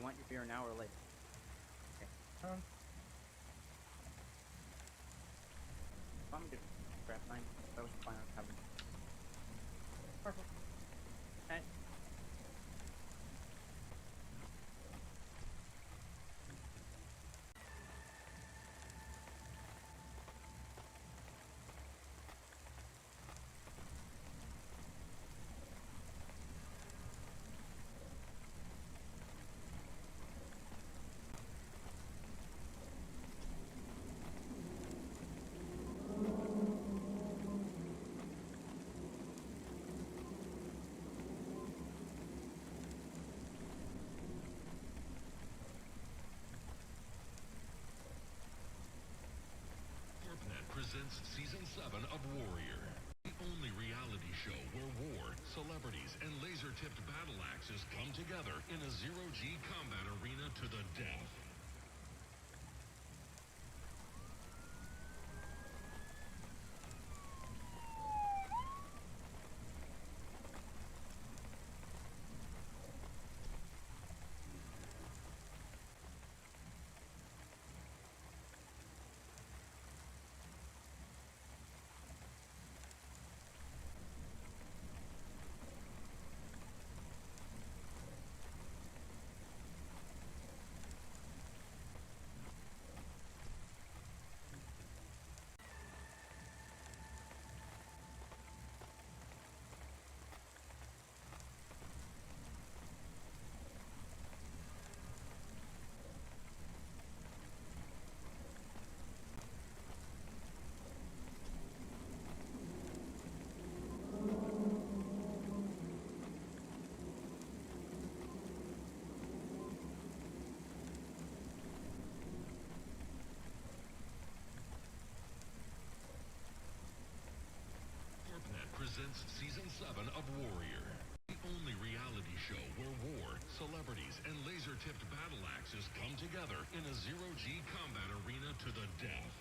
want your beer now or later? Okay. I'm gonna grab mine. I was planning on having. Perfect. Okay. Presents Season 7 of Warrior, the only reality show where war, celebrities, and laser-tipped battle axes come together in a zero-G combat arena to the death. Presents Season 7 of Warrior, the only reality show where war, celebrities, and laser-tipped battle axes come together in a zero-G combat arena to the death.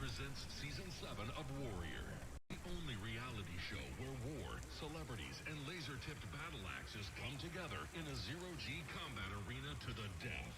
Presents Season 7 of Warrior, the only reality show where war, celebrities, and laser-tipped battle axes come together in a zero-G combat arena to the death.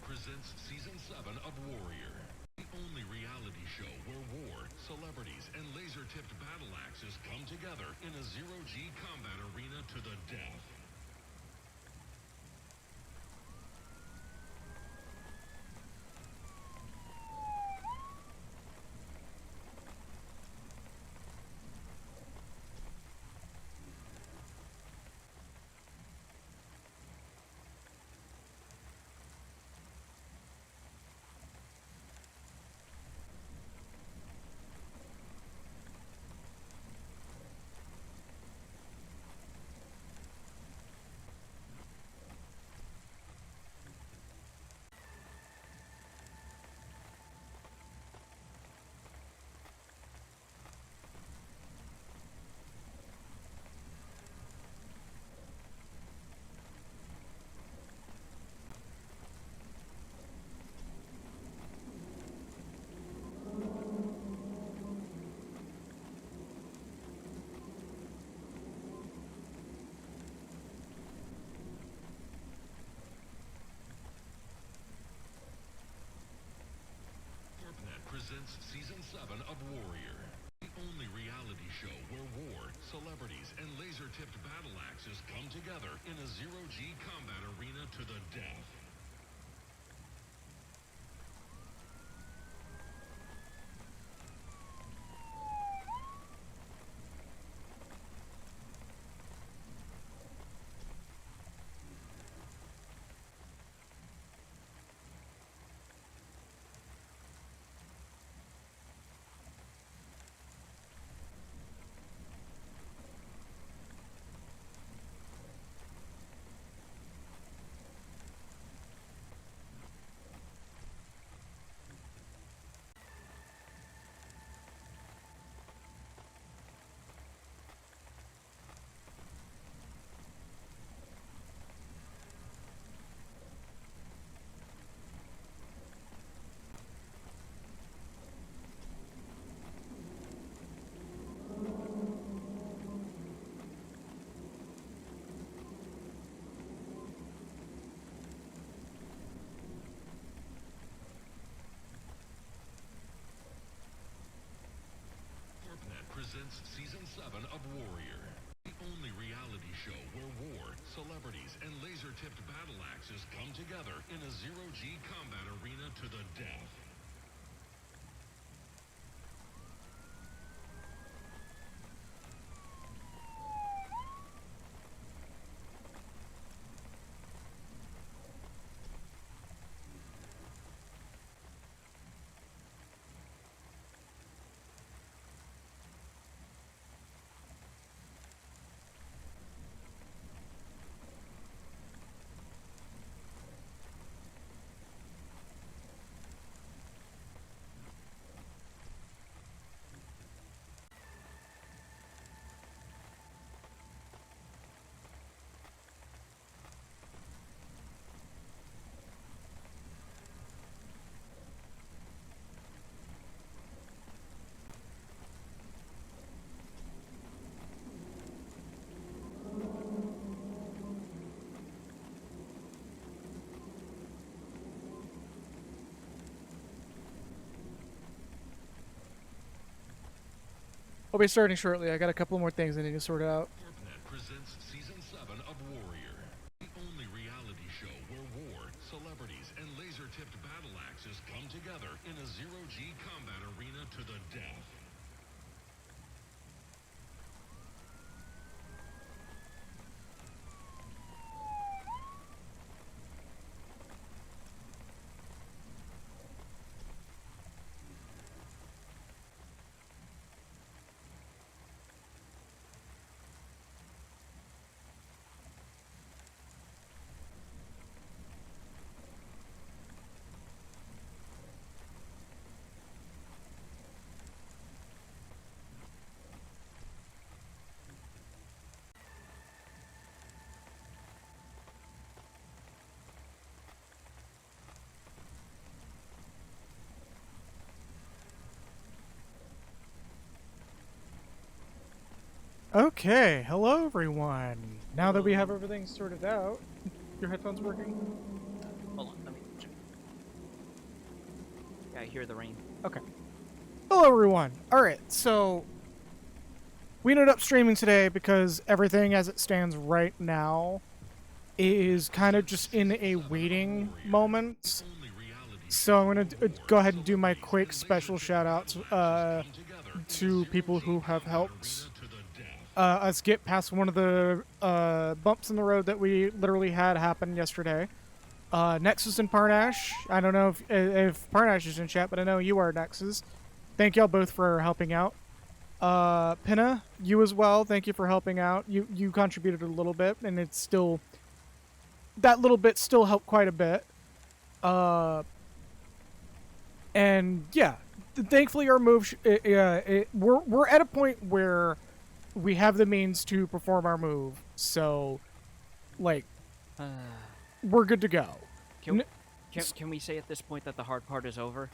Presents Season 7 of Warrior, the only reality show where war, celebrities, and laser-tipped battle axes come together in a zero-G combat arena to the death. 7 of Warrior. The only reality show where war, celebrities, and laser-tipped battle axes come together in a zero-G combat arena to the death. Presents Season 7 of Warrior. The only reality show where war, celebrities, and laser-tipped battle axes come together in a zero-G combat arena to the death. I'll be starting shortly. I got a couple more things I need to sort out. Presents Season 7 of Warrior. The only reality show where war, celebrities, and laser-tipped battle axes come together in a zero-G combat arena to the death. Okay, hello everyone. Now that we have everything sorted out, your headphones working? Hold on, let me check. Yeah, I hear the rain. Okay. Hello everyone. Alright, so we ended up streaming today because everything as it stands right now is kind of just in a waiting moment. So I'm going to go ahead and do my quick special shout outs to people who have helped us get past one of the bumps in the road that we literally had happen yesterday. Nexus and Parnash. I don't know if Parnash is in chat, but I know you are, Nexus. Thank y'all both for helping out. Pinna, you as well. Thank you for helping out. You contributed a little bit, and it's still... that little bit still helped quite a bit. And yeah, thankfully our move... we're at a point where we have the means to perform our move. So, like, we're good to go. Can we say at this point that the hard part is over?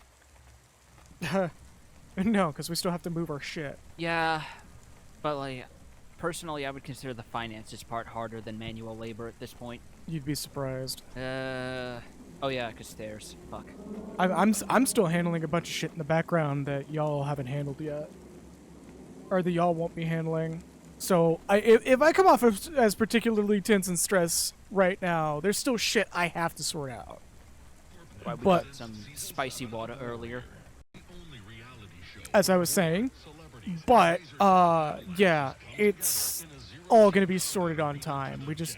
No, because we still have to move our shit. Yeah, but like, personally, I would consider the finances part harder than manual labor at this point. You'd be surprised. Oh yeah, cause stairs. Fuck. I'm still handling a bunch of shit in the background that y'all haven't handled yet, or that y'all won't be handling. So if I come off as particularly tense and stressed right now, there's still shit I have to sort out. Why we But got some spicy water earlier. as I was saying, but yeah, it's all gonna be sorted on time. We just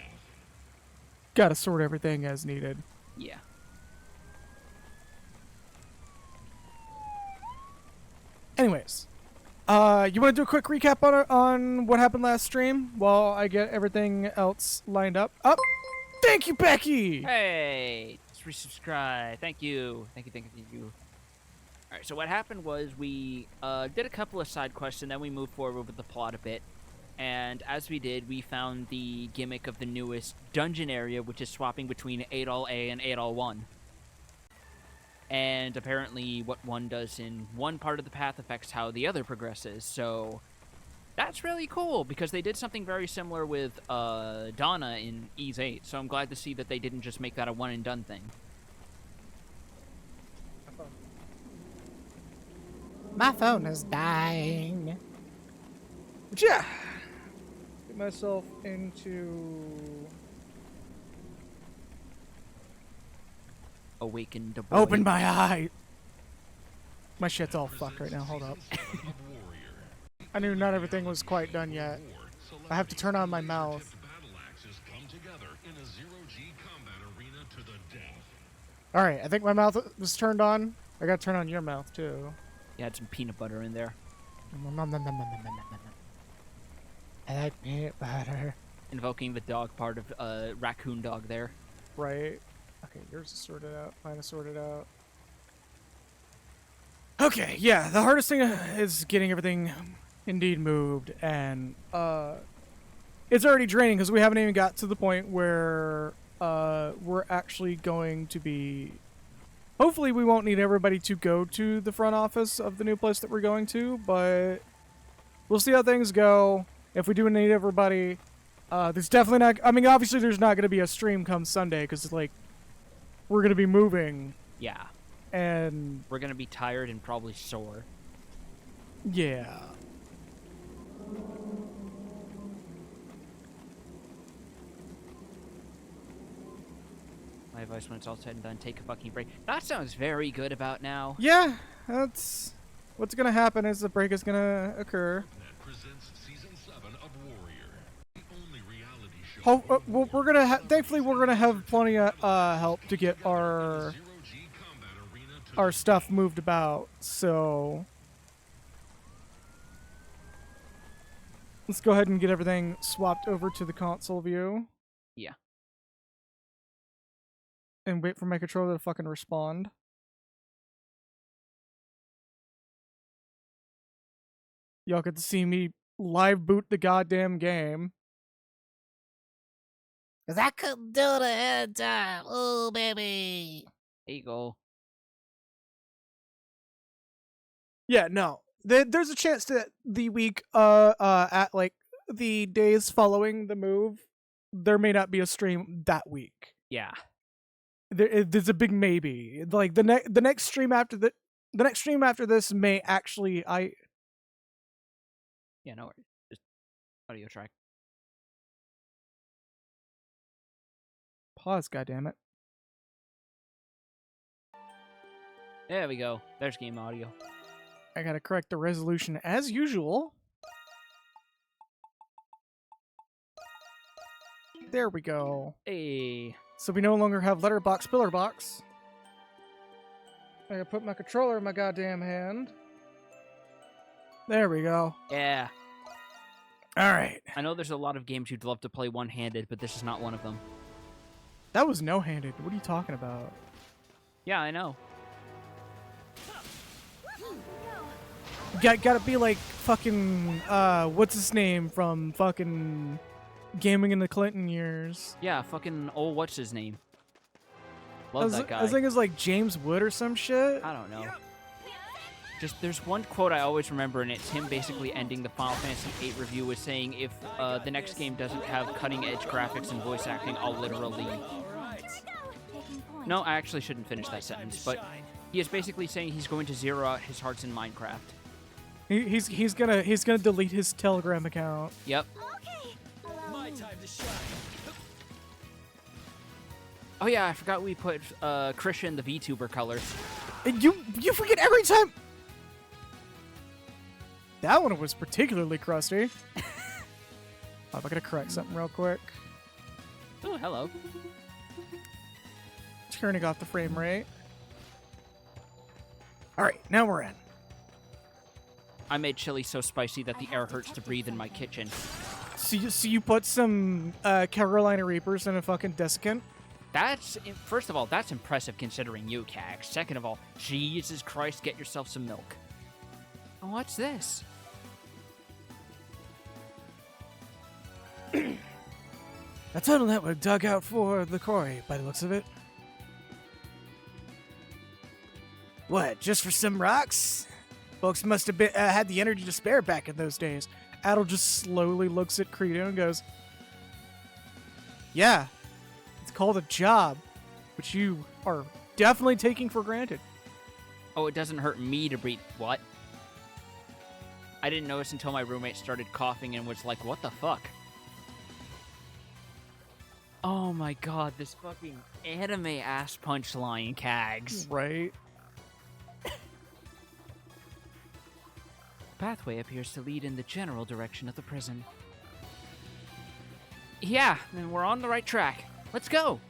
gotta sort everything as needed. Yeah. Anyways, you want to do a quick recap on what happened last stream while I get everything else lined up? Oh, thank you, Becky. Hey, just resubscribe. Thank you. Thank you. All right. So what happened was we did a couple of side quests and then we moved forward with the plot a bit. And as we did, we found the gimmick of the newest dungeon area, which is swapping between Adol A and Adol 1. And apparently what one does in one part of the path affects how the other progresses. So that's really cool because they did something very similar with Donna in Ys 8. So I'm glad to see that they didn't just make that a one-and-done thing. My phone is dying. But yeah. Get myself into... Awakened a boy. Open my eye. My shit's all fucked right now. Hold up. I knew not everything was quite done yet. I have to turn on my mouth. Alright, I think my mouth was turned on. I gotta turn on your mouth too. You had some peanut butter in there. I like peanut butter. Invoking the dog part of raccoon dog there. Right. Okay, yours is sorted out. Mine is sorted out. Okay, yeah, the hardest thing is getting everything indeed moved, and it's already draining because we haven't even got to the point where we're actually going to be... Hopefully we won't need everybody to go to the front office of the new place that we're going to, but we'll see how things go. If we do need everybody, there's definitely not... I mean, obviously there's not going to be a stream come Sunday because, like, we're going to be moving. Yeah. And... We're going to be tired and probably sore. Yeah. My advice when it's all said and done, take a fucking break. That sounds very good about now. Yeah, that's... What's going to happen is the break is going to occur. Well, we're going to... Thankfully, we're going to have plenty of help to get our stuff moved about, so... Let's go ahead and get everything swapped over to the console view. Yeah. And wait for my controller to fucking respond. Y'all get to see me live boot the goddamn game. Cause I couldn't do it ahead of time. Oh, baby. There you go. Yeah, no. There's a chance that the week, at like the days following the move, there may not be a stream that week. Yeah. There's a big maybe. Like the next stream after the next stream after this may actually Yeah, no worries. Just audio track. Pause, goddammit. There we go. There's game audio. I gotta correct the resolution as usual. There we go. Hey. So we no longer have letterbox, pillar box. I gotta put my controller in my goddamn hand. There we go. Yeah. Alright. I know there's a lot of games you'd love to play one-handed, but this is not one of them. That was no-handed. What are you talking about? Yeah, I know. Gotta be like fucking, what's his name from fucking Gaming in the Clinton years? Yeah, fucking old what's his name? Love that guy. I think it's like James Wood or some shit. I don't know. Just there's one quote I always remember, and it's him basically ending the Final Fantasy VIII review with saying, if the next game doesn't have cutting-edge graphics and voice acting, I'll literally leave. No, I actually shouldn't finish that sentence, but he is basically saying he's going to zero out his hearts in Minecraft. He's gonna delete his Telegram account. Yep. Okay. My time to shine. Oh yeah, I forgot we put Christian the VTuber colors. And you forget every time. That one was particularly crusty. I'm gonna correct something real quick. Oh, hello. Turning off the frame rate. All right, now we're in. I made chili so spicy that the air hurts to breathe in my kitchen. So you put some Carolina Reapers in a fucking desiccant? That's, first of all, that's impressive considering you, Cax. Second of all, Jesus Christ, get yourself some milk. Oh, what's this? A tunnel that was dug out for the quarry, by the looks of it. What, just for some rocks? Folks must have had the energy to spare back in those days. Adel just slowly looks at Credo and goes, yeah, it's called a job, which you are definitely taking for granted. Oh, it doesn't hurt me to breathe. What? I didn't notice until my roommate started coughing and was like, what the fuck? Oh my god, this fucking anime-ass punchline, Cags. Right? Pathway appears to lead in the general direction of the prison. Yeah, and we're on the right track. Let's go!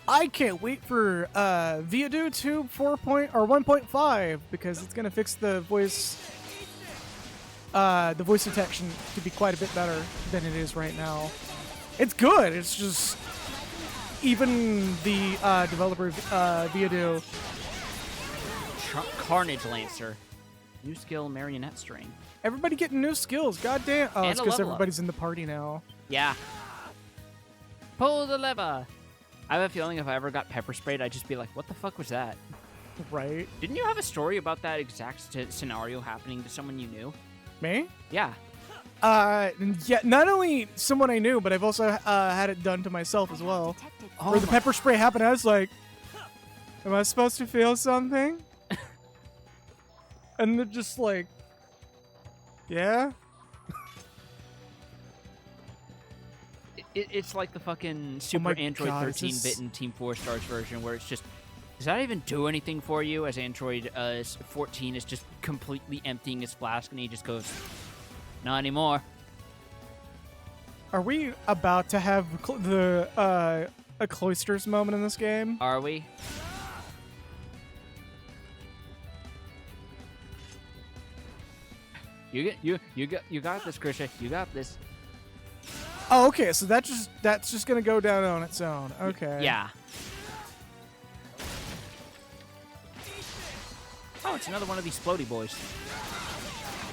I can't wait for Viadude 2 4 point or 1.5 because it's gonna fix the voice detection to be quite a bit better than it is right now. It's good. It's just even the developer Viadude. Carnage Lancer. New skill, marionette string. Everybody getting new skills. Goddamn. Oh, And it's a because level up. everybody's in the party now. Yeah. Pull the lever! I have a feeling if I ever got pepper sprayed, I'd just be like, what the fuck was that? Right? Didn't you have a story about that exact scenario happening to someone you knew? Me? Yeah. Yeah. Not only someone I knew, but I've also had it done to myself as well. Oh Where the my- pepper spray happened, I was like, am I supposed to feel something? And they're just like, yeah? It's like the fucking Super my Android God, is 13-bit this- and Team 4 Stars version where it's just, does that even do anything for you? As Android 14 is just completely emptying his flask and he just goes, not anymore. Are we about to have a cloisters moment in this game? Are we? You got this, Krisha. You got this. Oh, okay. So that's just gonna go down on its own. Okay. Yeah. Oh, it's another one of these floaty boys.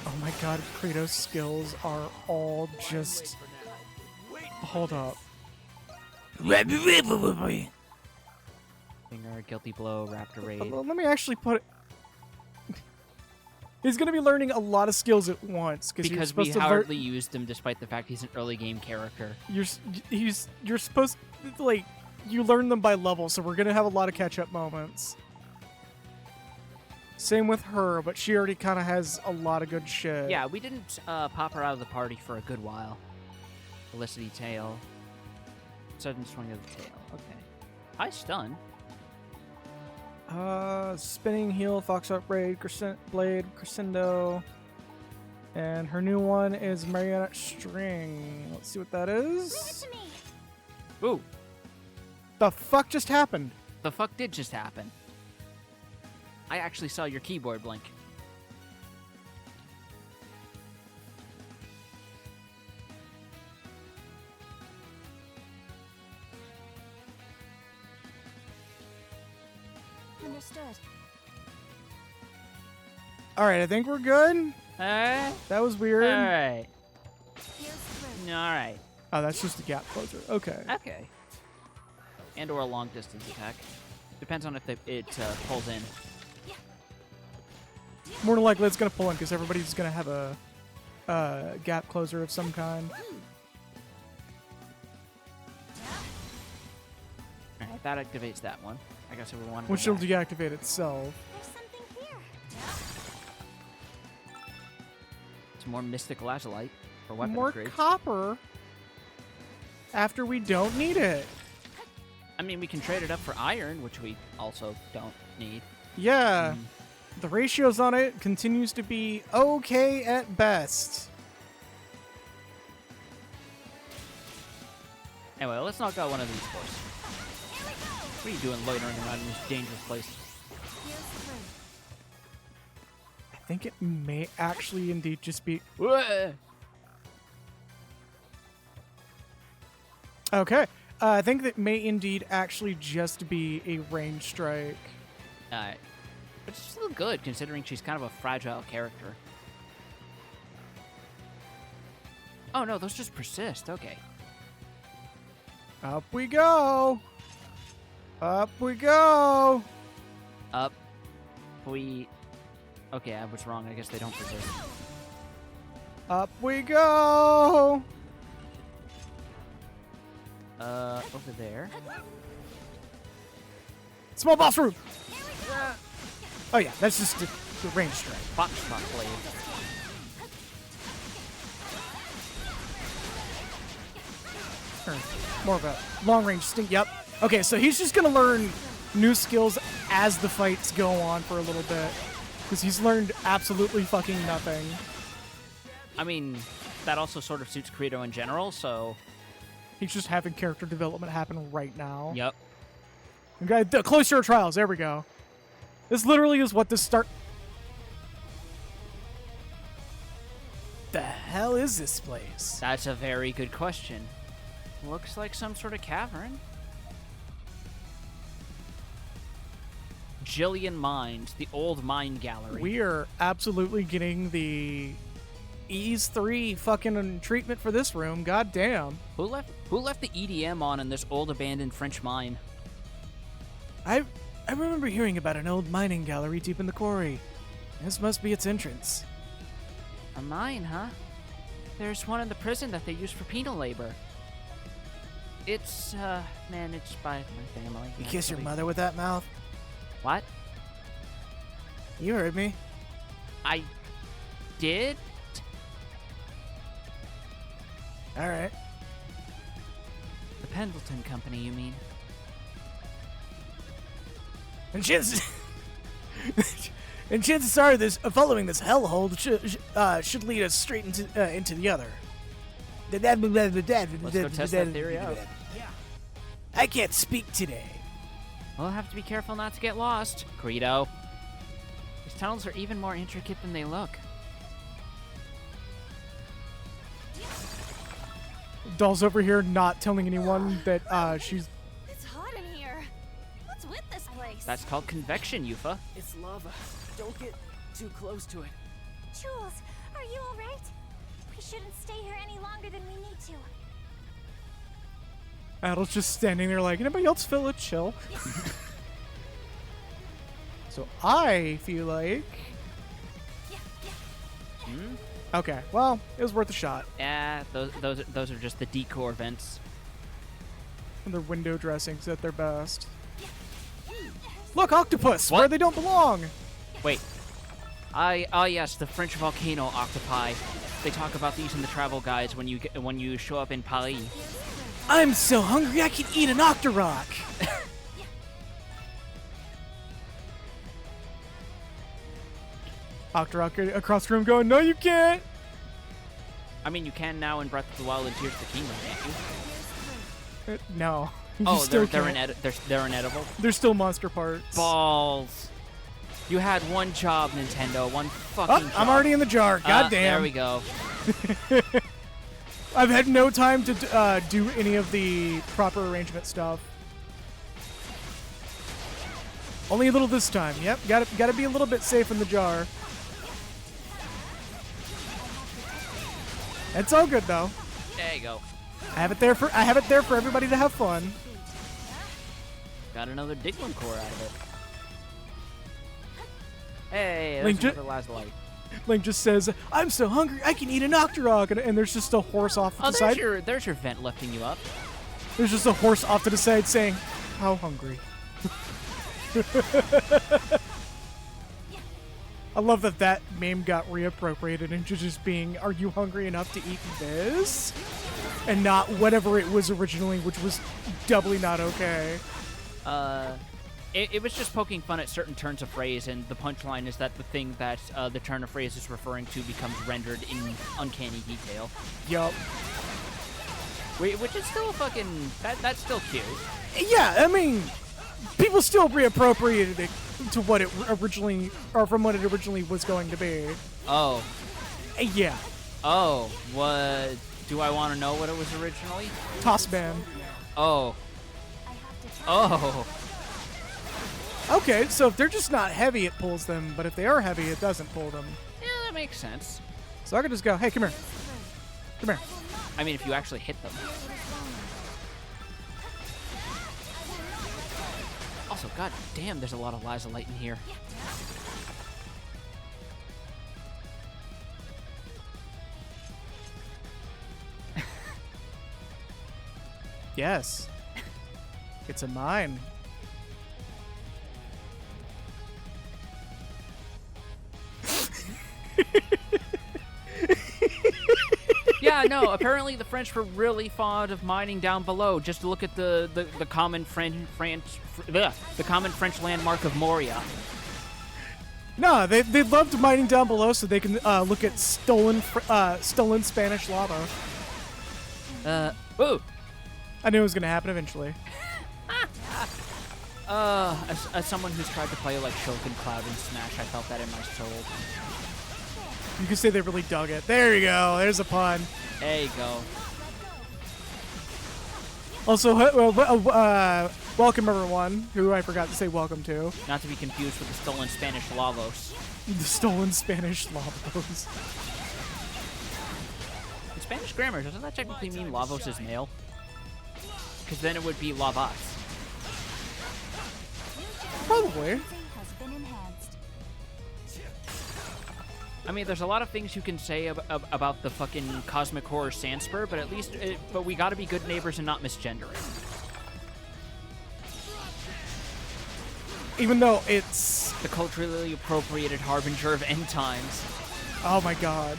Oh my God, Kratos' skills are all just. Hold up. Finger, guilty blow, raptor raid. Well, let me actually put it. He's gonna be learning a lot of skills at once you're Because we supposed to hardly used him despite the fact he's an early game character. you're supposed to, like, you learn them by level, so we're gonna have a lot of catch up moments. Same with her, but she already kind of has a lot of good shit. Yeah, we didn't pop her out of the party for a good while. Felicity tail. Sudden swing of the tail. Okay. High stun. Spinning heel, Foxtrot Blade, Crescendo, and her new one is Marionette String. Let's see what that is. Ooh, The fuck just happened? the fuck did just happen? I actually saw your keyboard blink. Understood. All right, I think we're good. Alright. That was weird. Alright. Here's through. Alright. Oh, that's just a gap closer. Okay. Okay. And or a long distance attack. Depends on if it pulls in. More than likely, it's gonna pull in because everybody's gonna have a gap closer of some kind. that activates that one. I guess if we want to. Which will deactivate itself. There's something here. It's more mystic lazulite for weapon More upgrades. copper. After we don't need it. I mean, we can trade it up for iron, which we also don't need. Yeah. The ratios on it continues to be okay at best. Anyway, let's knock out one of these boys. What are you doing loitering around in this dangerous place? I think it may actually indeed just be... Whoa! Okay. I think that may indeed actually just be a range strike. Alright. But it's still good, considering she's kind of a fragile character. Oh no, those just persist. Okay. Up we go. Up we go. Up. We... Okay, I was wrong. I guess they don't persist. Up we go. Over there. Small boss room. Oh yeah, that's just the range strike. Foxtrot blade. Or more of a long range sting. Yep. Okay, so he's just gonna learn new skills as the fights go on for a little bit. Because he's learned absolutely fucking nothing. I mean, that also sort of suits Credo in general, so... He's just having character development happen right now. Yep. Okay, the closer trials, there we go. This literally is what this start... The hell is this place? That's a very good question. Looks like some sort of cavern. Jillian Mines, the old mine gallery. We are absolutely getting the Ease 3 fucking treatment for this room. God damn. Who left the EDM on in this old abandoned French mine? I remember hearing about an old mining gallery deep in the quarry. This must be its entrance. A mine, huh? There's one in the prison that they use for penal labor. It's, managed by my family. You kiss your mother with that mouth? What? You heard me. I did? All right. The Pendleton Company, you mean? And chances, and chances are, this following this hellhole should lead us straight into the other. Let's go test that theory out. I can't speak today. We'll have to be careful not to get lost, Credo. These tunnels are even more intricate than they look. Doll's over here not telling anyone that she's... It's hot in here. What's with this place? That's called convection, Yufa. It's lava. Don't get too close to it. Jules, are you all right? We shouldn't stay here any longer than we need to. Adel's just standing there like, anybody else feel it? Chill. So I feel like... Hmm? Okay, well, it was worth a shot. Yeah, those are just the decor vents. And their window dressings at their best. Look, octopus! What? Where they don't belong! Wait. Yes, the French volcano octopi. They talk about these in the travel guides when you show up in Paris. I'm so hungry I can eat an octorock! Octorock across the room going, no you can't! I mean, you can now in Breath of the Wild and Tears of the Kingdom, can't you? No. You Oh, still they're can't. they're inedible. They're still monster parts. Balls. You had one job, Nintendo. One fucking job. I'm already in the jar. God damn. There we go. I've had no time to do any of the proper arrangement stuff. Only a little this time. Yep, gotta be a little bit safe in the jar. It's all good though. There you go. I have it there for everybody to have fun. Got another Diglin core out of it. Hey, Link that's another Lazulite. Link just says, "I'm so hungry, I can eat an octorok," and there's just a horse off to Oh, the side. there's your vent lifting you up. There's just a horse off to the side saying, How hungry. I love that that meme got reappropriated into just being, are you hungry enough to eat this? And not whatever it was originally, which was doubly not okay. It was just poking fun at certain turns of phrase, and the punchline is that the thing that the turn of phrase is referring to becomes rendered in uncanny detail. Yup. Which is still a fucking... That's still cute. Yeah, I mean, people still reappropriated it to what it originally, or from what it originally was going to be. Oh. Yeah. Oh. What... Do I want to know what it was originally? Toss man. Oh. Oh. Okay, so if they're just not heavy, it pulls them, but if they are heavy, it doesn't pull them. Yeah, that makes sense. So I could just go, hey, come here. Come here. I mean, if you actually hit them. Also, god damn, there's a lot of Liza Light in here. Yes. It's a mine. Yeah, no, apparently the French were really fond of mining down below. Just look at the common the common French landmark of Moria. No, they loved mining down below so they can look at stolen Spanish lava. Ooh. I knew it was going to happen eventually. As someone who's tried to play like Shulk and Cloud and Smash, I felt that in my soul. You could say they really dug it. There you go. There's a pun. There you go. Also, welcome everyone, who I forgot to say welcome to. Not to be confused with the stolen Spanish Lavos. The stolen Spanish lavos. In Spanish grammar, doesn't that technically mean Lavos is male? Because then it would be Lavas. Probably. I mean, there's a lot of things you can say about the fucking Cosmic Horror Sandspur, but at least, but we gotta be good neighbors and not misgender it. Even though it's... The culturally appropriated harbinger of end times. Oh my god.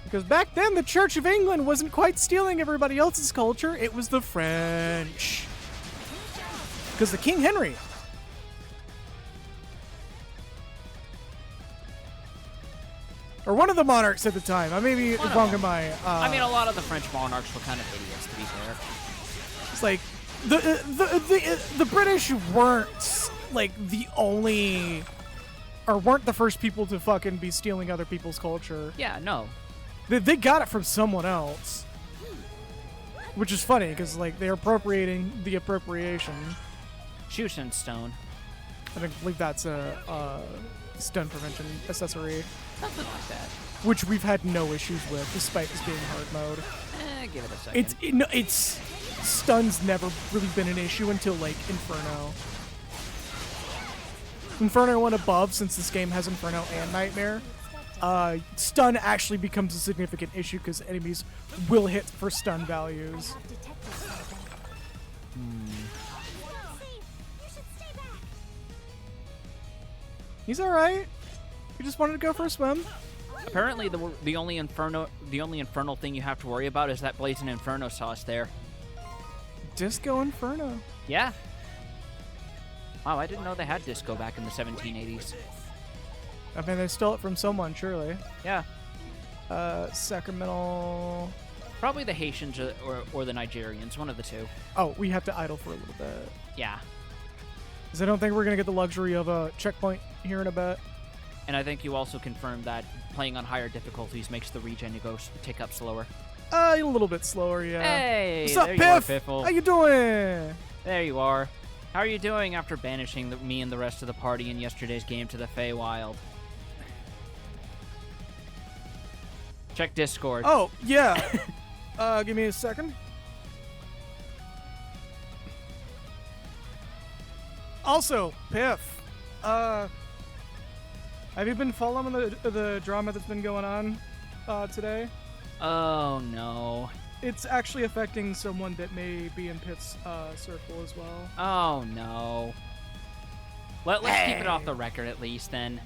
Because back then, the Church of England wasn't quite stealing everybody else's culture, it was the French. Because the King Henry... Or one of the monarchs at the time. I may be wrong in my... I mean, a lot of the French monarchs were kind of idiots, to be fair. It's like, the British weren't, like, the only... Or weren't the first people to fucking be stealing other people's culture. Yeah, no. They got it from someone else. Which is funny, because, like, they're appropriating the appropriation. Shoes and stone. I believe that's a stun prevention accessory. Something like that. Which we've had no issues with, despite this being hard mode. Give it a second. It's stun's never really been an issue until, like, Inferno. Inferno went above, since this game has Inferno and Nightmare. Stun actually becomes a significant issue because enemies will hit for stun values. He's alright. He just wanted to go for a swim. Apparently, the only infernal thing you have to worry about is that blazing inferno sauce there. Disco Inferno. Yeah. Wow, I didn't know they had disco back in the 1780s. I mean, they stole it from someone, surely. Yeah. Sacramento. Probably the Haitians or the Nigerians, one of the two. Oh, we have to idle for a little bit. Yeah. Because I don't think we're going to get the luxury of a checkpoint here in a bit. And I think you also confirmed that playing on higher difficulties makes the regen go tick up slower. A little bit slower, yeah. Hey, what's up, there Piff? You are, Piffle. How you doing? There you are. How are you doing after banishing me and the rest of the party in yesterday's game to the Feywild? Check Discord. Oh, yeah. Give me a second. Also, Piff, have you been following the drama that's been going on today? Oh, no. it's actually affecting someone that may be in Pitt's circle as well. Oh, no. Let's keep it off the record at least, then.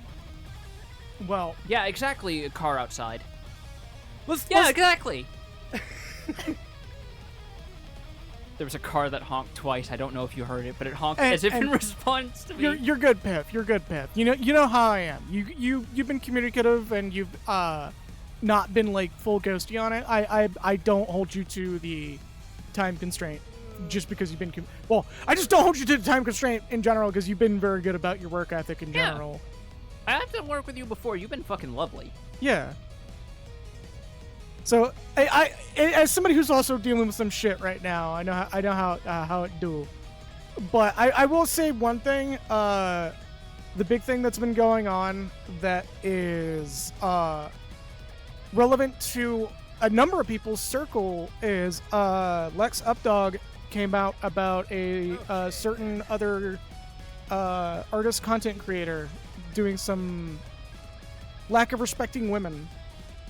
Well, Yeah, exactly, a car outside. let's Exactly! There was a car that honked twice. I don't know if you heard it, but it honked as if in response to me. You're good, Piff. You're good, Piff. You know how I am. You've been communicative and you've not been like full ghosty on it. I don't hold you to the time constraint just because you've been I just don't hold you to the time constraint in general because you've been very good about your work ethic in general. I have to work with you before. You've been fucking lovely. Yeah. So I as somebody who's also dealing with some shit right now, I know how it do. But I will say one thing. The big thing that's been going on that is relevant to a number of people's circle is Lex Updog came out about a certain other artist content creator doing some lack of respecting women.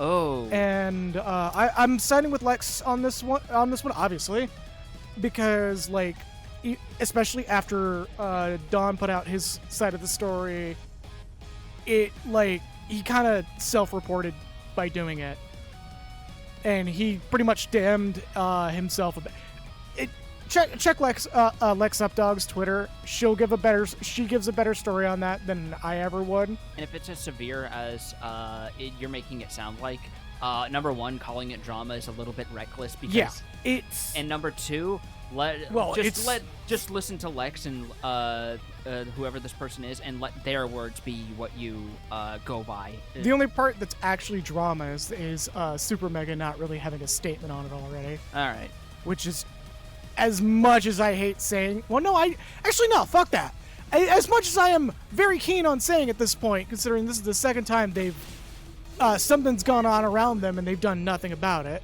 Oh. And I'm siding with Lex on this one, obviously, because like, especially after Don put out his side of the story, it like he kind of self-reported by doing it, and he pretty much damned himself a bit. Check Lex Updog's Twitter. She gives a better story on that than I ever would. And if it's as severe as you're making it sound like, number one, calling it drama is a little bit reckless because it's and number two, just listen to Lex and whoever this person is and let their words be what you go by. The only part that's actually drama is Super Mega not really having a statement on it already. All right. Which is, as much as I hate saying, fuck that. As much as I am very keen on saying at this point, considering this is the second time they've something's gone on around them and they've done nothing about it.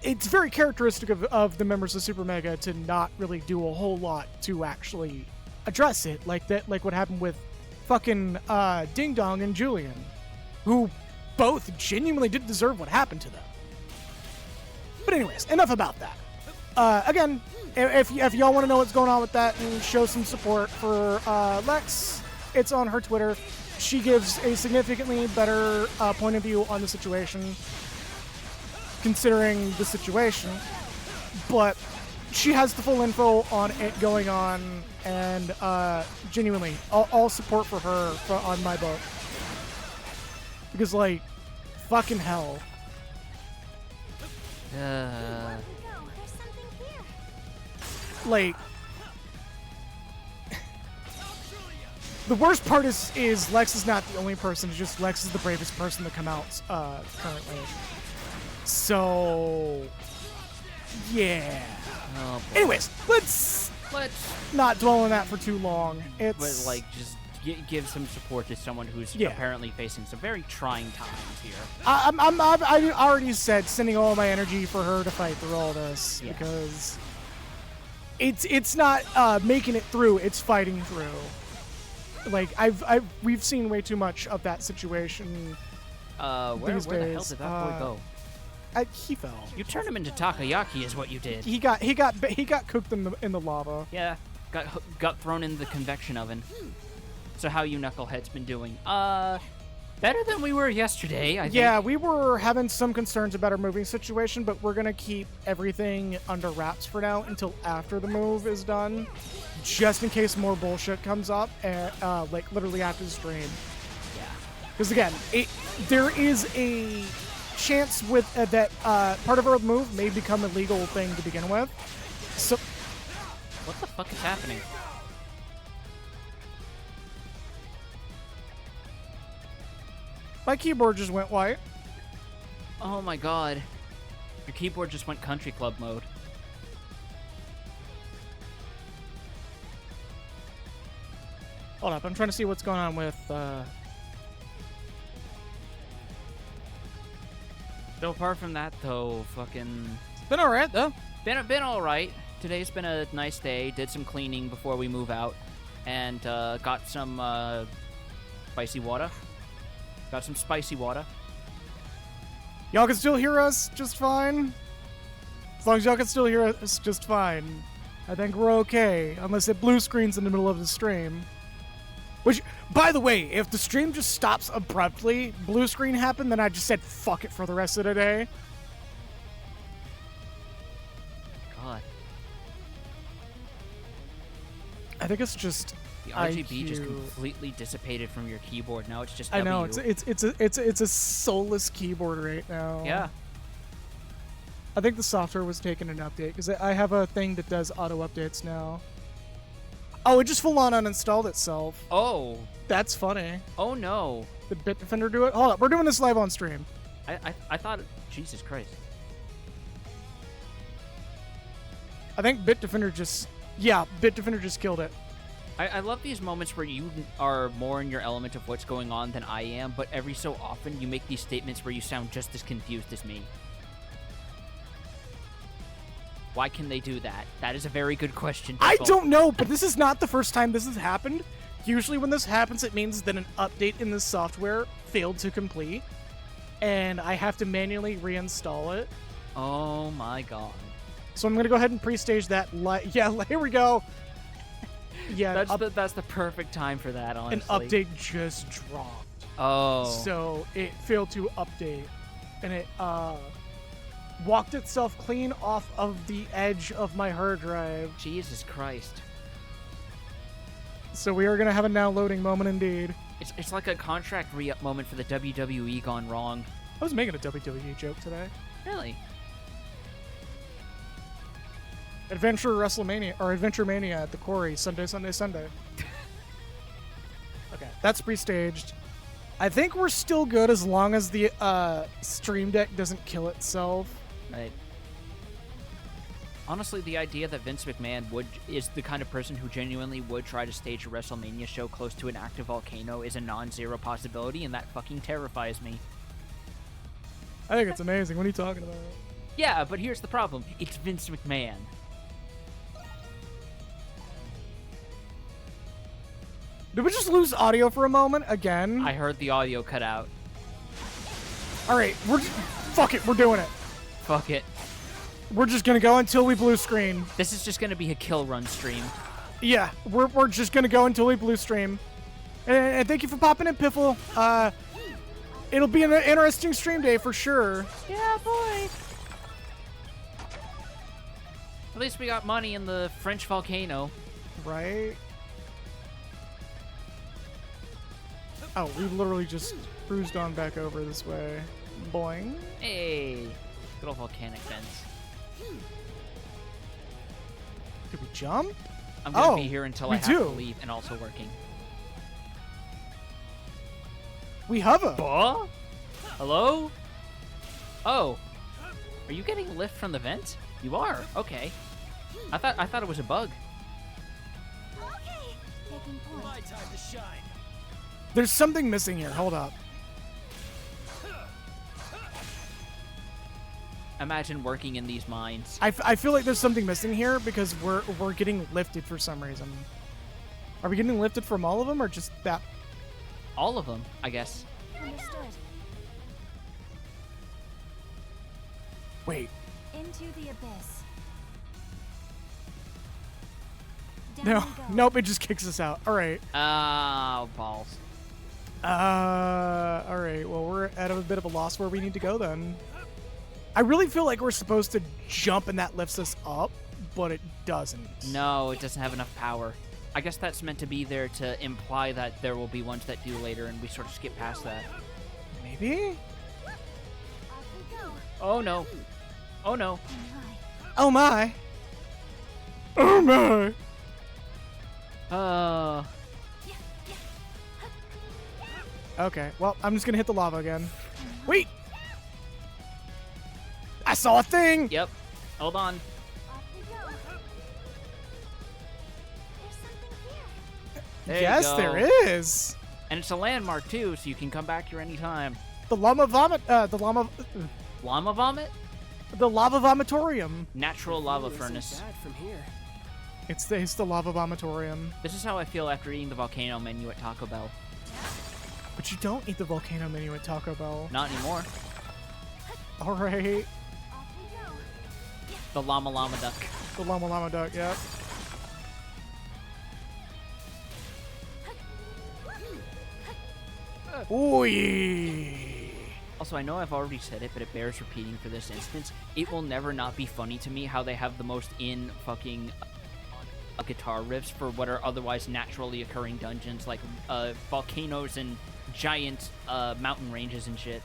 It's very characteristic of the members of Super Mega to not really do a whole lot to actually address it, like what happened with fucking Ding Dong and Julian, who both genuinely did deserve what happened to them. But anyways, enough about that. Again, if y'all want to know what's going on with that and show some support for Lex, it's on her Twitter. She gives a significantly better point of view on the situation, considering the situation. But she has the full info on it going on, and genuinely, all support for her on my boat. Because, like, fucking hell. Like, the worst part is Lex is not the only person. It's just Lex is the bravest person to come out currently. So, yeah. Oh, anyways, let's not dwell on that for too long. But like, just give some support to someone who's apparently facing some very trying times here. I already said sending all my energy for her to fight through all this because it's not making it through, it's fighting through. Like we've seen way too much of that situation. Where the hell did that boy go? He fell. You turned him into takoyaki, is what you did. He got cooked in the lava. Yeah, got thrown in the convection oven. So how you knuckleheads been doing? Better than we were yesterday, I think. Yeah, we were having some concerns about our moving situation, but we're gonna keep everything under wraps for now until after the move is done, just in case more bullshit comes up, like literally after the stream. Yeah. Because again, there is a chance with that part of our move may become a legal thing to begin with. So, what the fuck is happening? My keyboard just went white. Oh my god. Your keyboard just went country club mode. Hold up, I'm trying to see what's going on with So apart from that though, fucking been alright though. Been alright. Today's been a nice day. Did some cleaning before we move out. And got some spicy water. Got some spicy water. Y'all can still hear us just fine. long as y'all can still hear us just fine, I think we're okay. Unless it blue screens in the middle of the stream. Which, by the way, if the stream just stops abruptly, blue screen happened, then I just said fuck it for the rest of the day. God. I think it's just The RGB just IQ. completely dissipated from your keyboard. Now it's just I know W. it's a soulless keyboard right now. Yeah. I think the software was taking an update because I have a thing that does auto updates now. Oh, it just full on uninstalled itself. Oh. That's funny. Oh no. Did Bitdefender do it? Hold up, we're doing this live on stream. I thought. Jesus Christ. I think Bitdefender just. Yeah, Bitdefender just killed it. I love these moments where you are more in your element of what's going on than I am, but every so often you make these statements where you sound just as confused as me. Why can they do that? That is a very good question. I people. don't know, but this is not the first time this has happened. Usually when this happens, it means that an update in the software failed to complete, and I have to manually reinstall it. Oh my god. So I'm going to go ahead and pre-stage that. Yeah, here we go. Yeah, That's the perfect time for that, an honestly. update just dropped. Oh. So it failed to update, and it walked itself clean off of the edge of my hard drive. Jesus Christ. So we are going to have a now loading moment indeed. It's like a contract re-up moment for the WWE gone wrong. I was making a WWE joke today. Really? Adventuremania at the Quarry, Sunday. Okay, that's pre-staged. I think we're still good as long as the Stream Deck doesn't kill itself. Right. Honestly, the idea that Vince McMahon is the kind of person who genuinely would try to stage a WrestleMania show close to an active volcano is a non-zero possibility, and that fucking terrifies me. I think it's amazing. What are you talking about? Yeah, but here's the problem. It's Vince McMahon. Did we just lose audio for a moment again? I heard the audio cut out. All right, fuck it, we're doing it. Fuck it. We're just gonna go until we blue screen. This is just gonna be a kill run stream. Yeah, we're just gonna go until we blue stream. And thank you for popping in, Piffle. It'll be an interesting stream day for sure. Yeah, boy. At least we got money in the French volcano. Right? Oh, we literally just cruised on back over this way. Boing. Hey. Good old volcanic vents. Did we jump? I'm gonna Oh, be here until we I have to do. leave and also working. We hover. Huh? Hello? Oh. Are you getting lift from the vent? You are. Okay. I thought it was a bug. Okay. Taking point. My time to shine. There's something missing here. Hold up. Imagine working in these mines. I feel like there's something missing here because we're getting lifted for some reason. Are we getting lifted from all of them or just that? All of them, I guess. Understood. Wait. Into the abyss. Down No. we go. Nope. It just kicks us out. All right. Oh, balls. All right. Well, we're at a bit of a loss where we need to go then. I really feel like we're supposed to jump and that lifts us up, but it doesn't. No, it doesn't have enough power. I guess that's meant to be there to imply that there will be ones that do later, and we sort of skip past that. Maybe? Off we go. Oh no. Oh no. Oh my. Oh my. Oh my. Okay. Well, I'm just gonna hit the lava again. Wait. I saw a thing. Yep. Hold on. Off we go. There's something here. There you Yes, go. there is. And it's a landmark too, so you can come back here anytime. The llama vomit. The Llama vomit? lava vomitorium. Natural lava Really isn't furnace. bad from here. It's the lava vomitorium. This is how I feel after eating the volcano menu at Taco Bell. But you don't eat the volcano menu at Taco Bell. Not anymore. All right. Off we go. The The llama llama duck. The llama llama duck, yeah. Ooh. Also, I know I've already said it, but it bears repeating for this instance. It will never not be funny to me how they have the most fucking guitar riffs for what are otherwise naturally occurring dungeons, like volcanoes and giant mountain ranges and shit.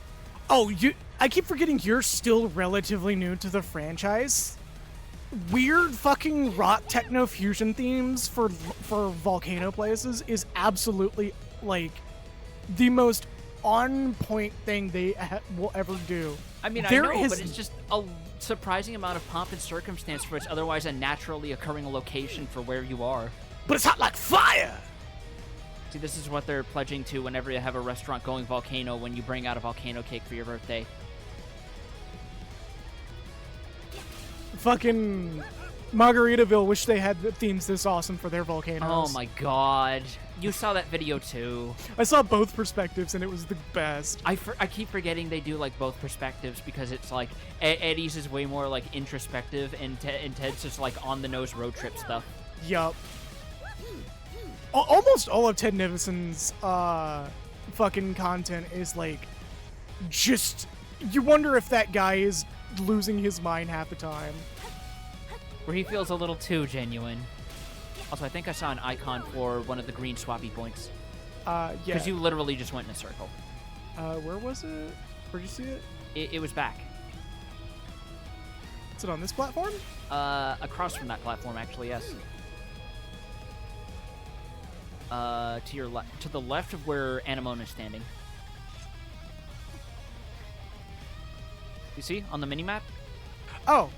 Oh, I keep forgetting you're still relatively new to the franchise. Weird fucking rock techno fusion themes for volcano places is absolutely, like, the most on-point thing they will ever do. I mean, I know, but it's just a surprising amount of pomp and circumstance for its otherwise a naturally occurring location for where you are. But it's hot like fire! See, this is what they're pledging to whenever you have a restaurant going volcano when you bring out a volcano cake for your birthday. Fucking Margaritaville wish they had the themes this awesome for their volcanoes. Oh my god. You saw that video too. I saw both perspectives and it was the best. I keep forgetting they do like both perspectives because it's like Eddie's is way more like introspective and Ted's just like on the nose road trip stuff. Yup. Almost all of Ted Nivison's fucking content is like just, you wonder if that guy is losing his mind half the time. Where he feels a little too genuine. Also, I think I saw an icon for one of the green swappy points. Yeah. Because you literally just went in a circle. Where was it? Where'd you see it? It was back. Is it on this platform? Across from that platform, actually, yes. To the left of where Anemone is standing. You see on the mini-map? Oh,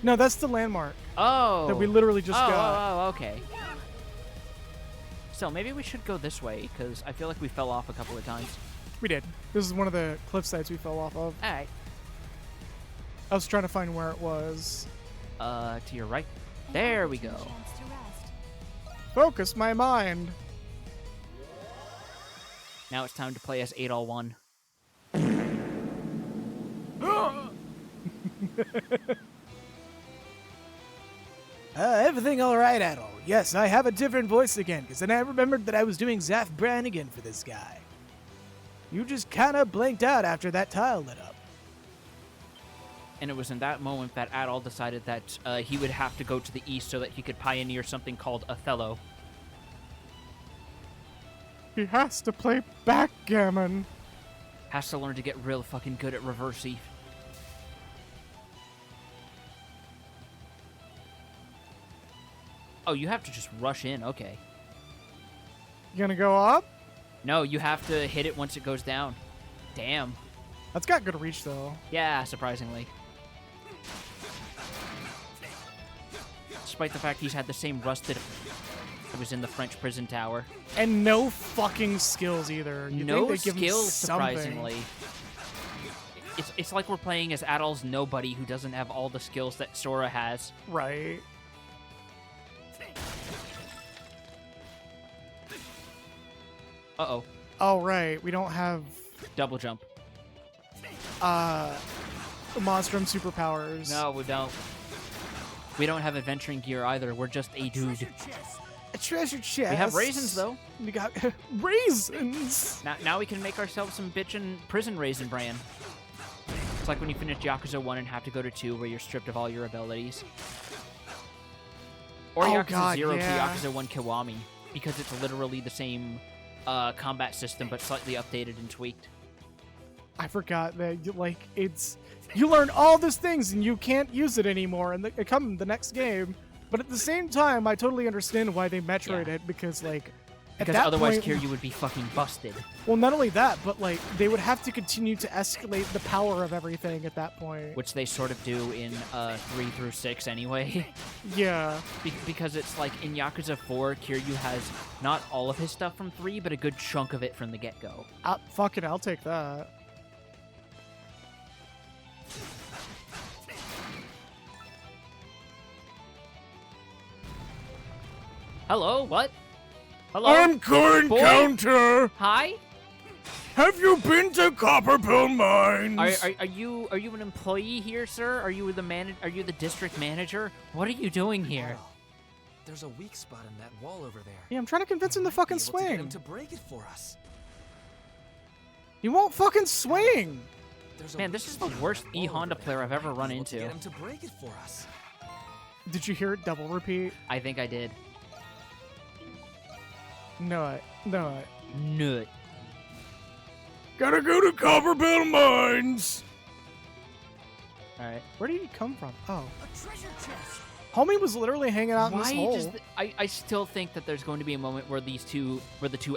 no, that's the landmark. Oh, that we literally just got. Oh, okay. So maybe we should go this way because I feel like we fell off a couple of times. We did. This is one of the cliff sides we fell off of. All right. I was trying to find where it was. To your right. There we go. Focus my mind. Now it's time to play as 8all1. Everything all right, Adol? Yes, I have a different voice again, because then I remembered that I was doing Zaf Brannigan for this guy. You just kind of blanked out after that tile lit up. And it was in that moment that Adol decided that he would have to go to the east so that he could pioneer something called Othello. He has to play backgammon. Has to learn to get real fucking good at reverse Eve. Oh, you have to just rush in. Okay. You gonna go up? No, you have to hit it once it goes down. Damn. That's got good reach, though. Yeah, surprisingly. Despite the fact he's had the same rust that was in the French prison tower. And no fucking skills either. You'd No think they'd give him skills, something. surprisingly. It's like we're playing as Adol's nobody who doesn't have all the skills that Sora has. Right. Uh-oh. Oh, right. We don't have Double jump. Monstrum superpowers. No, we don't. We don't have adventuring gear either. We're just a dude. A treasure chest. We have raisins, though. We got raisins. Now we can make ourselves some bitchin' prison raisin bran. It's like when you finish Yakuza 1 and have to go to 2 where you're stripped of all your abilities. Or Yakuza 0 to Yakuza 1 Kiwami, because it's literally the same combat system but slightly updated and tweaked. I forgot that you learn all these things and you can't use it anymore and it come in the next game. But at the same time, I totally understand why they Metroid it because because otherwise Kiryu would be fucking busted. Well, not only that, but they would have to continue to escalate the power of everything at that point. Which they sort of do in 3 through 6 anyway. Yeah. Because it's like in Yakuza 4, Kiryu has not all of his stuff from 3, but a good chunk of it from the get-go. Fuck it, I'll take that. Hello, what? Hello? I'm going Boy? counter! Hi? Have you been to Copperpill Mines? Are you an employee here, sir? Are you the district manager? What are you doing here? Wow. There's a weak spot in that wall over there. Yeah, I'm trying to convince him to fucking Be able to get swing. him to break it for us. He won't fucking swing. There's a Man, weak this is the spot in worst that wall E-Honda over player there. I've ever Might run be able to into. Get him to break it for us. Did you hear it double repeat? I think I did. No. Nut. Gotta go to Copperpill Mines. All right. Where did he come from? Oh. A treasure chest. Homie was literally hanging out in this Why hole. does I still think that there's going to be a moment where the two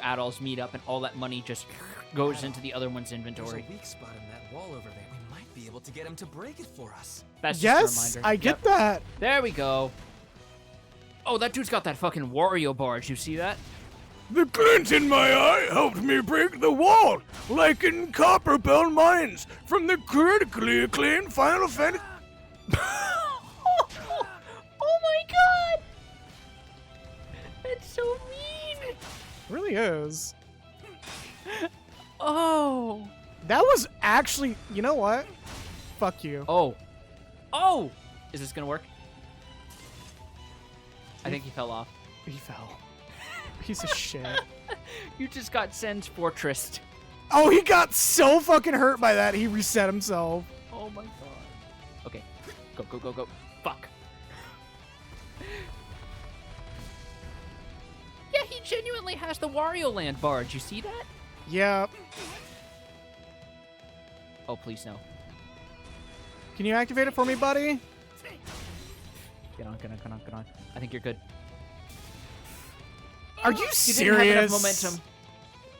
adults meet up and all that money just goes into the other one's There's inventory. a weak spot in that wall over there. We might be able to get him to break it for us. That's just Yes, a reminder. I get that. There we go. Oh, that dude's got that fucking Wario barge. You see that? The glint in my eye helped me break the wall, like in Copperpill Mines from the critically acclaimed Final Fantasy. Oh my god! That's so mean! Really is. Oh! That was actually. You know what? Fuck you. Oh! Oh! Is this gonna work? I think he fell off. He fell. Piece of shit. You just got Sen's fortressed. Oh, he got so fucking hurt by that, he reset himself. Oh my god. Okay. Go, go, go, go. Fuck. Yeah, he genuinely has the Wario Land barge. You see that? Yeah. Oh, please no. Can you activate it for me, buddy? Get on, get on, get on, get on. I think you're good. Are you You serious? didn't have enough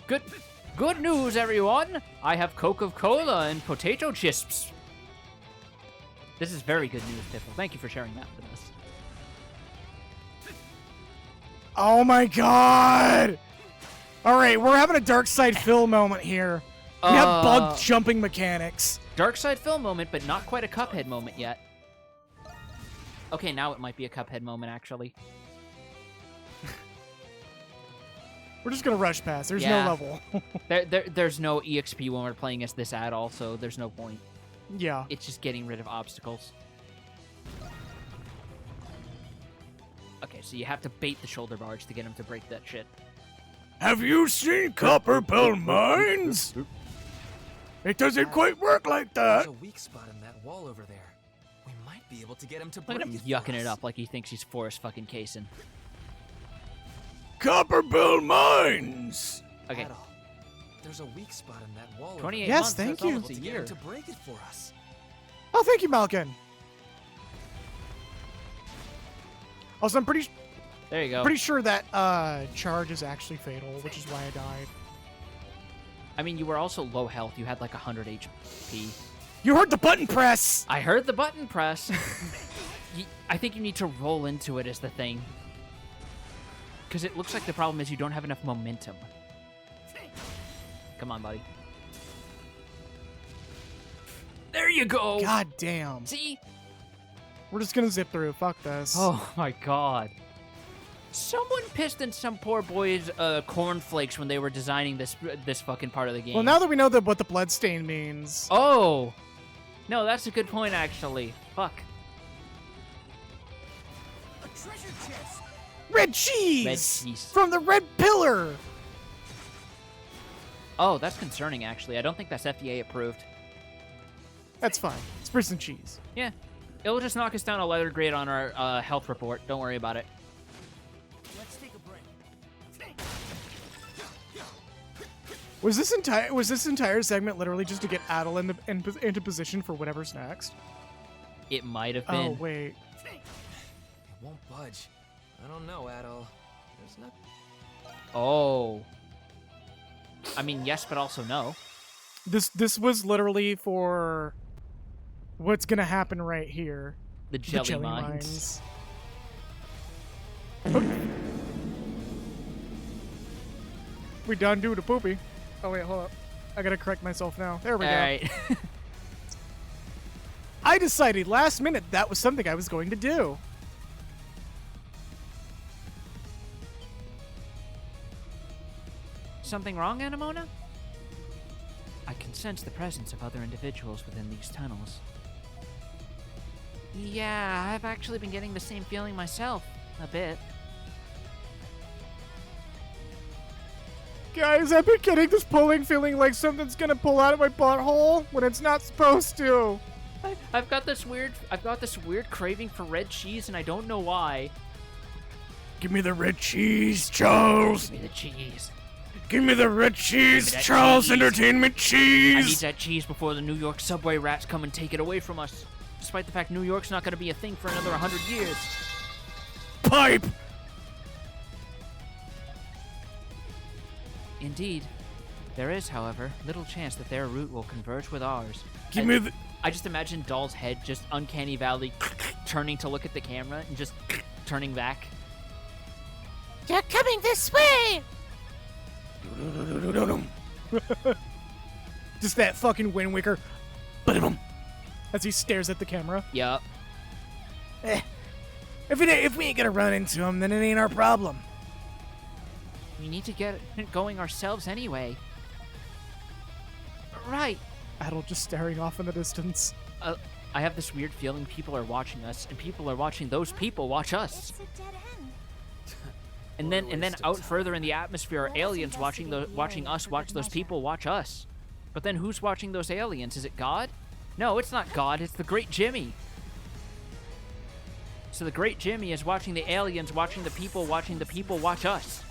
momentum. Good news, everyone! I have Coca-Cola and potato chips. This is very good news, Piffle. Thank you for sharing that with us. Oh my god! Alright, we're having a Dark Side Phil moment here. We have bug jumping mechanics. Dark Side Phil moment, but not quite a Cuphead moment yet. Okay, now it might be a Cuphead moment, actually. We're just gonna rush past. There's Yeah. no level. There's no EXP when we're playing as this at all, so there's no point. Yeah. It's just getting rid of obstacles. Okay, so you have to bait the shoulder barge to get him to break that shit. Have you seen Copperpill Mines? It doesn't quite work like There's that. a weak spot in that wall over there. We might be able to get him to Look break at him it for yucking it us. up like he thinks he's Forrest fucking Kaysen. Copperpill Mines. Okay, At all. There's a weak spot in that wall. 28 Yes, months, thank that's you. almost a to get year. him to break it for us. Oh, thank you, Malkin. Also, I'm pretty There you go. sure that charge is actually fatal, which is why I died. I mean, you were also low health. You had like 100 HP. You heard the button press. I heard the button press. I think you need to roll into it is the thing. Because it looks like the problem is you don't have enough momentum. Come on, buddy. There you go. God damn. See? We're just gonna zip through. Fuck this. Oh my god. Someone pissed in some poor boy's cornflakes when they were designing this fucking part of the game. Well, now that we know what the bloodstain means. Oh! No, that's a good point, actually. Fuck. A treasure chest. Red cheese! Red cheese. From the red pillar! Oh, that's concerning, actually. I don't think that's FDA approved. That's fine. It's prison cheese. Yeah. It'll just knock us down a letter grade on our health report. Don't worry about it. Let's take a break. Was this entire segment literally just to get Adel into position for whatever's next? It might have Oh, been. wait. It won't budge. I don't know, Adol. There's not. Oh. I mean, yes, but also no. This was literally for what's gonna happen right here. The The jelly, jelly mines. mines. We done do the poopy. Oh wait, hold up. I gotta correct myself now. There we All go. right. I decided last minute that was something I was going to do. Something wrong, Anemona? I can sense the presence of other individuals within these tunnels. Yeah, I've actually been getting the same feeling myself. A bit. Guys, I've been getting this pulling feeling like something's gonna pull out of my butthole when it's not supposed to. I've got this weird craving for red cheese, and I don't know why. Give me the red cheese, Charles. Give me the cheese. Give me the red cheese, that Charles cheese. Entertainment I need cheese. that cheese before the New York subway rats come and take it away from us. Despite the fact New York's not going to be a thing for another 100 years. Pipe. Indeed. There is, however, little chance that their route will converge with ours. Give me the... I just imagine Doll's head just uncanny valley turning to look at the camera and just turning back. You're coming this way! Just that fucking Wind Waker. As he stares at the camera. Yup. If we ain't gonna run into him, then it ain't our problem. We need to get it going ourselves anyway. Right. Adel just staring off in the distance. I have this weird feeling people are watching us, and people are watching those people watch us. It's a dead end. And then out further in the atmosphere are aliens watching us watch those people watch us. But then who's watching those aliens? Is it God? No, it's not God. It's the Great Jimmy. So the Great Jimmy is watching the aliens watching the people watch us.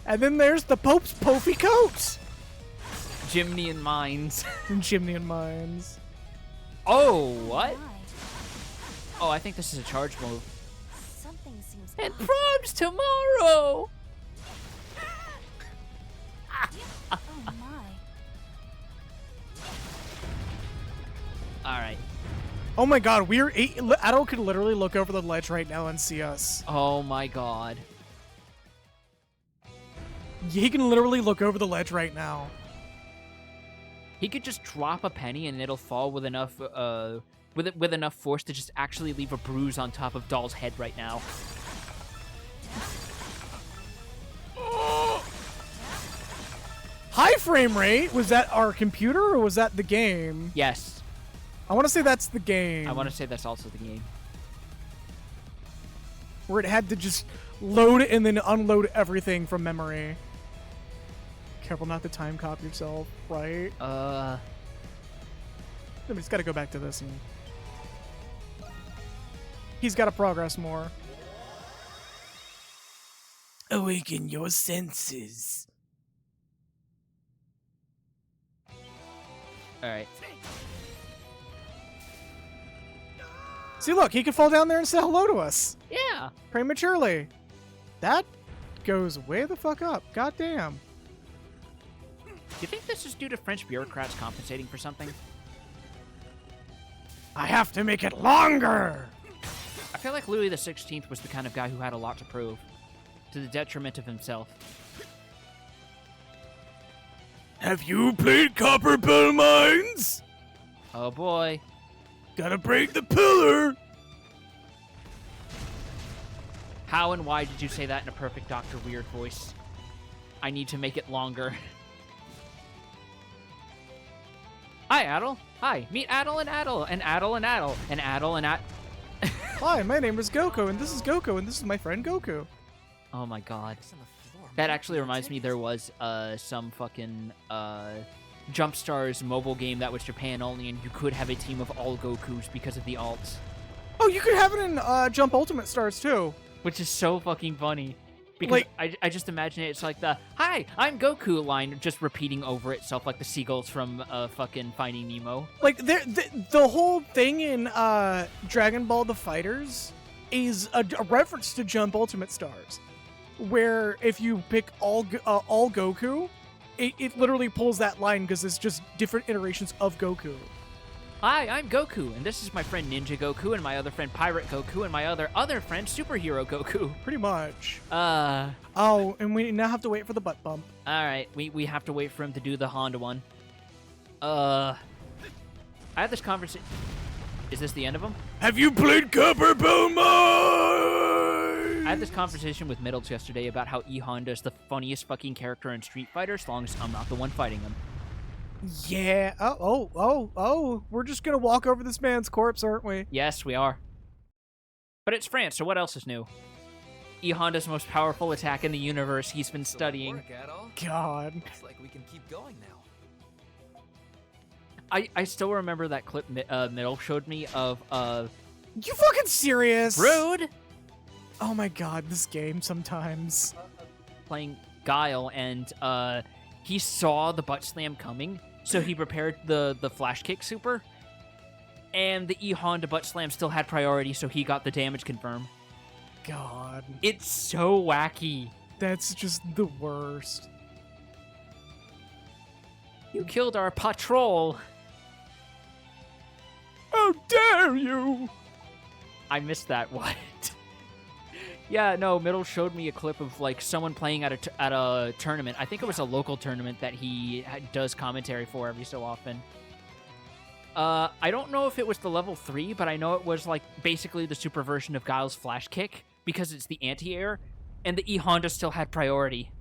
And then there's the Pope's Pofy coat. Gymnian minds. Gymnian Mines. Oh, what? My. Oh, I think this is a charge move. Something seems And off. prom's tomorrow! Oh my. Alright. Oh my god, Adel could literally look over the ledge right now and see us. Oh my god. He can literally look over the ledge right now. He could just drop a penny and it'll fall with enough with enough force to just actually leave a bruise on top of Doll's head right now. High frame rate? Was that our computer or was that the game? Yes. I want to say that's the game. I want to say that's also the game. Where it had to just load and then unload everything from memory. Careful not to time copy yourself, right? We just gotta go back to this and... He's gotta progress more. Awaken your senses. Alright. See, look, he can fall down there and say hello to us. Yeah. Prematurely. That goes way the fuck up. Goddamn. Do you think this is due to French bureaucrats compensating for something? I have to make it longer! I feel like Louis XVI was the kind of guy who had a lot to prove, to the detriment of himself. Have you played Copper Bell Mines? Oh boy. Gotta break the pillar! How and why did you say that in a perfect Dr. Weird voice? I need to make it longer. Hi, Adel. Hi. Meet Adel and Adel, and Adel and Adel, and Adel and Adel. Hi, my name is Goku, and this is Goku, and this is my friend Goku. Oh my god. It's on the floor. That actually reminds me there was some fucking Jumpstars mobile game that was Japan only, and you could have a team of all Gokus because of the alts. Oh, you could have it in Jump Ultimate Stars, too. Which is so fucking funny. Because I just imagine it's like the, "Hi, I'm Goku" line just repeating over itself like the seagulls from fucking Finding Nemo. Like, the whole thing in Dragon Ball The Fighters is a reference to Jump Ultimate Stars, where if you pick all Goku, it literally pulls that line because it's just different iterations of Goku. Hi, I'm Goku, and this is my friend Ninja Goku, and my other friend Pirate Goku, and my other friend Superhero Goku. Pretty much. Oh, and we now have to wait for the butt bump. alright, we have to wait for him to do the Honda one. I had this conversation. Is this the end of him? Have you played Copper Bell Mines? I had this conversation with Middles yesterday about how E Honda's the funniest fucking character in Street Fighter, as long as I'm not the one fighting him. Yeah. Oh. We're just gonna walk over this man's corpse, aren't we? Yes, we are. But it's France, so what else is new? E Honda's most powerful attack in the universe he's been studying. Work, Adol. God. Looks like we can keep going now. I still remember that clip Middle showed me of You fucking serious? Rude Oh my god, this game sometimes. playing Guile, and he saw the butt slam coming, so he prepared the flash kick super, and the E Honda butt slam still had priority, so he got the damage confirm. God. It's so wacky. That's just the worst. You killed our patrol. How dare you! I missed that. What? Yeah, no, Middle showed me a clip of like someone playing at a tournament. I think it was a local tournament that he does commentary for every so often. I don't know if it was the level 3, but I know it was like basically the super version of Guile's flash kick because it's the anti-air, and the E Honda still had priority.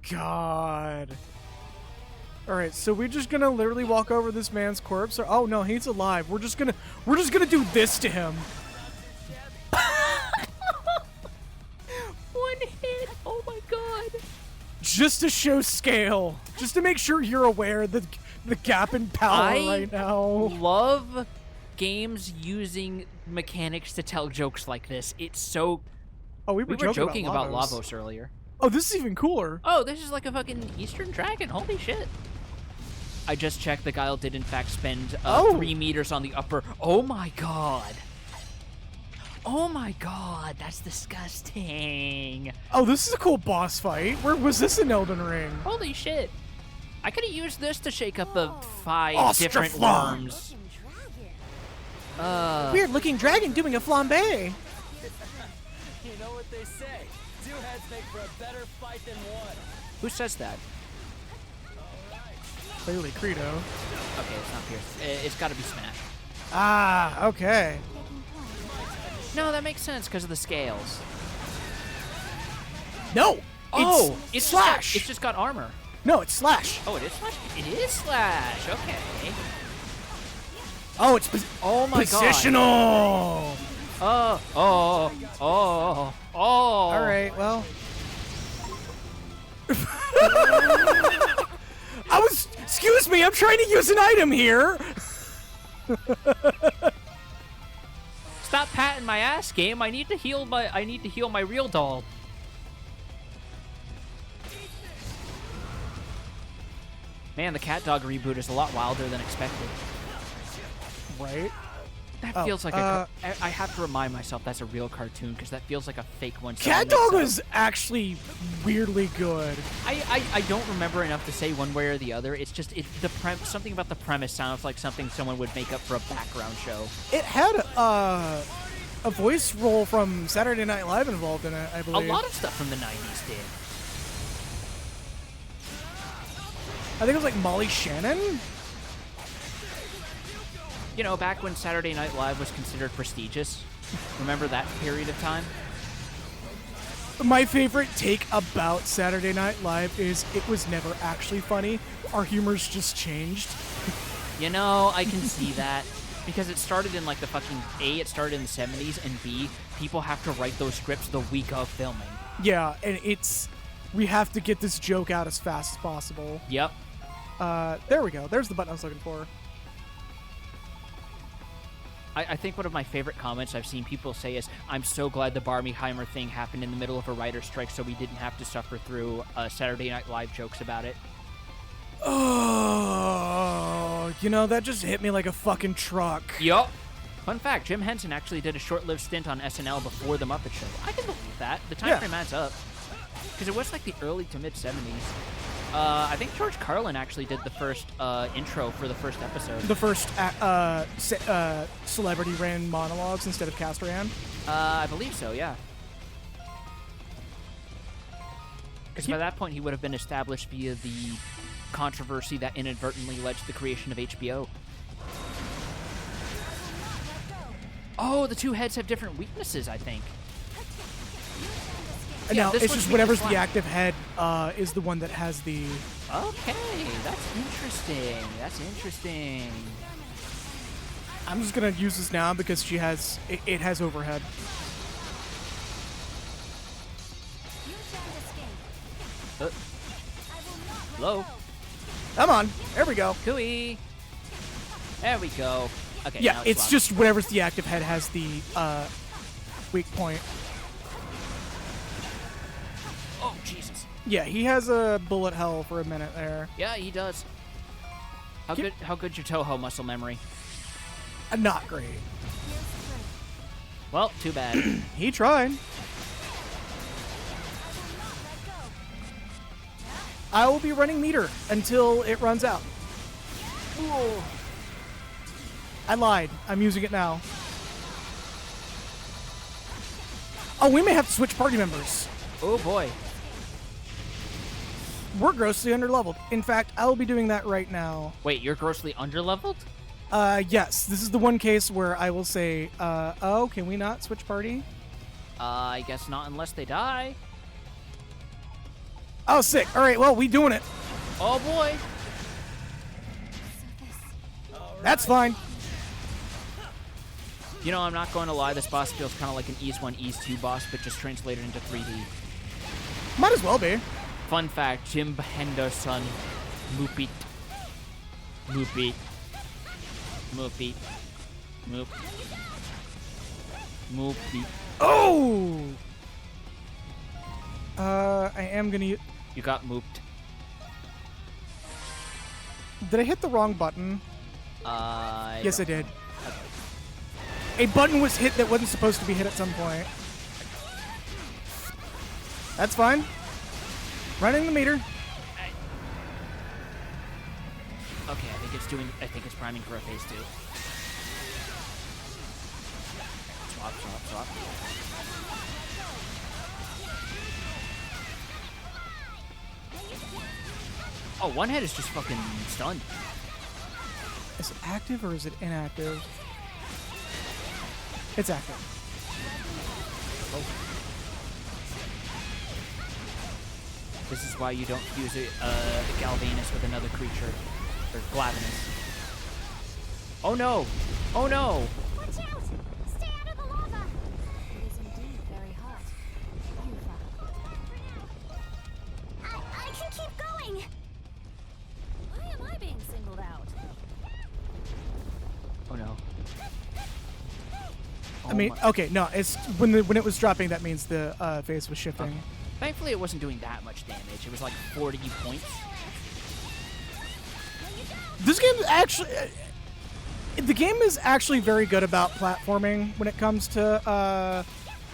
God. Alright, so we're just gonna literally walk over this man's corpse, or oh no, he's alive. We're just gonna do this to him. One hit! Oh my god! Just to show scale. Just to make sure you're aware of the gap in power right now. Love games using mechanics to tell jokes like this. It's so... Oh, we We were were joking about about Lavos. Lavos earlier. Oh, this is even cooler. Oh, this is like a fucking Eastern Dragon. Holy shit. I just checked. The Guile did in fact spend 3 meters on the upper... Oh my god. Oh my god. That's disgusting. Oh, this is a cool boss fight. Where was this in Elden Ring? Holy shit. I could have used this to shake up the 5 Ostraflon. different worms. Weird looking dragon doing a flambe. You know what they say. Two heads make for a better fight than one. Who says that? Clearly Credo. Okay, it's not Pierce. It's gotta be Smash. Ah, okay. No, that makes sense because of the scales. No! Oh, it's just Slash! it's just got armor. No, it's Slash. Oh, it is Slash? It is Slash. Okay. Oh, it's Oh my god. positional. Oh. All right, well. Excuse me, I'm trying to use an item here. Stop patting my ass, game. I need to heal my real doll. Man, the Cat Dog reboot is a lot wilder than expected. Right? That feels like I have to remind myself that's a real cartoon because that feels like a fake one. Cat Dog was actually weirdly good. I don't remember enough to say one way or the other. It's just something about the premise sounds like something someone would make up for a background show. It had a voice role from Saturday Night Live involved in it, I A believe. lot of stuff from the 90s did. I think it was like Molly Shannon. You know, back when Saturday Night Live was considered prestigious. Remember that period of time? My favorite take about Saturday Night Live is it was never actually funny. Our humor's just changed. You know, I can see that. Because it started in like the fucking... A, it started in the 70s, and B, people have to write those scripts the week of filming. Yeah, and we have to get this joke out as fast as possible. Yep. There we go. There's the button I was looking for. I think one of my favorite comments I've seen people say is, I'm so glad the Barmieheimer thing happened in the middle of a writer's strike so we didn't have to suffer through Saturday Night Live jokes about it. Oh, you know, that just hit me like a fucking truck. Yup. Fun fact, Jim Henson actually did a short-lived stint on SNL before The Muppet Show. I can believe that. The time frame adds up. Because it was like the early to mid-70s. I think George Carlin actually did the first intro for the first episode. The first celebrity ran monologues instead of cast ran. I believe so, yeah. Because by that point he would have been established via the controversy that inadvertently led to the creation of HBO. Oh, the two heads have different weaknesses, I think. Yeah, Now, this it's one's just weak whatever's to the slap. active head is the one that has the... Okay, that's interesting. That's interesting. I'm just gonna use this now because she has... It has overhead. You shan't escape. Uh, I will not let hello? go. Come on. There we go. Cooey. There we go. Okay. Yeah, now it's locked. just whatever's the active head has the weak point. Oh, Jesus. Yeah, he has a bullet hell for a minute there. Yeah, he does. How Get- good? How good's your Toho muscle memory? Not great. Here's through. Well, too bad. He tried. I will be running meter until it runs out. Ooh. I lied. I'm using it now. Oh, we may have to switch party members. Oh boy. We're grossly underleveled. In fact, I'll be doing that right now. Wait, you're grossly underleveled? Yes, this is the one case where I will say, oh, can we not switch party? I guess not unless they die. Oh, sick. All right, well, we doing it. Oh boy. That's fine. You know, I'm not going to lie. This boss feels kind of like an Ease 1, Ease 2 boss, but just translated into 3D. Might as well be. Fun fact, Jim Henderson, Moopit. Moopit. Moopit. Moop. Moopit. Oh! I am gonna... You got mooped. Did I hit the wrong button? Yes, I don't- did. A button was hit that wasn't supposed to be hit at some point. That's fine. Running the meter. Okay, I think it's priming for a phase 2. Swap, swap, swap. Oh, one head is just fucking stunned. Is it active or is it inactive? It's active. This is why you don't use a Galvanus with another creature. Or Glavinus. Oh no! Oh no! Watch out! Stay out of the lava! It is indeed very hot. I can keep going! Why am I being singled out? Oh no. I mean, okay, no, it's when it was dropping, that means the phase was shifting. Thankfully, it wasn't doing that much damage. It was like 40 points. This game is actually... the game is actually very good about platforming when it comes to,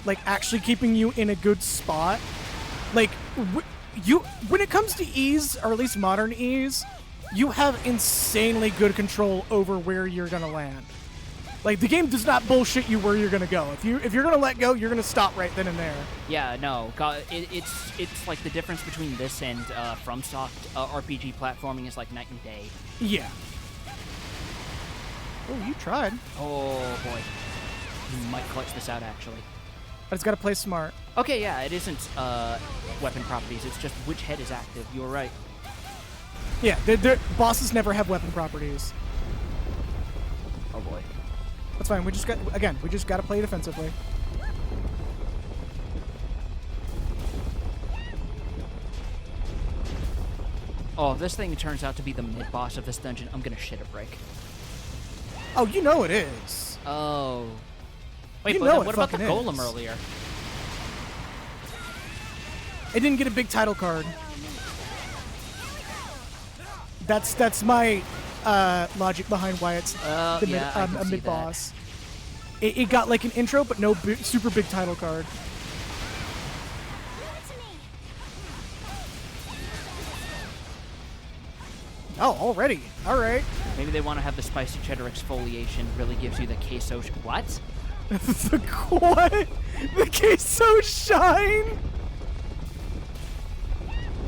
like, actually keeping you in a good spot. Like, when it comes to ease, or at least modern ease, you have insanely good control over where you're gonna land. Like, the game does not bullshit you where you're gonna go. If you're gonna let go, you're gonna stop right then and there. Yeah, no. It's like the difference between this and FromSoft RPG platforming is like night and day. Yeah. Oh, you tried. Oh boy. You might clutch this out actually. But it's gotta play smart. Okay, yeah, it isn't weapon properties. It's just which head is active. You were right. Yeah, bosses never have weapon properties. Oh boy. That's fine. We just gotta play defensively. Oh, if this thing turns out to be the mid-boss of this dungeon, I'm gonna shit a brick. Oh, you know it is. Oh. Wait, You but know then it what about the fucking golem is. earlier? It didn't get a big title card. That's my logic behind why it's the yeah, I can a see mid boss. It got like an intro, but no super big title card. Give it to me! Oh, already. All right. Maybe they want to have the spicy cheddar exfoliation really gives you the queso. What? The what? The queso shine.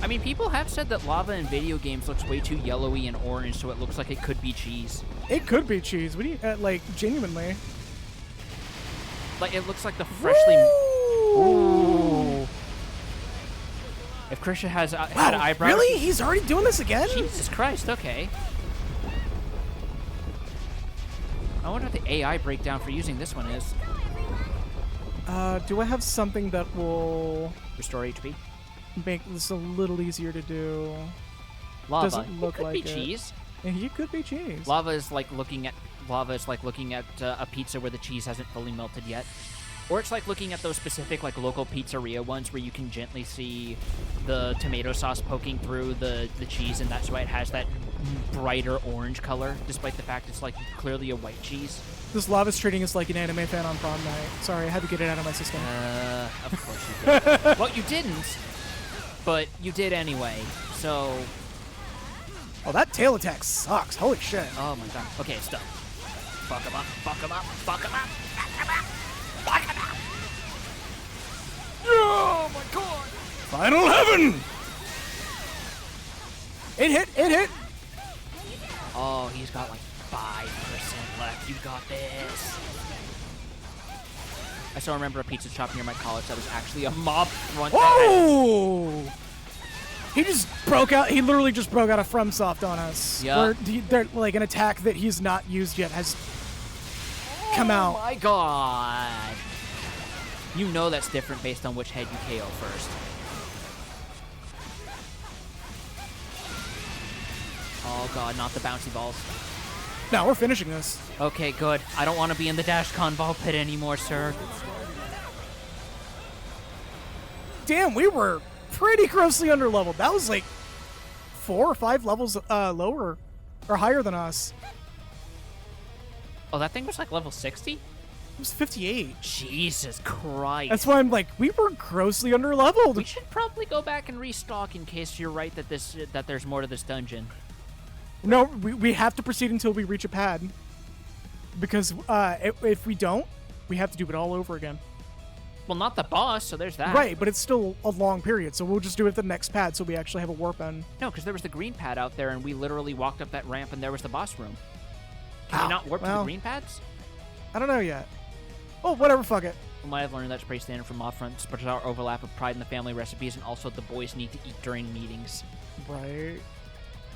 I mean, people have said that lava in video games looks way too yellowy and orange, so it looks like it could be cheese. It could be cheese. What do you like? Genuinely. Like, it looks like the freshly... Ooh. If Krisha has had Wow, eyebrows... really? He's already doing this again? Jesus Christ, okay. I wonder what the AI breakdown for using this one is. Do I have something that will Restore HP. make this a little easier to do? Lava. Doesn't look it could like be it. cheese. And he could be cheese. Lava is like looking at a pizza where the cheese hasn't fully melted yet. Or it's like looking at those specific like local pizzeria ones where you can gently see the tomato sauce poking through the cheese, and that's why it has that brighter orange color, despite the fact it's like clearly a white cheese. This lava's treating us like an anime fan on prom night. Sorry, I had to get it out of my system. Of course you did. Well, you didn't, but you did anyway, so... Oh, that tail attack sucks. Holy shit. Oh my god. Okay, it's done. Fuck him up, fuck him up, fuck him up, fuck him up, fuck him up! Oh my god! Final heaven! It hit, it hit! Oh, he's got like 5% left. You got this. I still remember a pizza shop near my college that was actually a mob front. Whoa! He just broke out. He literally just broke out a FromSoft on us. Yeah. Where they're like an attack that he's not used yet has come out. Oh my god. You know that's different based on which head you KO first. Oh god, not the bouncy balls. No, we're finishing this. Okay, good. I don't want to be in the Dashcon ball pit anymore, sir. Damn, we were pretty grossly underleveled. That was like 4 or 5 levels lower or higher than us. Oh, that thing was like level 60? It was 58. Jesus Christ. That's why I'm like, we were grossly underleveled. We should probably go back and restock in case you're right that that there's more to this dungeon. No, we have to proceed until we reach a pad. Because if we don't, we have to do it all over again. Well, not the boss, so there's that. Right, but it's still a long period, so we'll just do it at the next pad so we actually have a warp end. No, because there was the green pad out there, and we literally walked up that ramp, and there was the boss room. Can Ow, we not warp to the well. green pads? I don't know yet. Oh, whatever, fuck it. We might have learned that's pretty standard from mob fronts, but there's our overlap of pride in the family recipes, and also the boys need to eat during meetings. Right.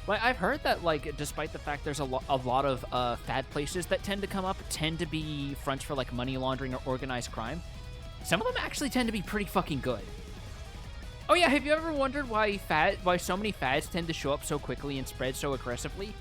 Like, I've heard that, like, despite the fact there's a lot of fad places that tend to come up, tend to be fronts for, like, money laundering or organized crime, some of them actually tend to be pretty fucking good. Oh yeah, have you ever wondered why so many fads tend to show up so quickly and spread so aggressively?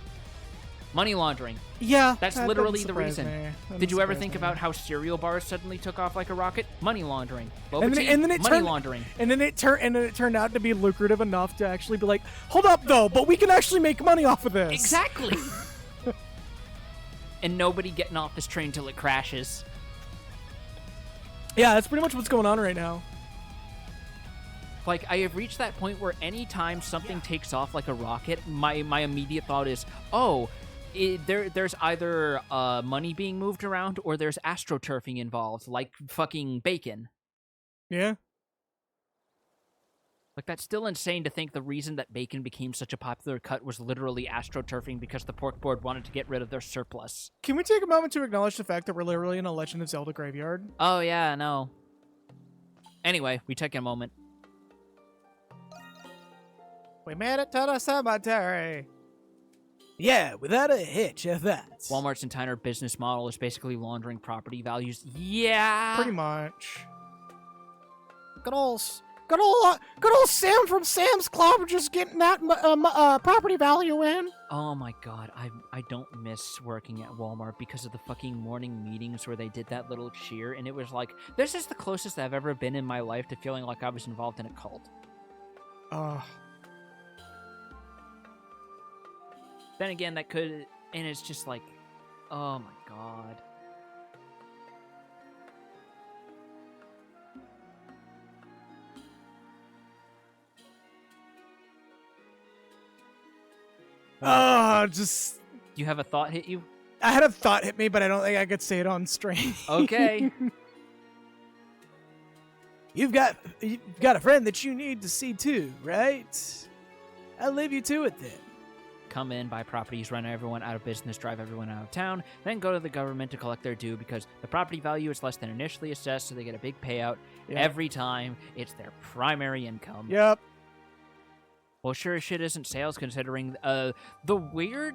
Money laundering. Yeah. That's that literally doesn't the surprise reason. me. That Did doesn't you ever surprise think me. about how cereal bars suddenly took off like a rocket? Money laundering. Boba And tea, then it money turned, laundering. And then it turned out to be lucrative enough to actually be like, hold up though, but we can actually make money off of this. Exactly. And nobody getting off this train till it crashes. Yeah, that's pretty much what's going on right now. Like, I have reached that point where anytime something takes off like a rocket, my immediate thought is, oh, there's either money being moved around or there's astroturfing involved, like fucking bacon. Yeah. Like, that's still insane to think the reason that bacon became such a popular cut was literally astroturfing because the pork board wanted to get rid of their surplus. Can we take a moment to acknowledge the fact that we're literally in a Legend of Zelda graveyard? Oh, yeah, no. Anyway, we take a moment. We made it to the cemetery. Yeah, without a hitch at that. Walmart's entire business model is basically laundering property values. Yeah! Pretty much. Good old Sam from Sam's Club just getting that property value in. Oh my god, I don't miss working at Walmart because of the fucking morning meetings where they did that little cheer, and it was like, this is the closest I've ever been in my life to feeling like I was involved in a cult. Then again, that could, and it's just like, oh my god. Just... Do you have a thought hit you? I had a thought hit me, but I don't think I could say it on stream. Okay. You've got a friend that you need to see too, right? I'll leave you to it then. Come in, buy properties, run everyone out of business, drive everyone out of town, then go to the government to collect their due because the property value is less than initially assessed, so they get a big payout every time. It's their primary income. Yep. Well, sure as shit isn't sales considering the weird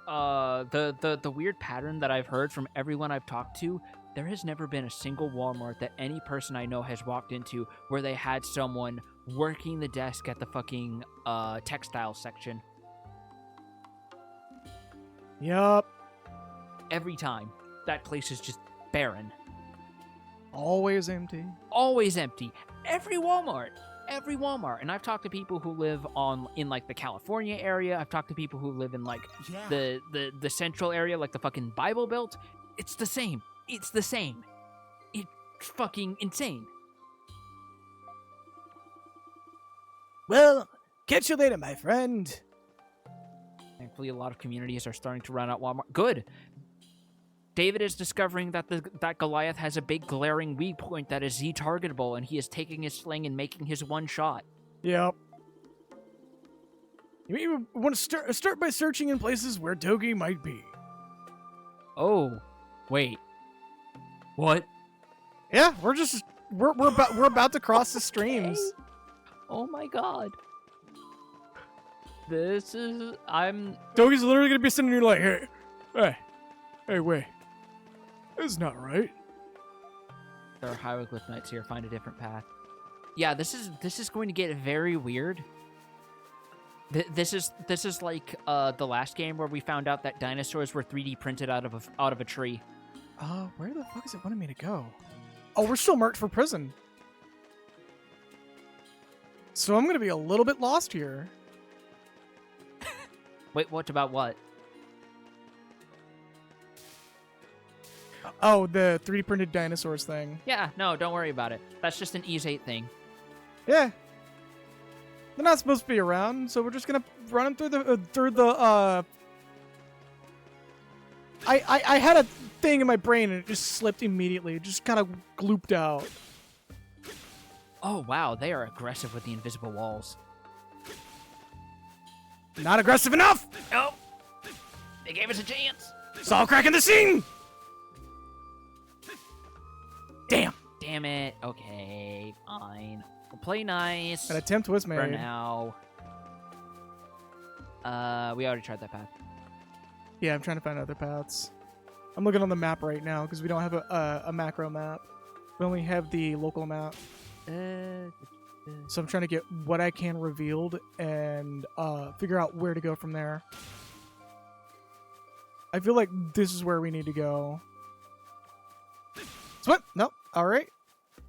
the weird pattern that I've heard from everyone I've talked to. There has never been a single Walmart that any person I know has walked into where they had someone working the desk at the fucking textile section. Yup. Every time. That place is just barren. Always empty. Always empty. Every Walmart. Every Walmart. And I've talked to people who live in like the California area. I've talked to people who live in like the central area, like the fucking Bible Belt. It's the same. It's the same. It's fucking insane. Well, catch you later, my friend. Thankfully, a lot of communities are starting to run out Walmart. Good. David is discovering that that Goliath has a big glaring weak point that is Z-targetable, and he is taking his sling and making his one shot. Yep. You want to start by searching in places where Togi might be. Oh, wait. What? Yeah, we're about to cross the streams. Okay. Oh my god. Togi's literally gonna be sitting here like, hey, wait. This is not right. There are hieroglyph knights here. Find a different path. Yeah, this is going to get very weird. This is like the last game where we found out that dinosaurs were 3D printed out of a tree. Where the fuck is it wanting me to go? Oh, we're still marked for prison. So I'm gonna be a little bit lost here. Wait, what about what? Oh, the 3D printed dinosaurs thing. Yeah, no, don't worry about it. That's just an Ease 8 thing. Yeah. They're not supposed to be around, so we're just gonna run them through the. I had a thing in my brain and it just slipped immediately. It just kind of glooped out. Oh wow, they are aggressive with the invisible walls. Not aggressive enough. Oh, they gave us a chance. Saw a crack in the scene. Damn it. Okay, fine. We'll play nice. An attempt was made. For now. We already tried that path. Yeah, I'm trying to find other paths. I'm looking on the map right now because we don't have a macro map. We only have the local map. So I'm trying to get what I can revealed and figure out where to go from there. I feel like this is where we need to go. What? No. All right.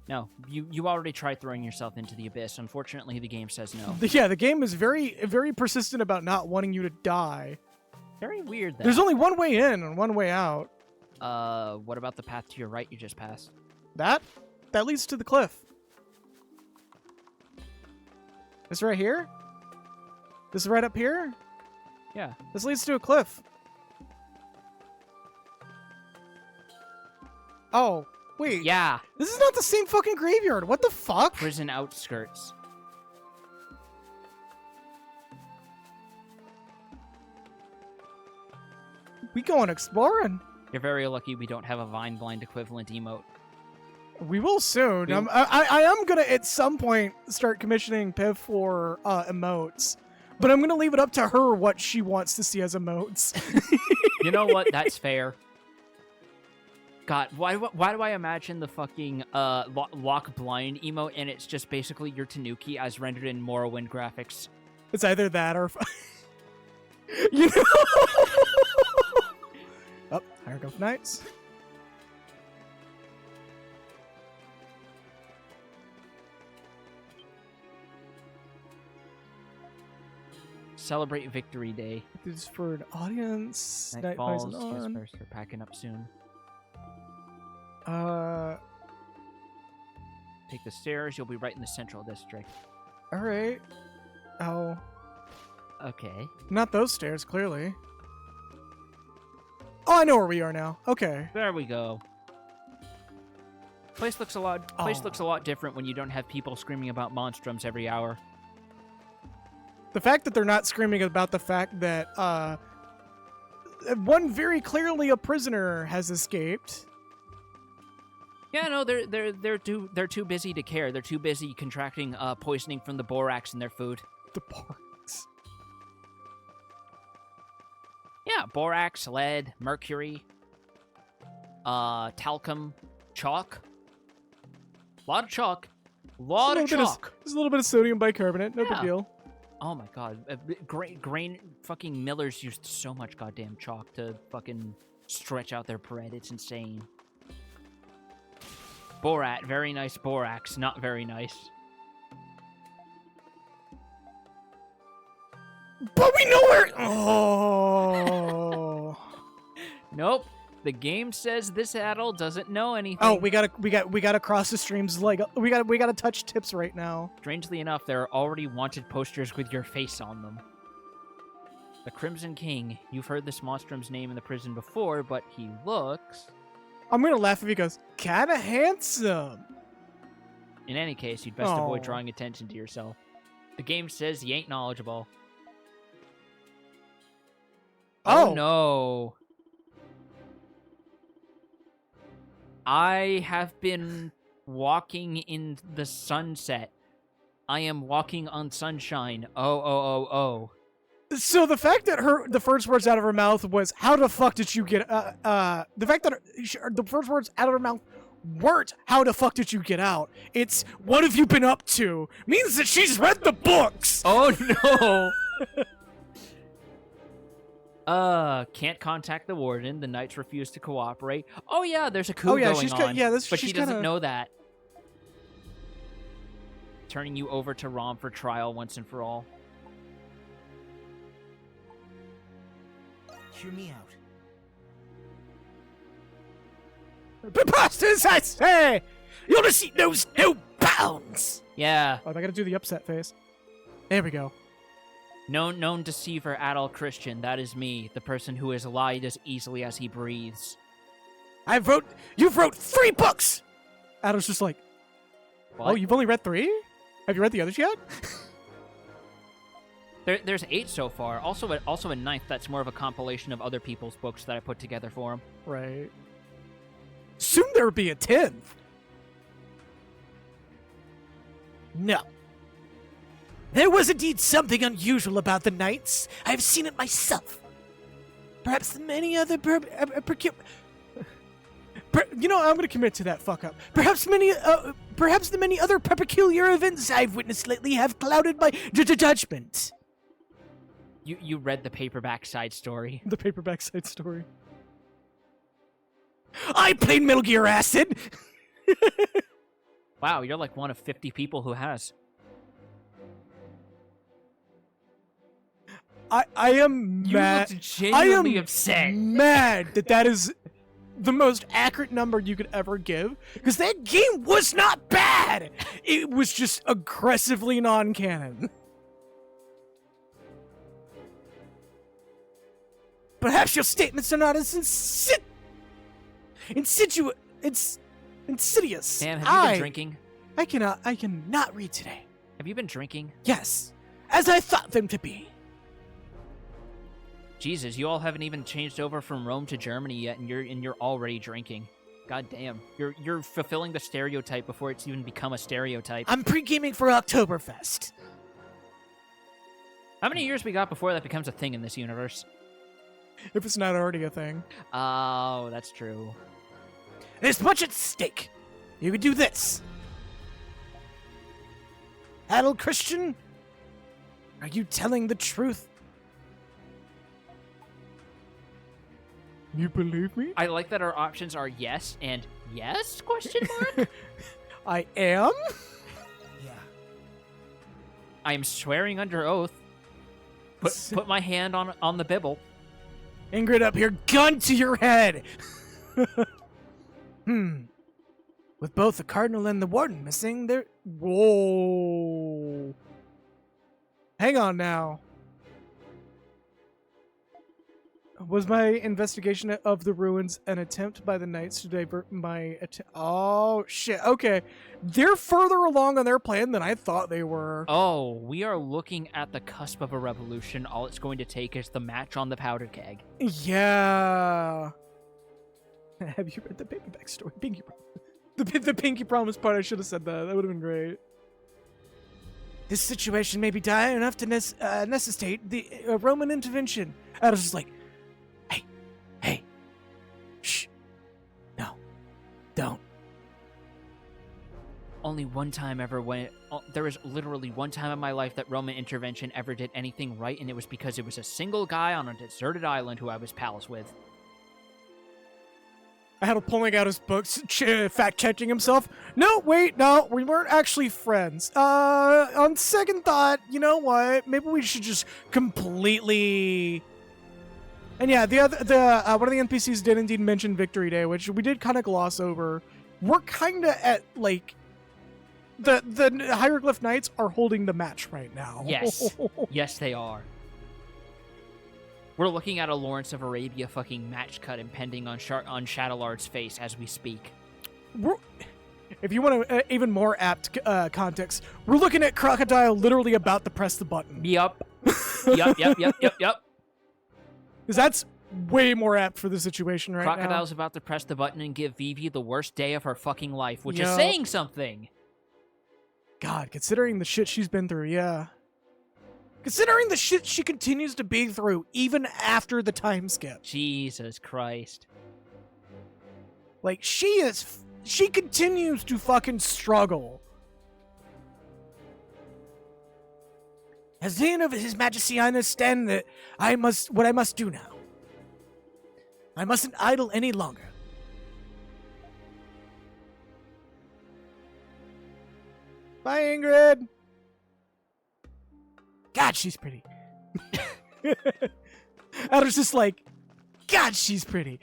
No, you already tried throwing yourself into the abyss. Unfortunately, the game says no. Yeah, the game is very, very persistent about not wanting you to die. Very weird, though. There's only one way in and one way out. What about the path to your right you just passed? That leads to the cliff. This right here? This is right up here? Yeah. This leads to a cliff. Oh, wait. Yeah. This is not the same fucking graveyard. What the fuck? Prison outskirts. We going exploring. You're very lucky we don't have a Vine Blind equivalent emote. We will soon. I am gonna at some point start commissioning Piv for emotes, but I'm gonna leave it up to her what she wants to see as emotes. You know what? That's fair. God, why do I imagine the fucking lock blind emote and it's just basically your Tanuki as rendered in Morrowind graphics? It's either that or you know. Oh, Hieroglyph Knights. Celebrate Victory Day. This is for an audience. Night falls. Poison Guess on. first. We're packing up soon. Take the stairs. You'll be right in the central district. All right. Oh, Okay. not those stairs, clearly. Oh, I know where we are now. Okay. There we go. Place looks a lot different when you don't have people screaming about monstrums every hour. The fact that they're not screaming about the fact that one very clearly a prisoner has escaped. Yeah, no, they're too busy to care. They're too busy contracting poisoning from the borax in their food. the borax. Yeah, borax, lead, mercury, talcum, chalk. A lot of chalk. Lot of chalk. There's a little bit of sodium bicarbonate. No big Yeah. deal. Oh my god. Grain fucking millers used so much goddamn chalk to fucking stretch out their bread. It's insane. Borat, very nice. Borax, not very nice. But we know where. Oh. Nope. The game says this adult doesn't know anything. Oh, we gotta cross the streams. Like we gotta touch tips right now. Strangely enough, there are already wanted posters with your face on them. The Crimson King. You've heard this monstrum's name in the prison before, but he looks... I'm gonna laugh if he goes, kinda handsome. In any case, you'd best avoid Aw. drawing attention to yourself. The game says he ain't knowledgeable. Oh. No. I have been walking in the sunset. I am walking on sunshine. Oh. So the fact that the first words out of her mouth was, "How the fuck did you get?" The fact that the first words out of her mouth weren't, "How the fuck did you get out?" It's, "What have you been up to?" Means that she's read the books. Oh no. Can't contact the warden. The knights refuse to cooperate. Oh yeah, there's a coup going on. But she doesn't know that. Turning you over to Rom for trial once and for all. Hear me out. Preposterous, I say! Your deceit knows no bounds. Yeah. Oh, I gotta do the upset face. There we go. Known deceiver, adult Christian. That is me, the person who has lied as easily as he breathes. You've wrote 3 books! Adam's just like, What? oh, you've only read 3? Have you read the others yet? There's 8 so far. Also a 9th that's more of a compilation of other people's books that I put together for him. Right. Soon there'll be a 10th. No. There was indeed something unusual about the knights. I've seen it myself. Perhaps the many other You know, I'm gonna commit to that fuck up. Perhaps the many other peculiar events I've witnessed lately have clouded my judgment. You read the paperback side story. The paperback side story. I played Metal Gear Acid. Wow, you're like one of 50 people who has. I am You mad. looked genuinely I am upset. mad that is the most accurate number you could ever give, because that game was not bad. It was just aggressively non-canon. Perhaps your statements are not as insidious. Sam, have you been drinking? I cannot read today. Have you been drinking? Yes, as I thought them to be. Jesus, you all haven't even changed over from Rome to Germany yet, and you're already drinking. God damn, you're fulfilling the stereotype before it's even become a stereotype. I'm pre-gaming for Oktoberfest. How many years we got before that becomes a thing in this universe? If it's not already a thing. Oh, that's true. There's much at stake. You could do this. Adult Christian, are you telling the truth? You believe me? I like that our options are yes and yes? Question mark. I am? Yeah. I am swearing under oath. Put my hand on the Bible. Ingrid up here, gun to your head! With both the Cardinal and the Warden missing, there... Whoa. Hang on now. Was my investigation of the ruins an attempt by the Knights to divert my Oh, shit. Okay. They're further along on their plan than I thought they were. Oh, we are looking at the cusp of a revolution. All it's going to take is the match on the powder keg. Yeah. Have you read the paperback story? Pinky Promise. The Pinky Promise part, I should have said that. That would have been great. this situation may be dire enough to necessitate the Roman intervention. I was just like, hey, shh, no, don't. Only one time ever there was literally one time in my life that Roman intervention ever did anything right, and it was because it was a single guy on a deserted island who I was pals with. I had him pulling out his books, fact-checking himself. No, wait, no, we weren't actually friends. On second thought, you know what? Maybe we should just completely... And yeah, one of the NPCs did indeed mention Victory Day, which we did kind of gloss over. We're kind of at, like... The Hieroglyph Knights are holding the match right now. Yes. Yes, they are. We're looking at a Lawrence of Arabia fucking match cut impending on Shadowlard's face as we speak. If you want even more apt context, we're looking at Crocodile literally about to press the button. Yup. Yup. Because that's way more apt for the situation right now. Crocodile's about to press the button and give Vivi the worst day of her fucking life, which is Yup. saying something. God, considering the shit she's been through, yeah. Considering the shit she continues to be through even after the time skip. Jesus Christ. Like, she continues to fucking struggle. As the end of His Majesty, I understand that what I must do now. I mustn't idle any longer. Bye, Ingrid. God, she's pretty. I was just like, God, she's pretty.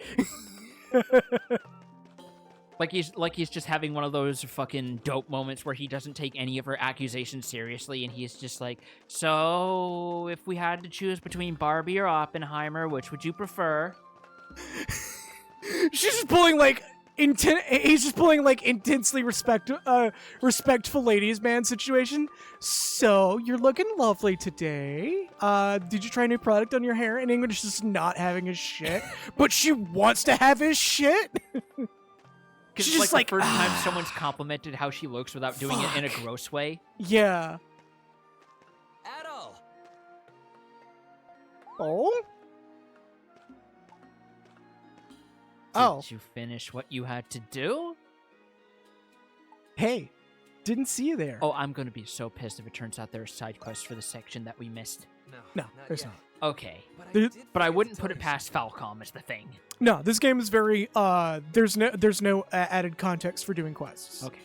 Like he's just having one of those fucking dope moments where he doesn't take any of her accusations seriously, and he's just like, so if we had to choose between Barbie or Oppenheimer, which would you prefer? She's just pulling like he's just pulling like intensely respectful ladies man situation. So you're looking lovely today. Did you try a new product on your hair? And English is just not having his shit, but she wants to have his shit. Because She's it's just like the first time someone's complimented how she looks without doing it in a gross way. Yeah. Adol! Oh? Oh. Did you finish what you had to do? Hey, didn't see you there. Oh, I'm gonna be so pissed if it turns out there are side quests for the section that we missed. No, there's not. Okay. There- But I wouldn't put it past Falcom as the thing. No, this game is very there's no added context for doing quests. Okay.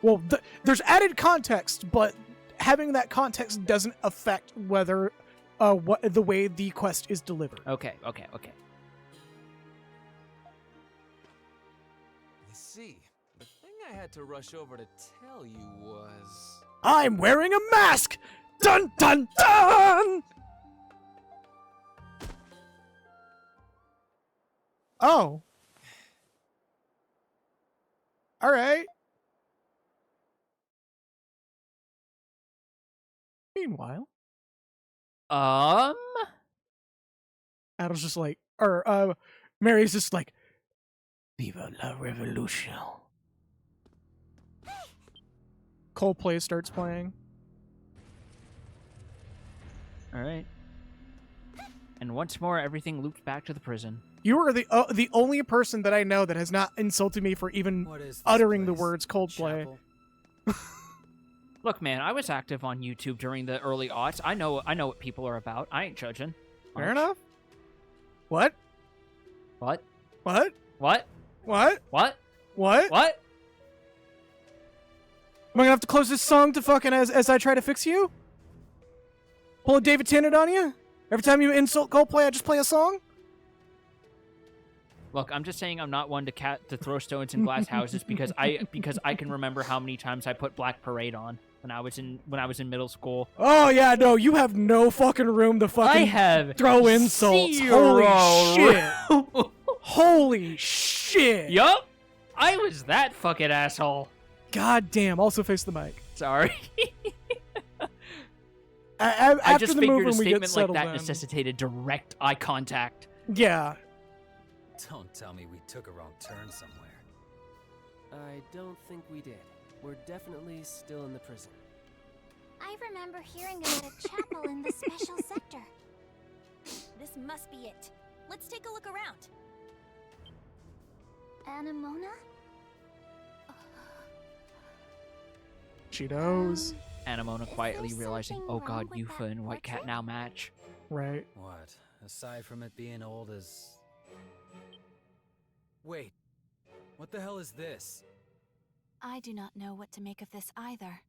Well, there's added context, but having that context doesn't affect whether the way the quest is delivered. Okay. You see, the thing I had to rush over to tell you was... I'm wearing a mask. Dun dun dun. Oh. All right. Meanwhile, Adam's just like, Mary's just like, Viva la revolution. Coldplay starts playing. All right. And once more, everything loops back to the prison. You are the only person that I know that has not insulted me for even What is this uttering the place? words Coldplay. Chapel? Look, man, I was active on YouTube during the early aughts. I know what people are about. I ain't judging. Fair enough. What? What? What? What? What? What? What? What? Am I gonna have to close this song to fucking as I try to fix you? Pull a David Tennant on you? Every time you insult Coldplay, I just play a song? Look, I'm just saying I'm not one to throw stones in glass houses because I can remember how many times I put Black Parade on when I was in middle school. Oh yeah, no, you have no fucking room to fucking I have throw insults. zero Holy shit. room. Holy shit. Yup. I was that fucking asshole. God damn. Also face the mic. Sorry. After I just the figured move a when we get statement like settled that in. necessitated direct eye contact. Yeah. Don't tell me we took a wrong turn somewhere. I don't think we did. We're definitely still in the prison. I remember hearing about a chapel in the special sector. This must be it. Let's take a look around. Anemona? She knows. Anemona Is quietly there realizing, something oh god, wrong with Yufa that and White Cat portrait? now match. Right. What? Aside from it being old as... Wait. What the hell is this? I do not know what to make of this either.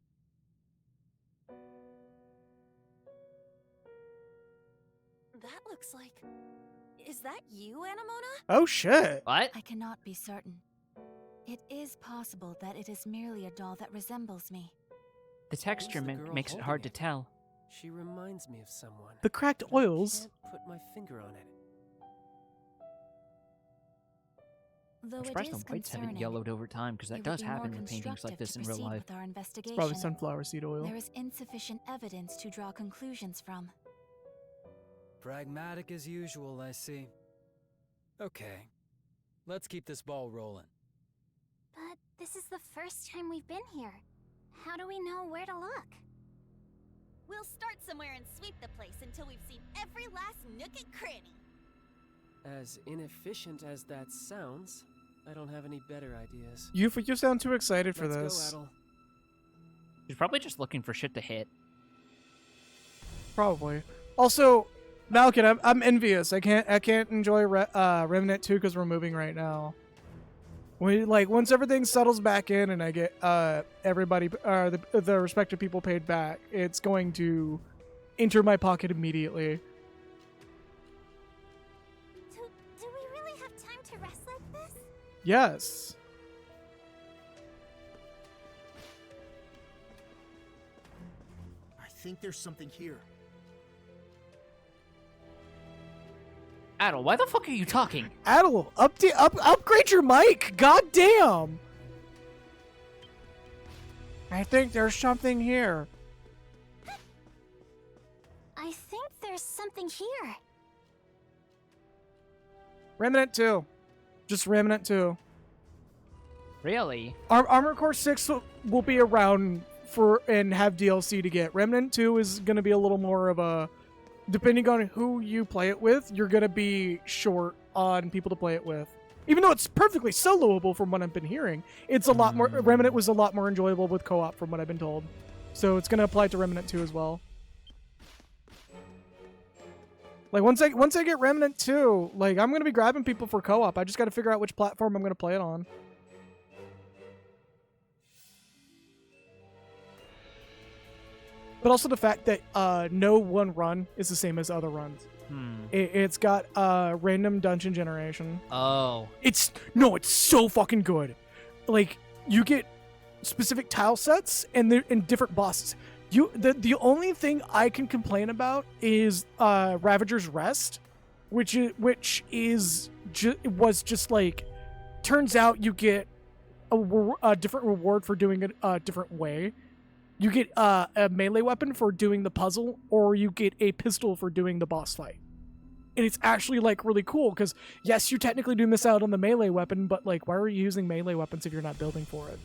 That looks like... Is that you, Anemona? Oh shit. What? I cannot be certain. It is possible that it is merely a doll that resembles me. The texture Who's the girl makes it hard to holding it? tell. She reminds me of someone. The cracked but I oils. can't put my finger on it. Though I'm it surprised is the whites haven't concerning, yellowed over time, because that it would does be more happen in paintings like constructive this to in real proceed life. with our investigation. Probably sunflower seed oil. There is insufficient evidence to draw conclusions from. Pragmatic as usual, I see. Okay. Let's keep this ball rolling. But this is the first time we've been here. How do we know where to look? We'll start somewhere and sweep the place until we've seen every last nook and cranny. As inefficient as that sounds, I don't have any better ideas. You sound too excited for Let's this. go, Adel. She's probably just looking for shit to hit. Probably. Also, Malkin, I'm envious. I can't enjoy Remnant 2 because we're moving right now. Once everything settles back in and I get everybody the respective people paid back, it's going to enter my pocket immediately. Do we really have time to rest like this? Yes. I think there's something here. Adel, why the fuck are you talking? Adel, upgrade your mic. God damn. I think there's something here. I think there's something here. Remnant 2. Just Remnant 2. Really? Armor Core 6 will be around for and have DLC to get. Remnant 2 is going to be a little more of a... Depending on who you play it with, you're going to be short on people to play it with. Even though it's perfectly soloable from what I've been hearing, it's a lot more... Remnant was a lot more enjoyable with co-op from what I've been told. So it's going to apply to Remnant 2 as well. Like, once I get Remnant 2, like, I'm going to be grabbing people for co-op. I just got to figure out which platform I'm going to play it on. But also the fact that no one run is the same as other runs. It's got random dungeon generation. Oh. It's so fucking good. Like, you get specific tile sets and different bosses. The only thing I can complain about is Ravager's Rest, which was just like, turns out you get a different reward for doing it a different way. You get a melee weapon for doing the puzzle, or you get a pistol for doing the boss fight. And it's actually, like, really cool, because, yes, you technically do miss out on the melee weapon, but, like, why are you using melee weapons if you're not building for it?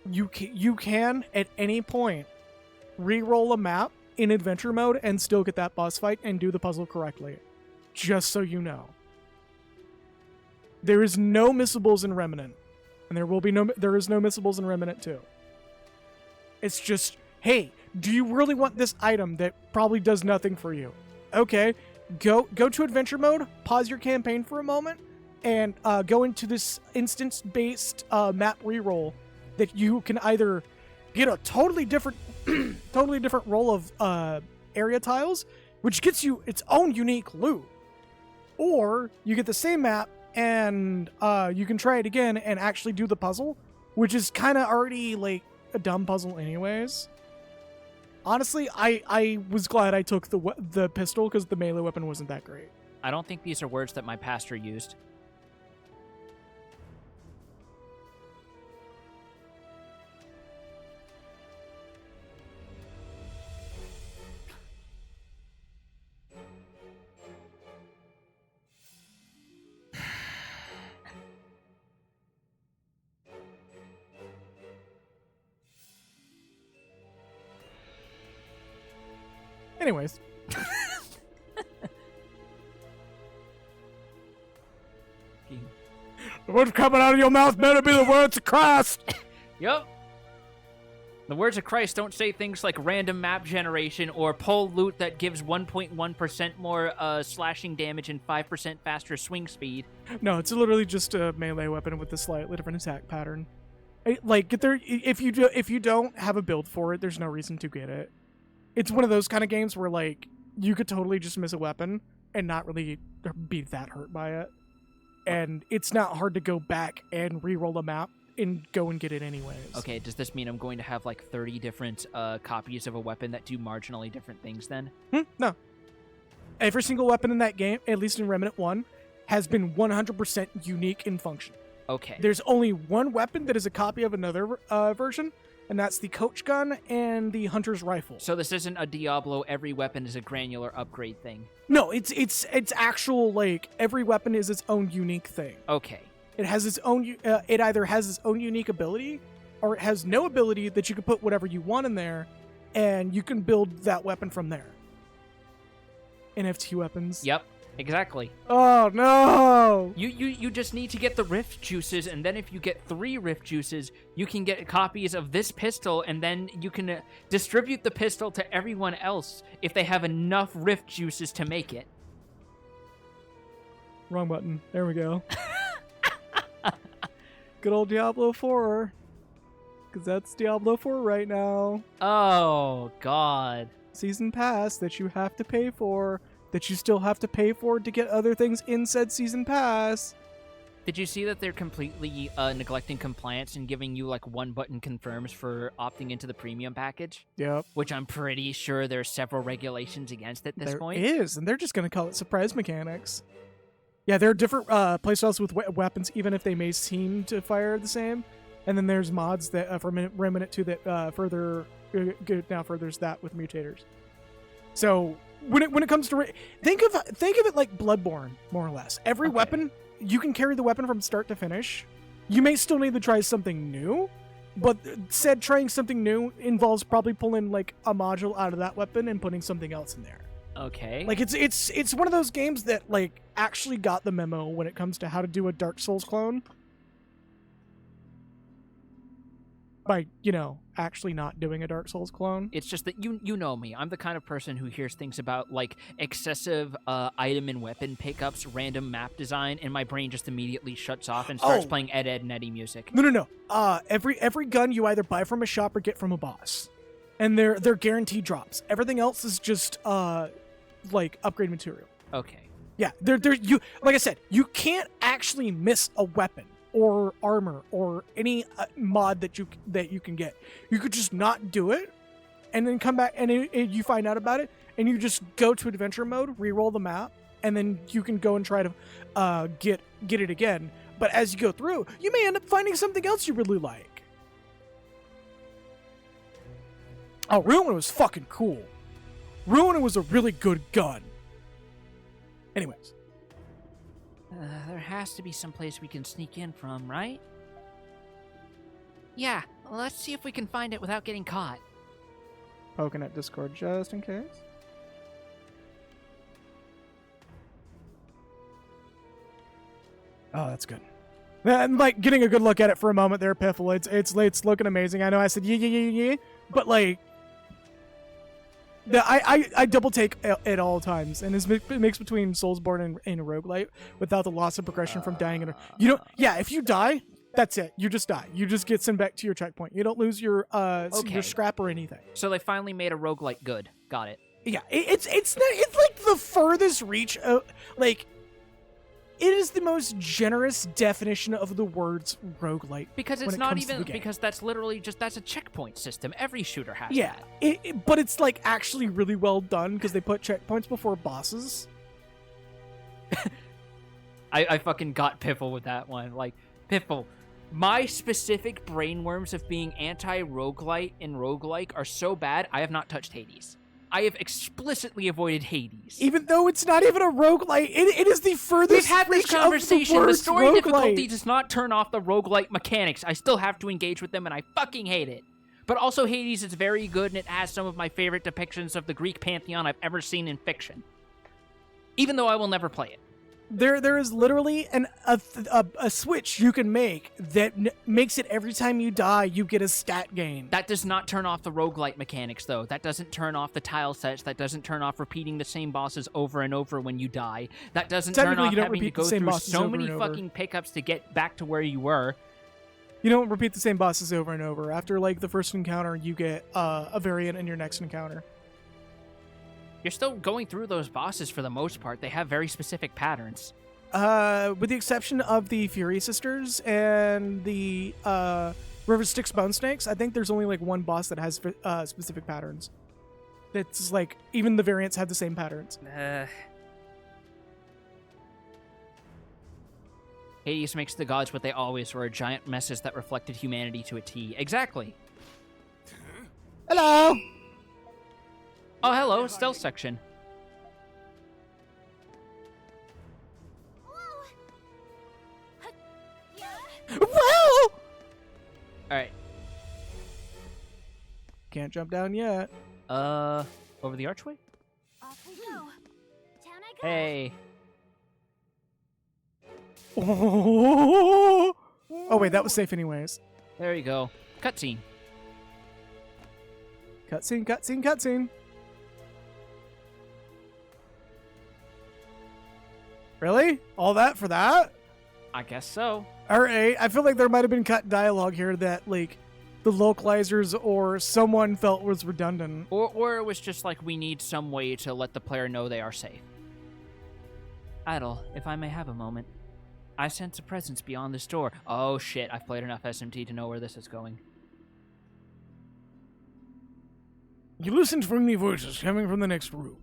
You can, at any point, re-roll a map in adventure mode and still get that boss fight and do the puzzle correctly. Just so you know. There is no missables in Remnant. And there is no missables in Remnant 2. It's just, hey, do you really want this item that probably does nothing for you? Okay, go to adventure mode, pause your campaign for a moment, and go into this instance-based map reroll that you can either get a totally different roll of area tiles, which gets you its own unique loot. Or you get the same map and you can try it again and actually do the puzzle, which is kind of already like a dumb puzzle anyways. Honestly, I was glad I took the pistol because the melee weapon wasn't that great. I don't think these are words that my pastor used. Anyways. The words coming out of your mouth better be the words of Christ. Yep. The words of Christ don't say things like random map generation or pull loot that gives 1.1% more slashing damage and 5% faster swing speed. No, it's literally just a melee weapon with a slightly different attack pattern. Like, get there if you don't have a build for it, there's no reason to get it. It's one of those kind of games where like you could totally just miss a weapon and not really be that hurt by it. And it's not hard to go back and re-roll a map and go and get it anyways. Okay, does this mean I'm going to have like 30 different copies of a weapon that do marginally different things then? No. Every single weapon in that game, at least in Remnant 1, has been 100% unique in function. Okay. There's only one weapon that is a copy of another version, and that's the coach gun and the hunter's rifle. So this isn't a Diablo, every weapon is a granular upgrade thing. No, it's actual, like, every weapon is its own unique thing. Okay. It has its own, it either has its own unique ability, or it has no ability that you can put whatever you want in there, and you can build that weapon from there. NFT weapons. Yep, exactly. Oh, no! You just need to get the rift juices, and then if you get 3 rift juices, you can get copies of this pistol, and then you can distribute the pistol to everyone else if they have enough rift juices to make it. Wrong button. There we go. Good old Diablo 4. Because that's Diablo 4 right now. Oh, God. Season pass that you have to pay for, that you still have to pay for to get other things in said season pass. Did you see that they're completely neglecting compliance and giving you like 1 button confirms for opting into the premium package? Yep. Which I'm pretty sure there's several regulations against at this point. There is, and they're just going to call it surprise mechanics. Yeah, there are different playstyles with weapons, even if they may seem to fire the same. And then there's mods that for Remnant 2 that furthers that with mutators. So when it comes to think of it like Bloodborne, more or less. Every weapon, you can carry the weapon from start to finish. You may still need to try something new, but said trying something new involves probably pulling like a module out of that weapon and putting something else in there. Okay. Like it's one of those games that like actually got the memo when it comes to how to do a Dark Souls clone. By, actually not doing a Dark Souls clone. It's just that you know me. I'm the kind of person who hears things about like excessive item and weapon pickups, random map design, and my brain just immediately shuts off and starts playing Ed, Ed, and Eddie music. No. Every gun you either buy from a shop or get from a boss. And they're guaranteed drops. Everything else is just like upgrade material. Okay. Yeah, you like I said, you can't actually miss a weapon or armor or any mod that you can get. You could just not do it, and then come back and you find out about it, and you just go to adventure mode, re-roll the map, and then you can go and try to get it again. But as you go through, you may end up finding something else you really like. Oh, Ruin was fucking cool. Ruin was a really good gun. Anyways. There has to be some place we can sneak in from, right? Yeah, let's see if we can find it without getting caught. Poking at Discord just in case. Oh, that's good. And like getting a good look at it for a moment there, Piffle. It's looking amazing. I know I said yeah, but like I double take at all times, and it's a mix between Soulsborne and roguelite without the loss of progression from dying. If you die, that's it. You just die. You just get sent back to your checkpoint. You don't lose your scrap or anything. So they finally made a roguelite good. Got it. Yeah, it's like the furthest reach of like. It is the most generous definition of the words roguelite. Because it's not even, because that's literally just, that's a checkpoint system. Every shooter has that. But it's like actually really well done because they put checkpoints before bosses. I fucking got Piffle with that one. Like, Piffle, my specific brainworms of being anti-roguelite and roguelike are so bad, I have not touched Hades. I have explicitly avoided Hades. Even though it's not even a roguelite, it is the furthest We've had this reach conversation. Of the, the story roguelite. difficulty does not turn off the roguelite mechanics. I still have to engage with them, and I fucking hate it. But also Hades is very good, and it has some of my favorite depictions of the Greek pantheon I've ever seen in fiction. Even though I will never play it. There is literally a switch you can make that makes it every time you die, you get a stat gain. That does not turn off the roguelite mechanics, though. That doesn't turn off the tile sets. That doesn't turn off repeating the same bosses over and over when you die. That doesn't turn off having to go through so many fucking pickups to get back to where you were. You don't repeat the same bosses over and over. After, like, the first encounter, you get a variant in your next encounter. You're still going through those bosses for the most part. They have very specific patterns. With the exception of the Fury Sisters and the River Styx Bone Snakes, I think there's only, like, one boss that has specific patterns. It's, like, even the variants have the same patterns. Hades makes the gods what they always were, giant messes that reflected humanity to a T. Exactly. Hello! Oh, hello, stealth section. Whoa! Alright. Can't jump down yet. Over the archway? Off we go. Down I go. Hey. Oh wait, that was safe anyways. There you go. Cutscene. Cutscene, cutscene, cutscene. Really? All that for that? I guess so. Alright, I feel like there might have been cut dialogue here that, like, the localizers or someone felt was redundant. Or it was just like, we need some way to let the player know they are safe. Idle, if I may have a moment. I sense a presence beyond this door. Oh shit, I've played enough SMT to know where this is going. You listen to friendly voices coming from the next room.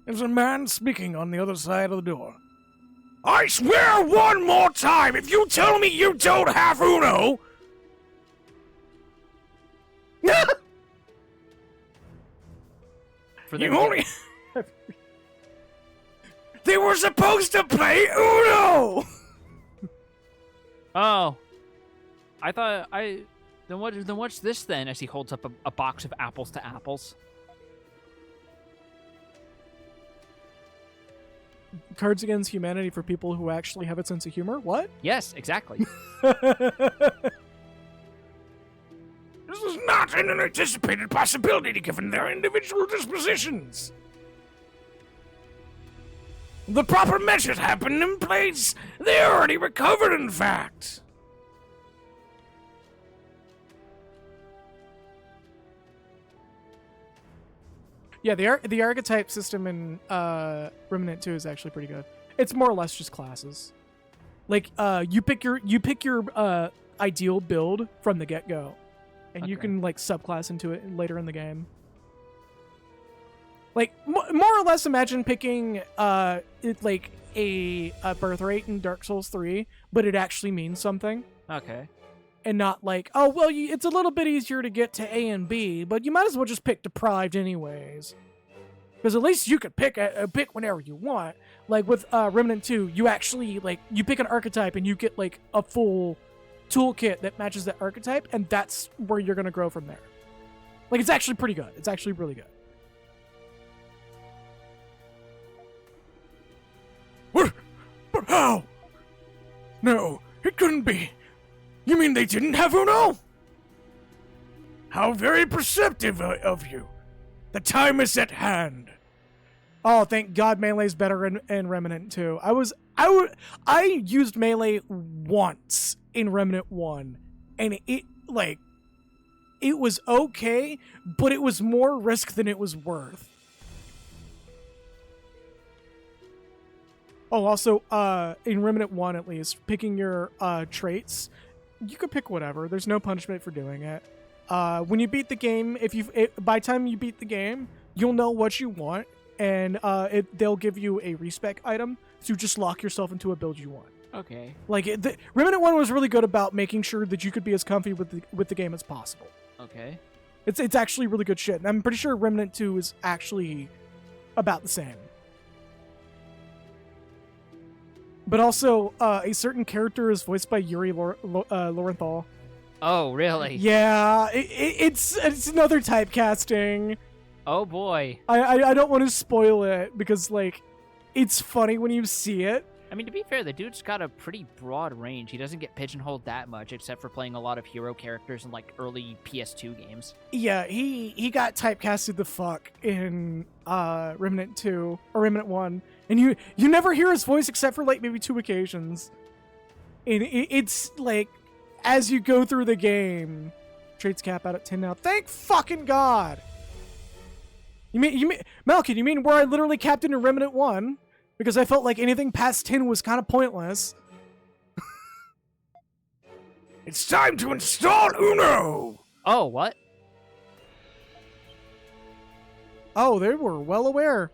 There's a man speaking on the other side of the door. I swear one more time, if you tell me you don't have Uno... For You them- only... They were supposed to play Uno! Oh. I thought Then what's this then, as he holds up a box of apples to apples? Cards Against Humanity for people who actually have a sense of humor? What? Yes, exactly. This is not an unanticipated possibility given their individual dispositions. The proper measures have been in place. They already recovered, in fact. Yeah, the archetype system in Remnant 2 is actually pretty good. It's more or less just classes. Like you pick your ideal build from the get-go, and you can like subclass into it later in the game. Like more or less, imagine picking like a birth rate in Dark Souls 3, but it actually means something. Okay. And not like, oh, well, it's a little bit easier to get to A and B, but you might as well just pick Deprived anyways. Because at least you could pick whenever you want. Like with Remnant 2, you actually, like, you pick an archetype and you get, like, a full toolkit that matches that archetype, and that's where you're going to grow from there. Like, it's actually pretty good. It's actually really good. What? But how? No, it couldn't be. You mean they didn't have Uno? How very perceptive of you. The time is at hand. Oh, thank God Melee's better in Remnant 2. I used Melee once in Remnant 1, and it was okay, but it was more risk than it was worth. Oh, also, in Remnant 1 at least, picking your traits, you could pick whatever. There's no punishment for doing it. When you beat the game, by the time you beat the game, you'll know what you want, and they'll give you a respec item, so you just lock yourself into a build you want. Okay. Like Remnant 1 was really good about making sure that you could be as comfy with the game as possible. Okay. It's actually really good shit, and I'm pretty sure Remnant 2 is actually about the same. But also, a certain character is voiced by Yuri Lorenthal, Oh, really? Yeah, it's another typecasting. Oh boy. I don't want to spoil it because like it's funny when you see it. I mean, to be fair, the dude's got a pretty broad range. He doesn't get pigeonholed that much, except for playing a lot of hero characters in like early PS2 games. Yeah, he got typecasted the fuck in Remnant 2 or Remnant 1, and you never hear his voice except for like maybe 2 occasions. And it's like as you go through the game, traits cap out at 10 now. Thank fucking God. You mean Malkin? You mean where I literally capped in Remnant 1? Because I felt like anything past 10 was kind of pointless. It's time to install Uno! Oh, what? Oh, they were well aware.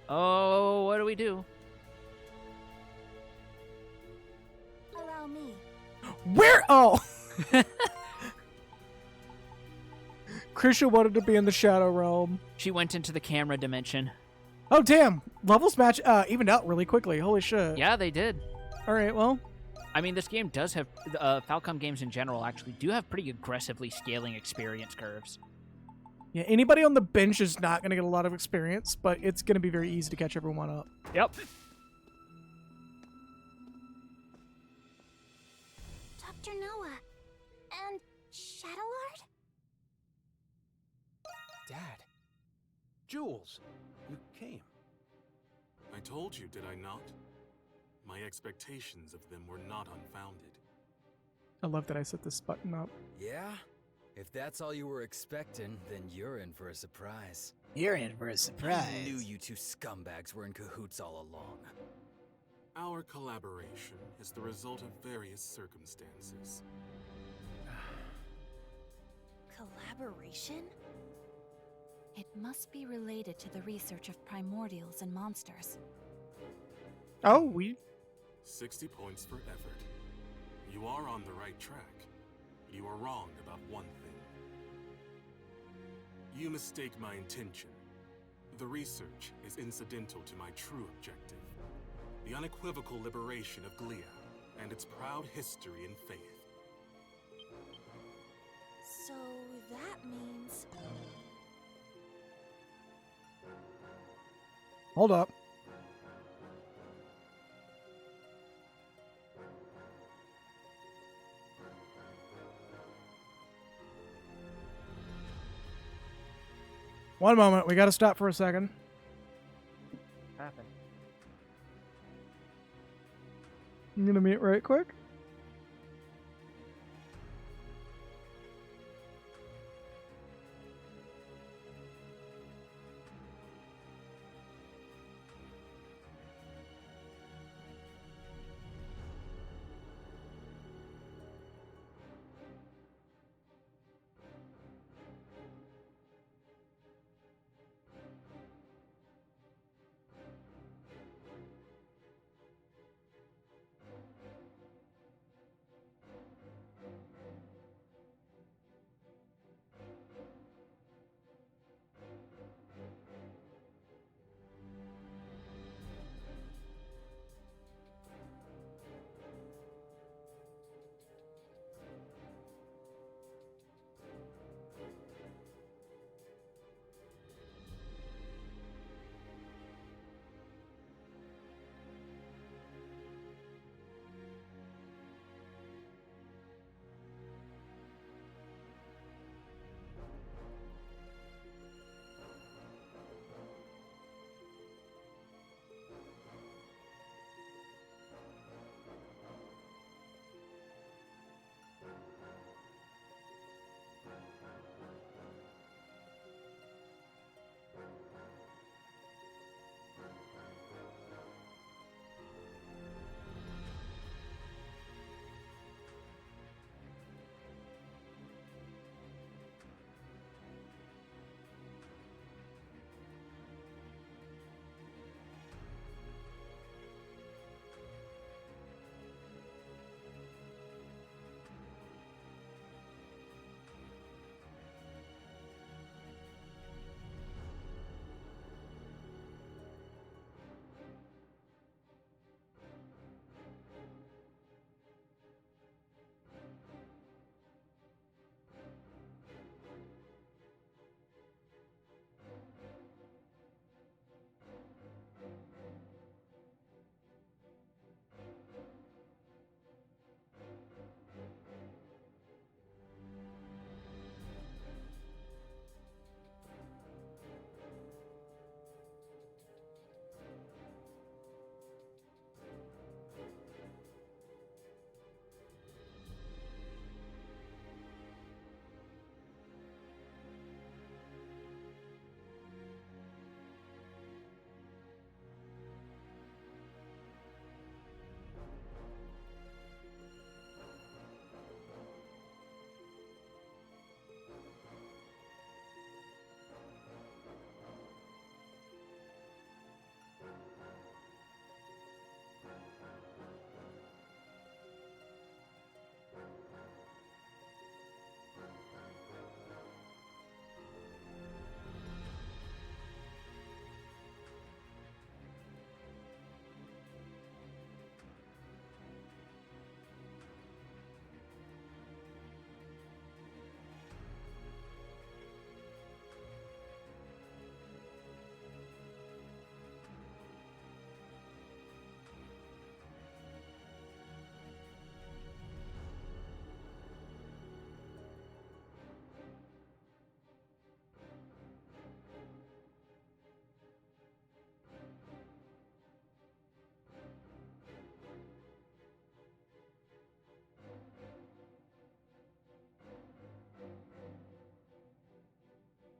Oh, what do we do? Allow me. Where? Oh. Krisha wanted to be in the Shadow Realm. She went into the camera dimension. Oh, damn. Levels match evened out really quickly. Holy shit. Yeah, they did. All right, well. I mean, this game does have, Falcom games in general actually do have pretty aggressively scaling experience curves. Yeah, anybody on the bench is not going to get a lot of experience, but it's going to be very easy to catch everyone up. Yep. Dr. Noah. And Shadowlord? Dad. Jules, you came. I told you, did I not? My expectations of them were not unfounded. I love that I set this button up. Yeah? If that's all you were expecting, then you're in for a surprise. You're in for a surprise. I knew you two scumbags were in cahoots all along. Our collaboration is the result of various circumstances. Collaboration? It must be related to the research of primordials and monsters. Oh, we... 60 points for effort. You are on the right track. You are wrong about one thing. You mistake my intention. The research is incidental to my true objective. The unequivocal liberation of Glia and its proud history and faith. So that means... Hold up. One moment, we gotta stop for a second. Happened. I'm gonna mute right quick.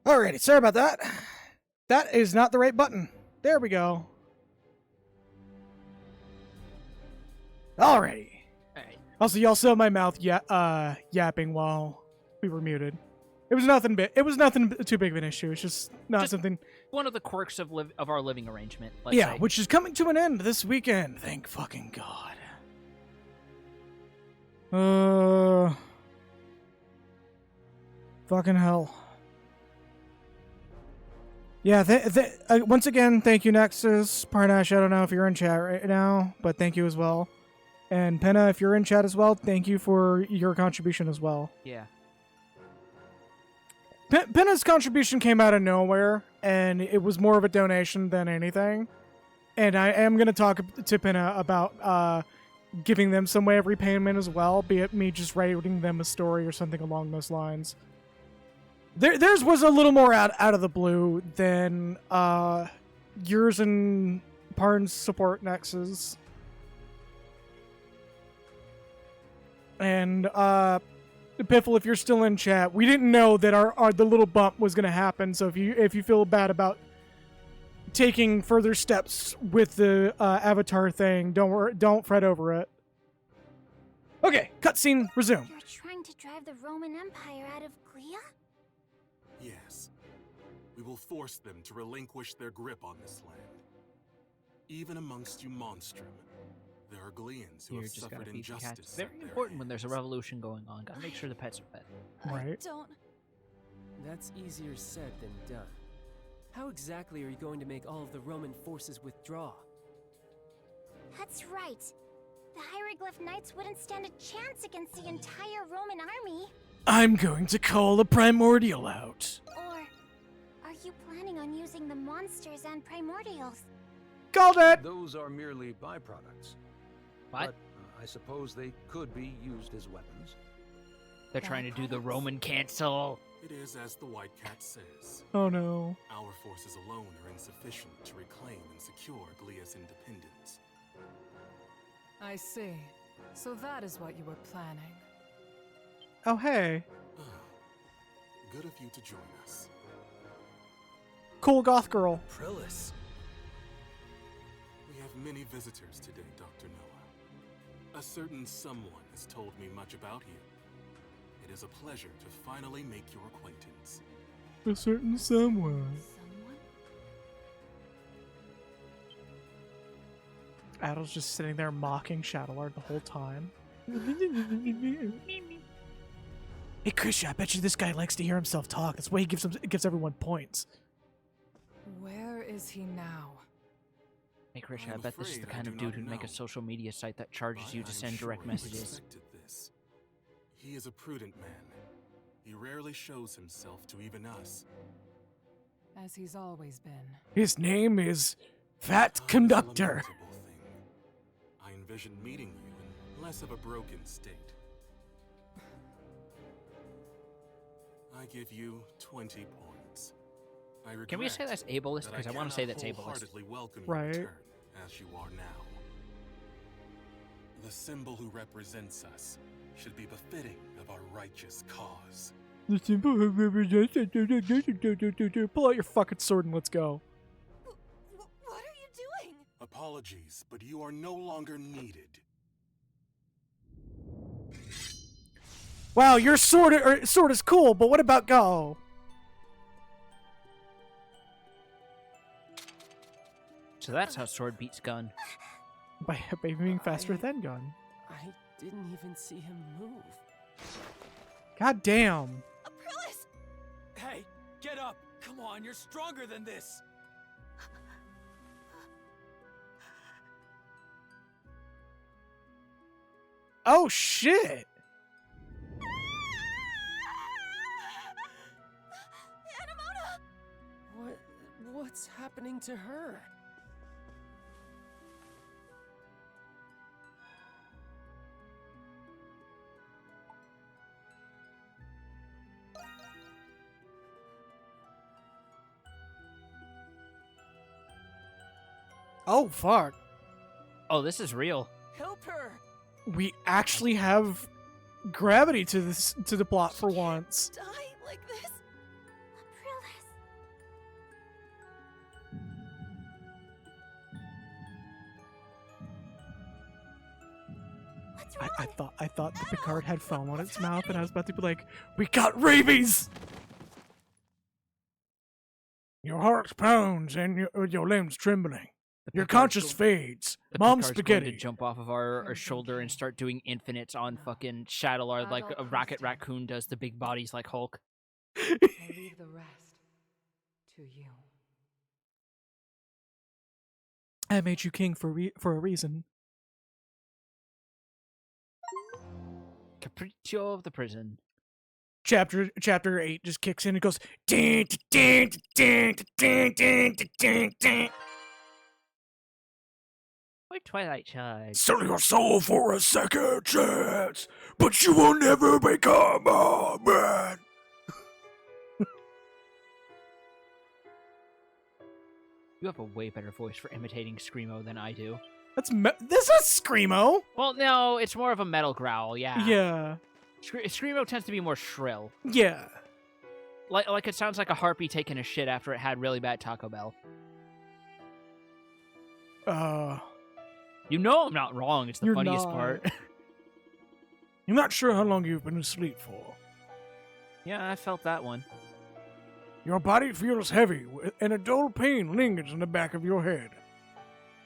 Alrighty, sorry about that. That is not the right button. There we go. Alrighty. Alright. Also, y'all saw my mouth yapping while we were muted. It was nothing too big of an issue. It's just not something. One of the quirks of our living arrangement. Let's Yeah, say. which is coming to an end this weekend. Thank fucking God. Fucking hell. Yeah, once again, thank you, Nexus. Parnash, I don't know if you're in chat right now, but thank you as well. And Penna, if you're in chat as well, thank you for your contribution as well. Yeah. Penna's contribution came out of nowhere, and it was more of a donation than anything. And I am going to talk to Penna about giving them some way of repayment as well, be it me just writing them a story or something along those lines. Theirs was a little more out of the blue than yours and Parn's support Nexus. And Piffle, if you're still in chat, we didn't know that the little bump was going to happen. So if you feel bad about taking further steps with the avatar thing, don't fret over it. Okay, cutscene resume. You're trying to drive the Roman Empire out of Glia? Yes. We will force them to relinquish their grip on this land. Even amongst you Monstrum, there are Gleans who have suffered injustice. Very important when there's a revolution going on. Gotta make sure the pets are fed. Right. That's easier said than done. How exactly are you going to make all of the Roman forces withdraw? That's right. The Hieroglyph Knights wouldn't stand a chance against the entire Roman army. I'm going to call a primordial out. Or are you planning on using the monsters and primordials? Called it! Those are merely byproducts. What? But I suppose they could be used as weapons. They're trying to do the Roman cancel. It is as the White Cat says. Oh no. Our forces alone are insufficient to reclaim and secure Glia's independence. I see. So that is what you were planning. Oh, hey. Good of you to join us. Cool goth girl. Prillis. We have many visitors today, Dr. Noah. A certain someone has told me much about you. It is a pleasure to finally make your acquaintance. A certain someone. Adol's just sitting there mocking Shadowlord the whole time. Hey, Krisha, I bet you this guy likes to hear himself talk. That's why he gives everyone points. Where is he now? Hey, Krisha, I bet this is the kind of dude who'd make a social media site that charges you to send direct messages. This. He is a prudent man. He rarely shows himself to even us. As he's always been. His name is Fat Conductor. I envision meeting you in less of a broken state. I give you 20 points. Can we say that's ableist? Because I want to say that's ableist. Right. As you are now. The symbol who represents us should be befitting of our righteous cause. The symbol who represents. Pull out your fucking sword and let's go. What are you doing? Apologies, but you are no longer needed. Wow, your sword is cool, but what about go? So that's how sword beats gun. By being faster than gun. I didn't even see him move. God damn. Aprillis! Hey, get up! Come on, you're stronger than this! Oh shit! What's happening to her? Oh fuck. Oh, this is real. Help her! We actually have gravity to the plot for once. Die like this? Aprillis. I thought the Picard had foam on its mouth, and I was about to be like, "We got rabies!" Your heart pounds and your limbs trembling. Your Picard's conscience going- fades. The Mom Picard's spaghetti. going to jump off of our shoulder and start doing infinites on fucking Shadowlord like a Rocket Raccoon does the big bodies like Hulk. I leave the rest to you. I made you king for a reason. Capriccio of the prison. Chapter 8 just kicks in and goes ding ding ding ding ding ding ding. Like Twilight Child. Sell your soul for a second chance, but you will never become a man. You have a way better voice for imitating Screamo than I do. This is Screamo. Well, no, it's more of a metal growl, yeah. Yeah. Screamo tends to be more shrill. Yeah. Like it sounds like a harpy taking a shit after it had really bad Taco Bell. You know I'm not wrong, it's the You're funniest not. part. You're not sure how long you've been asleep for. Yeah, I felt that one. Your body feels heavy, and a dull pain lingers in the back of your head.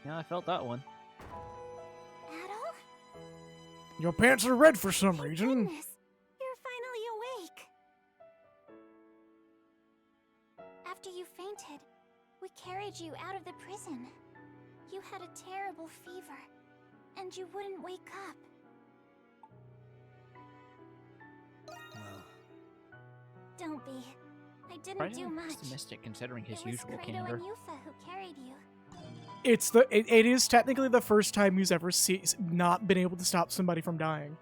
Yeah, I felt that one. Adol? Your pants are red for some reason. Goodness, you're finally awake. After you fainted, we carried you out of the prison. You had a terrible fever, and you wouldn't wake up. Well, Don't be. I didn't Probably do much. optimistic considering his It was usual Kratos candor. and Yufa who carried you. It is technically the first time he's ever not been able to stop somebody from dying.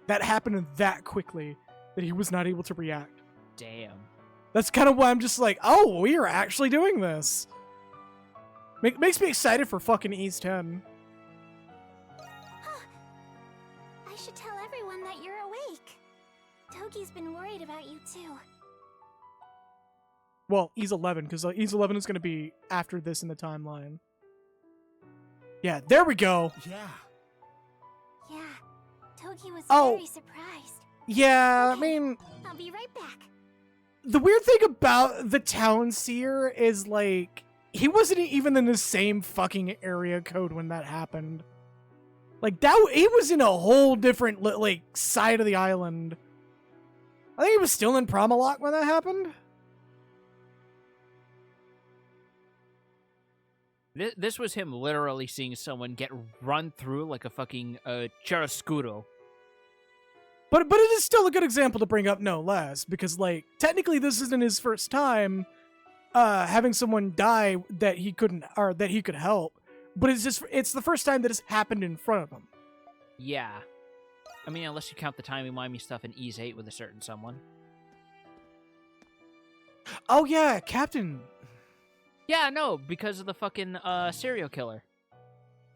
That happened that quickly that he was not able to react. Damn. That's kind of why I'm just like, oh, we are actually doing this. Makes me excited for fucking East 10. I should tell everyone that you're awake. Togi's been worried about you too. Well, E's 11, because E's 11 is going to be after this in the timeline. Yeah, there we go. yeah. Yeah, Togi was Oh. very surprised. Yeah, Okay. I mean, I'll be right back. the weird thing about the Town Seer is, like, he wasn't even in the same fucking area code when that happened. Like, he was in a whole different, like, side of the island. I think he was still in Promalock when that happened. This was him literally seeing someone get run through like a fucking chiaroscuro. But it is still a good example to bring up, no less, because, like, technically this isn't his first time having someone die that he couldn't, or that he could help. But it's the first time that it's happened in front of him. Yeah. I mean, unless you count the timey-wimey stuff in Ys 8 with a certain someone. Oh yeah, Captain. Yeah, no, because of the fucking serial killer.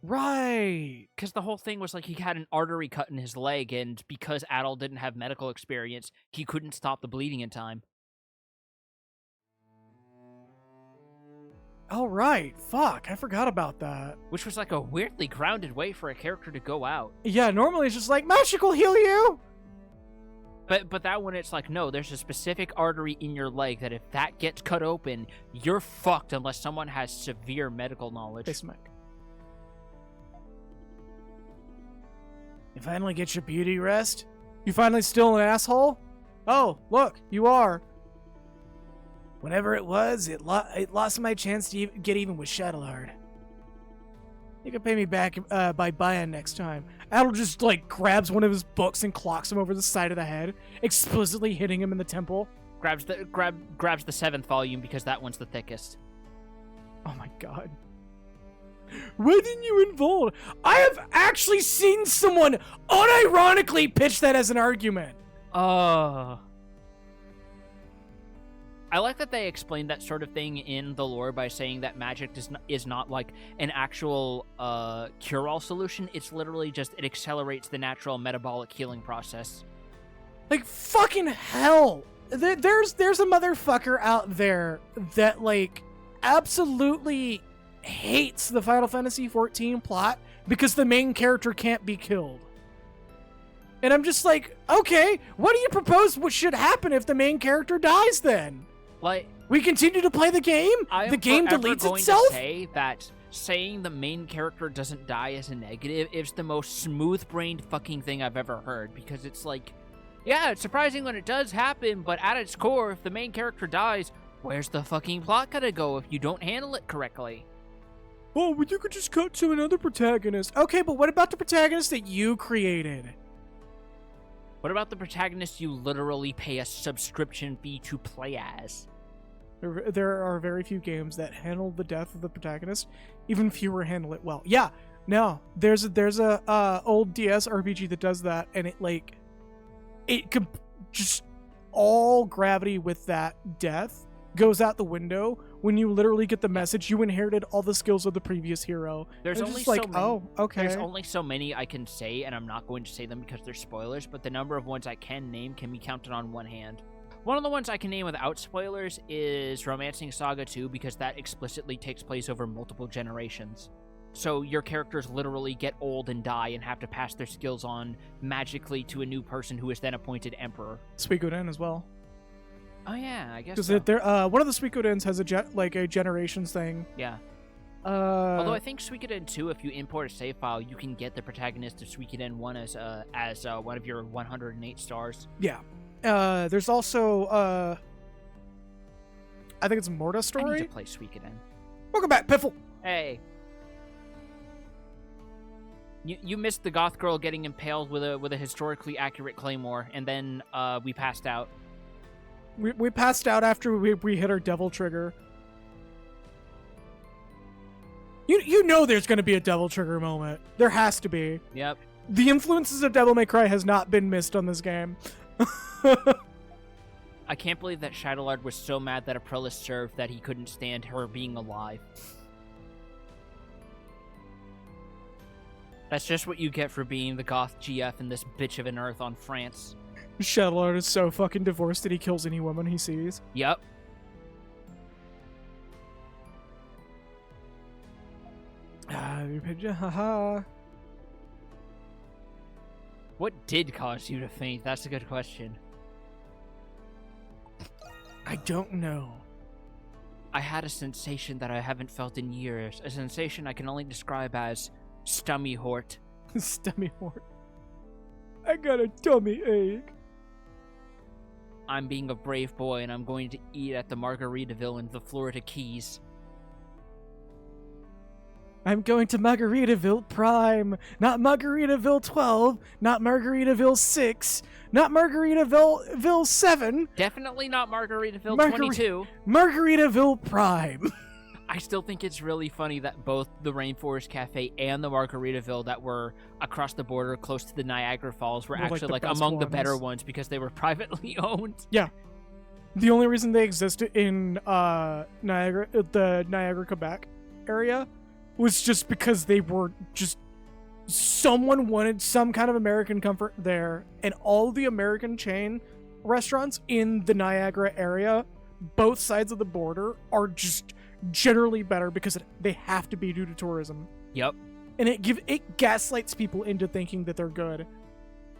Right. Because the whole thing was like he had an artery cut in his leg, and because Adol didn't have medical experience, he couldn't stop the bleeding in time. Oh right, fuck, I forgot about that. Which was like a weirdly grounded way for a character to go out. Yeah, normally it's just like, magic will heal you! But that one, it's like, no, there's a specific artery in your leg that if that gets cut open, you're fucked unless someone has severe medical knowledge. Face Mike. You finally get your beauty rest? You finally still an asshole? Oh, look, you are. Whenever it was, it lost my chance to get even with Shadowlord. You can pay me back by buying next time. Adol just, like, grabs one of his books and clocks him over the side of the head, explicitly hitting him in the temple. Grabs the 7th volume because that one's the thickest. Oh my god. Why didn't you involve? I have actually seen someone unironically pitch that as an argument. I like that they explained that sort of thing in the lore by saying that magic is not like an actual cure-all solution. It's literally just it accelerates the natural metabolic healing process. Like, fucking hell. There's a motherfucker out there that, like, absolutely hates the Final Fantasy XIV plot because the main character can't be killed. And I'm just like, okay, what do you propose what should happen if the main character dies then? Like, we continue to play the game? The game deletes itself? To say that saying the main character doesn't die is a negative is the most smooth-brained fucking thing I've ever heard, because it's like, yeah, it's surprising when it does happen, but at its core, if the main character dies, where's the fucking plot gonna go if you don't handle it correctly? Oh, but you could just cut to another protagonist. Okay, but what about the protagonist that you created? What about the protagonist you literally pay a subscription fee to play as? There are very few games that handle the death of the protagonist. Even fewer handle it well. Yeah, no. There's a old DS RPG that does that, and it could just all gravity with that death goes out the window when you literally get the message you inherited all the skills of the previous hero. There's it's only just like, so many, oh, okay. There's only so many I can say, and I'm not going to say them because they're spoilers, but the number of ones I can name can be counted on one hand. One of the ones I can name without spoilers is Romancing Saga 2, because that explicitly takes place over multiple generations. So your characters literally get old and die and have to pass their skills on magically to a new person who is then appointed emperor. Suikoden as well. Oh yeah, I guess because so. One of the Suikodens has a generations thing. Yeah. Although I think Suikoden 2, if you import a save file, you can get the protagonist of Suikoden 1 as one of your 108 stars. Yeah. There's also I think it's Morta Story. I need to play Suikoden. Welcome back, Piffle. Hey. You missed the goth girl getting impaled with a historically accurate claymore, and then we passed out. We passed out after we hit our devil trigger. You know there's going to be a devil trigger moment. There has to be. Yep. The influences of Devil May Cry has not been missed on this game. I can't believe that Shadowlord was so mad that Aprilis served that he couldn't stand her being alive. That's just what you get for being the goth GF in this bitch of an Earth on France. Shadowlord is so fucking divorced that he kills any woman he sees. Yep. What did cause you to faint? That's a good question. I don't know. I had a sensation that I haven't felt in years. A sensation I can only describe as stummy hort. Stummy hort. I got a tummy ache. I'm being a brave boy and I'm going to eat at the Margaritaville in the Florida Keys. I'm going to Margaritaville Prime, not Margaritaville 12, not Margaritaville 6, not Margaritaville 7. Definitely not Margaritaville 22. Margaritaville Prime. I still think it's really funny that both the Rainforest Cafe and the Margaritaville that were across the border close to the Niagara Falls were actually like among the better ones because they were privately owned. Yeah. The only reason they existed in the Niagara, Quebec area was just because they were just someone wanted some kind of American comfort there, and all the American chain restaurants in the Niagara area, both sides of the border, are just generally better because they have to be due to tourism. Yep. And it gaslights people into thinking that they're good.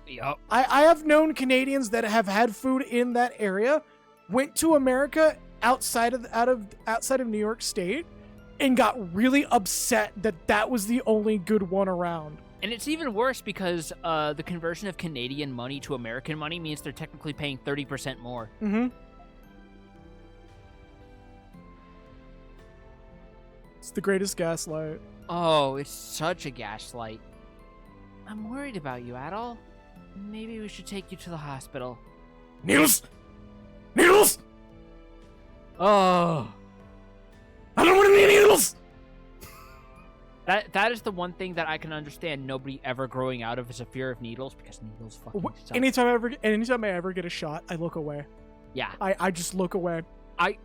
Yep. I have known Canadians that have had food in that area, went to America outside of New York State, and got really upset that was the only good one around. And it's even worse because the conversion of Canadian money to American money means they're technically paying 30% more. Mm-hmm. It's the greatest gaslight. Oh, it's such a gaslight. I'm worried about you, Adol. Maybe we should take you to the hospital. Needles! Needles! Oh. I don't want any needles! That is the one thing that I can understand nobody ever growing out of is a fear of needles, because needles fucking suck. Anytime I ever get a shot, I look away. Yeah. I just look away. I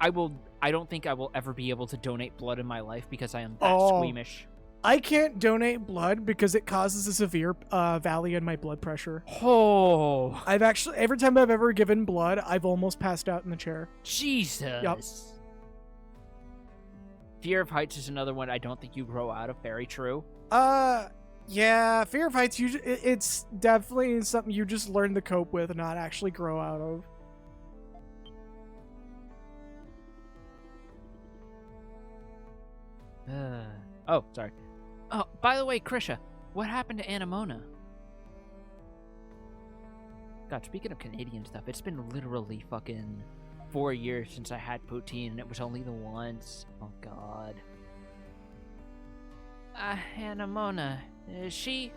don't think I will ever be able to donate blood in my life because I am that squeamish. I can't donate blood because it causes a severe valley in my blood pressure. Oh. I've actually, every time I've ever given blood, I've almost passed out in the chair. Jesus. Yep. Fear of heights is another one I don't think you grow out of. Very true. Yeah, fear of heights, it's definitely something you just learn to cope with and not actually grow out of. Oh, sorry. Oh, by the way, Krisha, what happened to Anemona? God, speaking of Canadian stuff, it's been literally fucking 4 years since I had poutine, and it was only the once. Oh, God. Anemona, is she...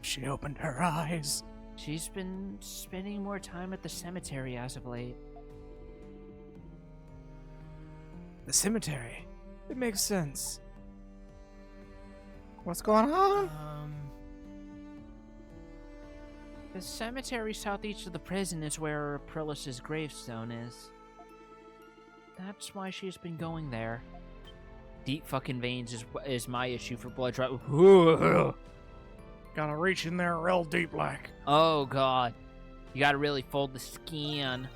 She opened her eyes. She's been spending more time at the cemetery as of late. The cemetery? It makes sense. What's going on? The cemetery southeast of the prison is where Aprilis's gravestone is. That's why she's been going there. Deep fucking veins is my issue for blood drive. Gotta reach in there real deep like. Oh, God. You gotta really fold the skin.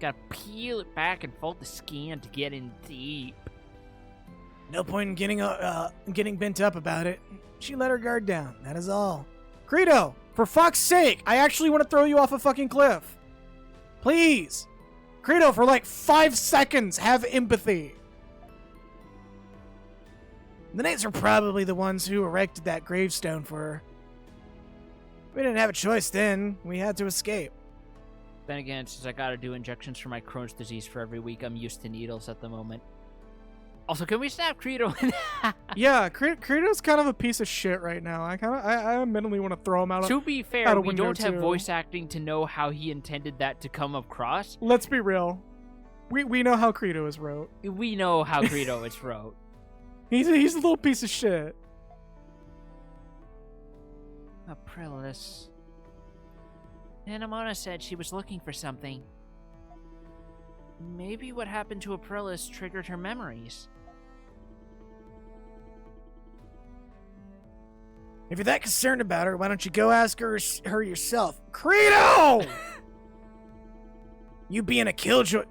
Gotta peel it back and fold the skin to get in deep. No point in getting bent up about it. She let her guard down, that is all. Credo, for fuck's sake, I actually want to throw you off a fucking cliff. Please. Credo, for like 5 seconds, have empathy. The Knights are probably the ones who erected that gravestone for her. We didn't have a choice then. We had to escape. Then again, since I gotta do injections for my Crohn's disease for every week, I'm used to needles at the moment. Also, can we snap Credo? Yeah, Credo's kind of a piece of shit right now. I mentally want to throw him out. To be fair, we don't have voice acting to know how he intended that to come across. Let's be real. We know how Credo is wrote. We know how Credo is wrote. He's a little piece of shit. Aprilis. Anemona said she was looking for something. Maybe what happened to Aprilis triggered her memories. If you're that concerned about her, why don't you go ask her yourself? Credo! You being a killjoy...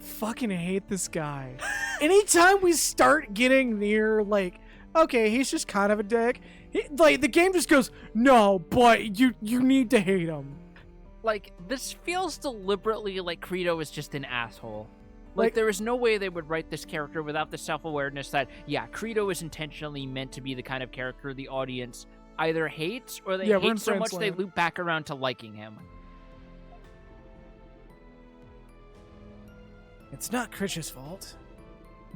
Fucking hate this guy. Anytime we start getting near, like, okay, he's just kind of a dick, like, the game just goes, no, but you need to hate him. Like, this feels deliberately like Credo is just an asshole. Like, there is no way they would write this character without the self-awareness that, yeah, Credo is intentionally meant to be the kind of character the audience either hates or they hate so much they loop back around to liking him. It's not Krish's fault.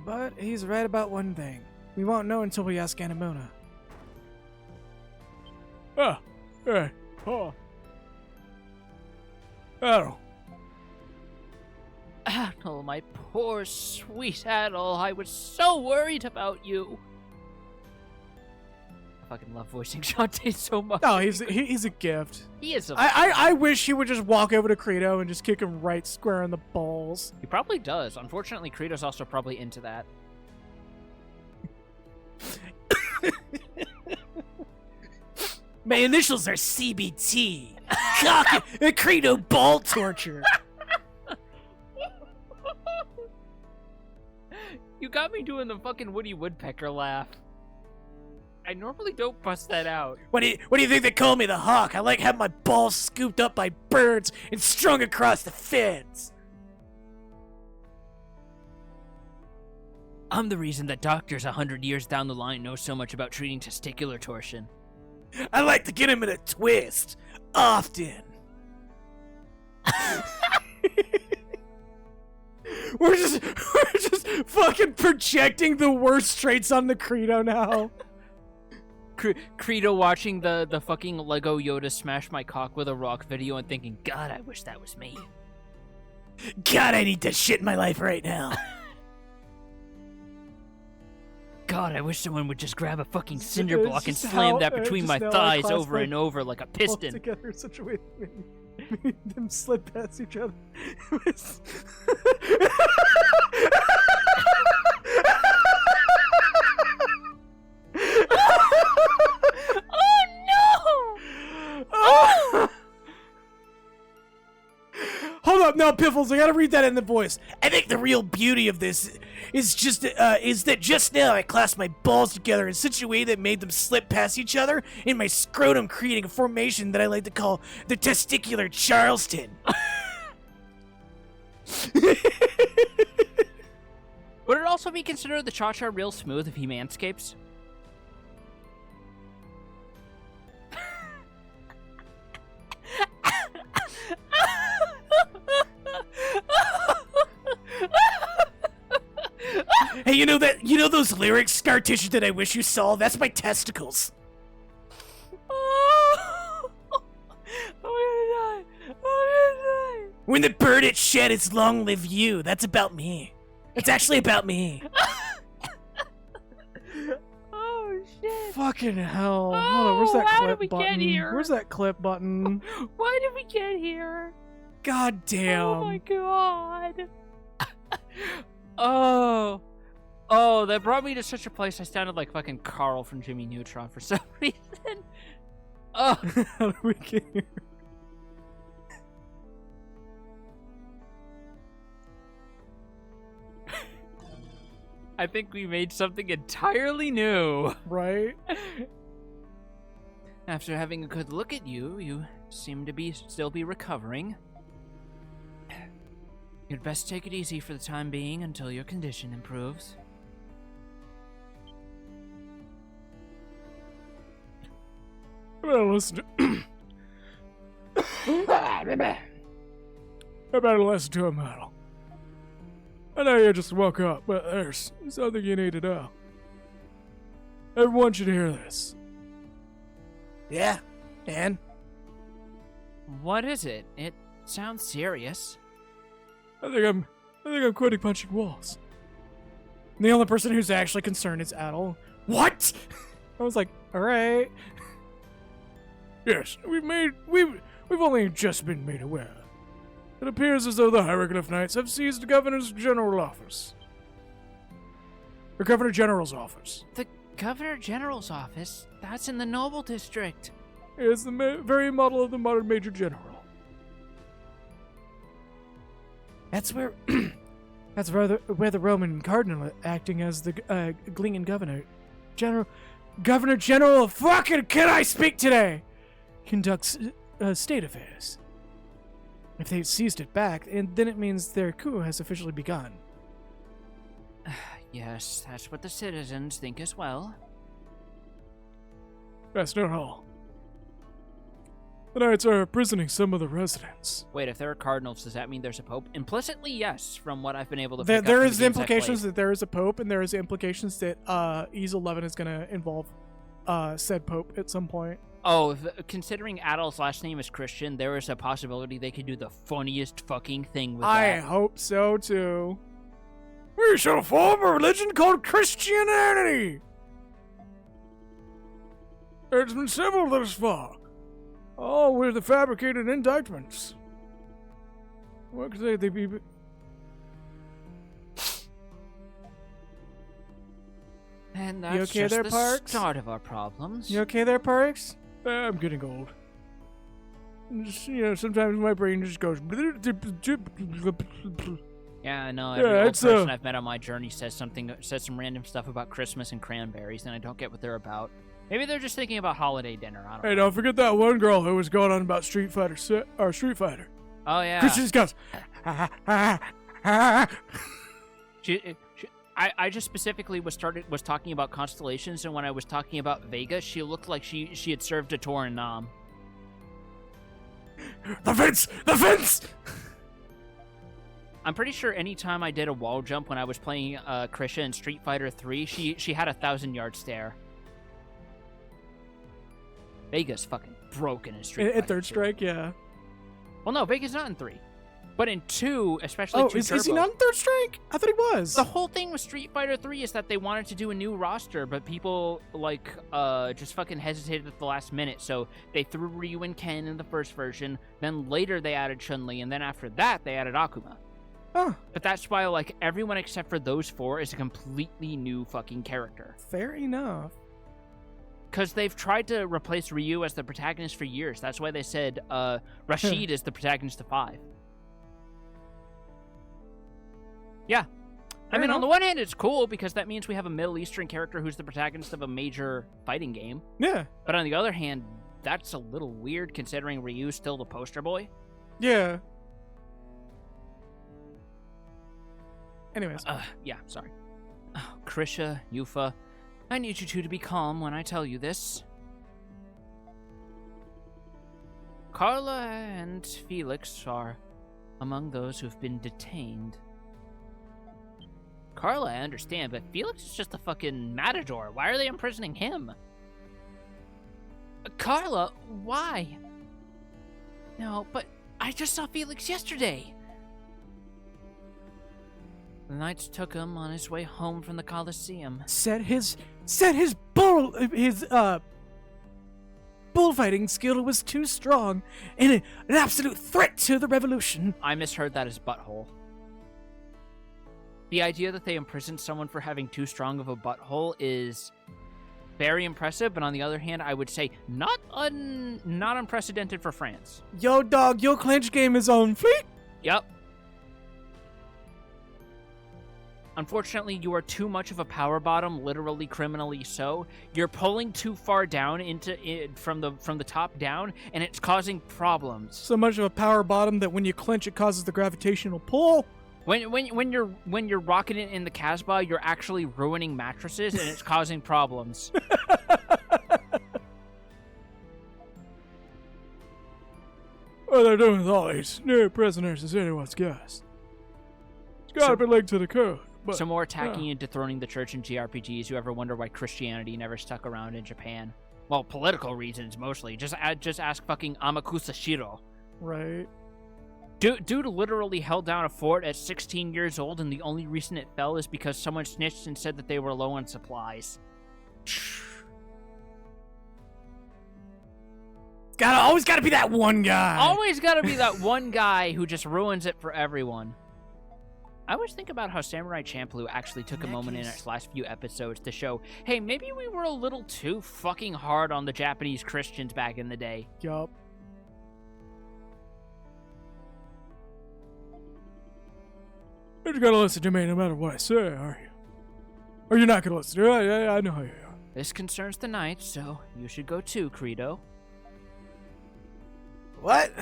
But he's right about one thing. We won't know until we ask Anemona. Hey, Adol. Adol, my poor, sweet Adol, I was so worried about you. I fucking love voicing Shantae so much. Oh, he's a gift. He is a... I wish he would just walk over to Credo and just kick him right square in the balls. He probably does. Unfortunately, Credo's also probably into that. My initials are CBT. Cock and Credo ball torture. You got me doing the fucking Woody Woodpecker laugh. I normally don't bust that out. What do you think they call me, the Hawk? I like having my balls scooped up by birds and strung across the fence. I'm the reason that doctors 100 years down the line know so much about treating testicular torsion. I like to get him in a twist. Often. We're just fucking projecting the worst traits on the Credo now. Credo watching the fucking Lego Yoda smash my cock with a rock video and thinking, God, I wish that was me. God, I need to shit in my life right now. God, I wish someone would just grab a fucking cinder block and slam that between my thighs over and over like a piston. Together in such a way that made them slip past each other. Oh no! Hold up, no, Piffles, I gotta read that in the voice. I think the real beauty of this is that just now I clasped my balls together in such a way that made them slip past each other in my scrotum, creating a formation that I like to call the testicular Charleston. Would it also be considered the cha-cha real smooth if he manscapes? Hey, you know those lyrics, scar tissue that I wish you saw? That's my testicles. Oh, I'm gonna die. When the bird it shed its long live you, that's about me. It's actually about me. Oh shit! Fucking hell. Hold on, where's that how clip did we button? get here? Where's that clip button? Why did we get here? God damn. Oh my god. Oh, that brought me to such a place I sounded like fucking Carl from Jimmy Neutron for some reason. Oh. How did we get here? I think we made something entirely new. Right? After having a good look at you, you seem to still be recovering. You'd best take it easy for the time being until your condition improves. I better listen to... I better listen to him, Metal. I know you just woke up, but there's something you need to know. Everyone should hear this. Yeah, and? What is it? It sounds serious. I think I'm quitting punching walls. And the only person who's actually concerned is Adel. What? I was like, alright. Yes, we've only just been made aware. It appears as though the Hieroglyph Knights have seized the Governor's General Office. The Governor General's office. The Governor General's office? That's in the Noble District. It's the very model of the modern Major General. That's where... That's where the Roman Cardinal acting as the Glingen Governor General of fucking Can I Speak Today? Conducts state affairs. If they've seized it back, and then it means their coup has officially begun. Yes, that's what the citizens think as well. That's not all. The Knights are imprisoning some of the residents. Wait, if there are cardinals, does that mean there's a pope? Implicitly, yes, from what I've been able to pick up There from is the games I've implications played. that there is a pope, and there is implications that Ease 11 is going to involve said pope at some point. Oh, considering Adel's last name is Christian, there is a possibility they could do the funniest fucking thing with that. I hope so, too. We shall form a religion called Christianity! There's been several thus far. All with the fabricated indictments. What could they be? And You that's okay just there, the Parks? start of our problems. You okay there, Parks? I'm getting old. Just, sometimes my brain just goes. Yeah, I know. Every old it's, person I've met on my journey says some random stuff about Christmas and cranberries, and I don't get what they're about. Maybe they're just thinking about holiday dinner. I don't know. Hey, don't forget that one girl who was going on about Street Fighter. Oh yeah. Christian goes. I just specifically was talking about constellations, and when I was talking about Vega, she looked like she had served a tour in Nam. The fence! The fence! I'm pretty sure anytime I did a wall jump when I was playing Krisha in Street Fighter 3, she had a 1,000-yard stare. Vega's fucking broken in Street Fighter At Third 3. Strike, yeah. Well, no, Vega's not in 3. But in 2, especially 2 is he Turbo, not in Third Strike? I thought he was. the whole thing with Street Fighter 3 is that they wanted to do a new roster, but people, just fucking hesitated at the last minute, so they threw Ryu and Ken in the first version, then later they added Chun-Li, and then after that, they added Akuma. Oh, But that's why, everyone except for those 4 is a completely new fucking character. fair enough. Because they've tried to replace Ryu as the protagonist for years. That's why they said Rashid is the protagonist of 5. Yeah. I mean, enough. on the one hand, it's cool because that means we have a Middle Eastern character who's the protagonist of a major fighting game. Yeah. But on the other hand, that's a little weird considering Ryu's still the poster boy. Yeah. Anyways. Yeah, sorry. Oh, Krisha, Yufa, I need you two to be calm when I tell you this. Carla and Felix are among those who've been detained. Carla, I understand, but Felix is just a fucking matador. Why are they imprisoning him? Carla, why? No, but I just saw Felix yesterday. The Knights took him on his way home from the Colosseum. Said his bullfighting skill was too strong and an absolute threat to the revolution. I misheard that as butthole. The idea that they imprisoned someone for having too strong of a butthole is very impressive, but on the other hand, I would say not unprecedented for France. Yo, dog, your clinch game is on fleek. Yep. Unfortunately, you are too much of a power bottom, literally criminally so. You're pulling too far down into it from the top down, and it's causing problems. So much of a power bottom that when you clinch, it causes the gravitational pull. When you're rocking it in the Casbah, you're actually ruining mattresses, and it's causing problems. What they're doing with all these new prisoners is anyone's guess. It's gotta be linked to the code. But, some more attacking and dethroning the church in JRPGs. You ever wonder why Christianity never stuck around in Japan? Well, political reasons mostly. Just ask fucking Amakusa Shiro. Right. Dude literally held down a fort at 16 years old, and the only reason it fell is because someone snitched and said that they were low on supplies. Always gotta be that one guy. Always gotta be that one guy who just ruins it for everyone. I always think about how Samurai Champloo actually took a moment in its last few episodes to show, hey, maybe we were a little too fucking hard on the Japanese Christians back in the day. Yup. You're gonna listen to me no matter what I say, are you? Or you're not gonna listen to me? Yeah, I know how you are. This concerns the Knights, so you should go too, Credo. What?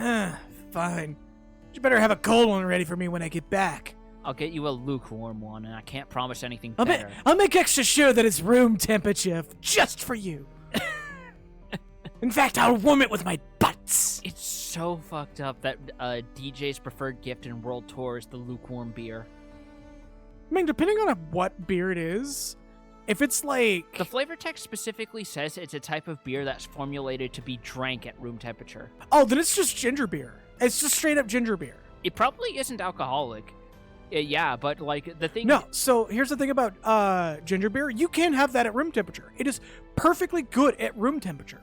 Fine. You better have a cold one ready for me when I get back. I'll get you a lukewarm one, and I can't promise anything better. I'll make extra sure that it's room temperature just for you. In fact, I'll warm it with my butts. It's so fucked up that DJ's preferred gift in World Tour is the lukewarm beer. I mean, depending on what beer it is, if it's like... The flavor text specifically says it's a type of beer that's formulated to be drank at room temperature. Oh, then it's just ginger beer. It's just straight up ginger beer. It probably isn't alcoholic. Yeah, but like the thing... No, so here's the thing about ginger beer. You can have that at room temperature. It is perfectly good at room temperature.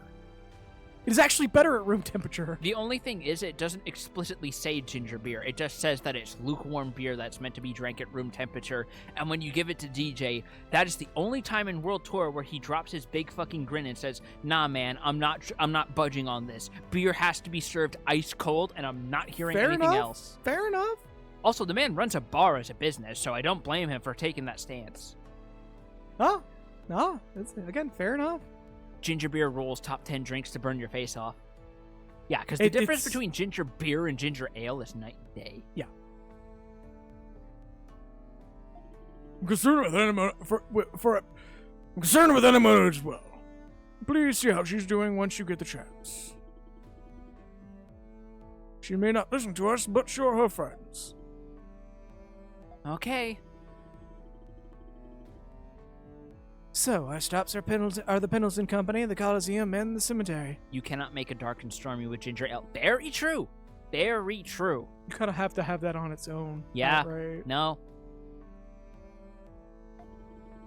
It is actually better at room temperature. The only thing is it doesn't explicitly say ginger beer. It just says that it's lukewarm beer that's meant to be drank at room temperature. And when you give it to DJ, that is the only time in World Tour where he drops his big fucking grin and says, "Nah, man, I'm not budging on this. Beer has to be served ice cold, and I'm not hearing anything else." Fair enough. Also, the man runs a bar as a business, so I don't blame him for taking that stance. Oh, no, that's, again, fair enough. Ginger beer rules top 10 drinks to burn your face off. Yeah, because the difference between ginger beer and ginger ale is night and day. Yeah. I'm concerned with Anima I'm concerned with Anima as well. Please see how she's doing once you get the chance. She may not listen to us, but sure her friends. Okay. So, our stops are the Pendleton Company, the Coliseum, and the cemetery. You cannot make a dark and stormy with ginger ale. Very true. Very true. You kind of have to have that on its own. Yeah. Right? No.